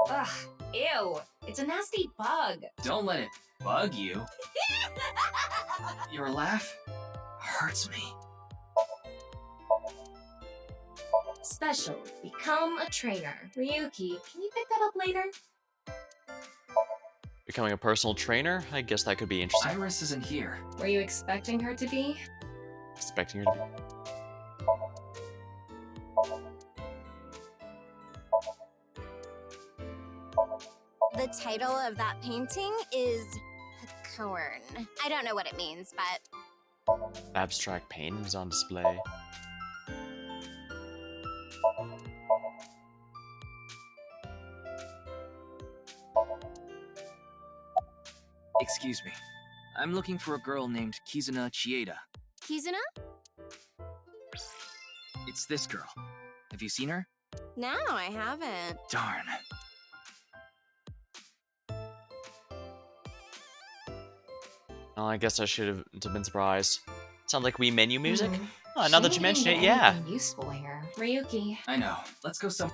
Ugh, ew. It's a nasty bug. Don't let it bug you. Your laugh hurts me. Special. Become a trainer. Ryuki, can you pick that up later? Becoming a personal trainer? I guess that could be interesting. Iris isn't here. Were you expecting her to be? Expecting her to be. The title of that painting is Corn. I don't know what it means, but... Abstract paintings on display. Excuse me. I'm looking for a girl named Kizuna Chieda. Kizuna? It's this girl. Have you seen her? No, I haven't. Darn. Well, I guess I should have been surprised. Sounds like Wii menu music? Oh, now Shouldn't that you mention be it, yeah. anything useful here. Ryuki. I know. Let's go some...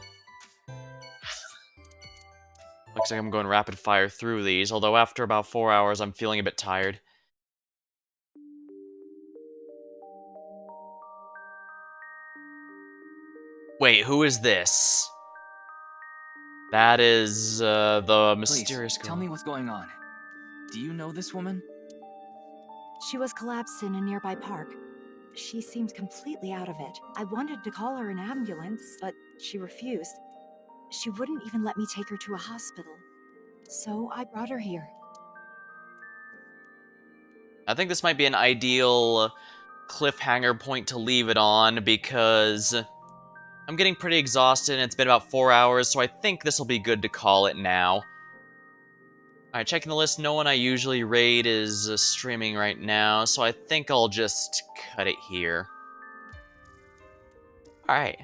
Looks like I'm going rapid fire through these, although after about 4 hours I'm feeling a bit tired. Wait, who is this? That is, the mysterious girl. Tell me what's going on. Do you know this woman? She was collapsed in a nearby park. She seemed completely out of it. I wanted to call her an ambulance, but she refused. She wouldn't even let me take her to a hospital. So I brought her here. I think this might be an ideal cliffhanger point to leave it on, because I'm getting pretty exhausted and it's been about 4 hours, so I think this will be good to call it now. Alright, checking the list, no one I usually raid is streaming right now, so I think I'll just cut it here. Alright,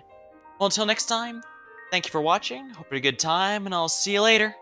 well until next time, thank you for watching, hope you had a good time, and I'll see you later.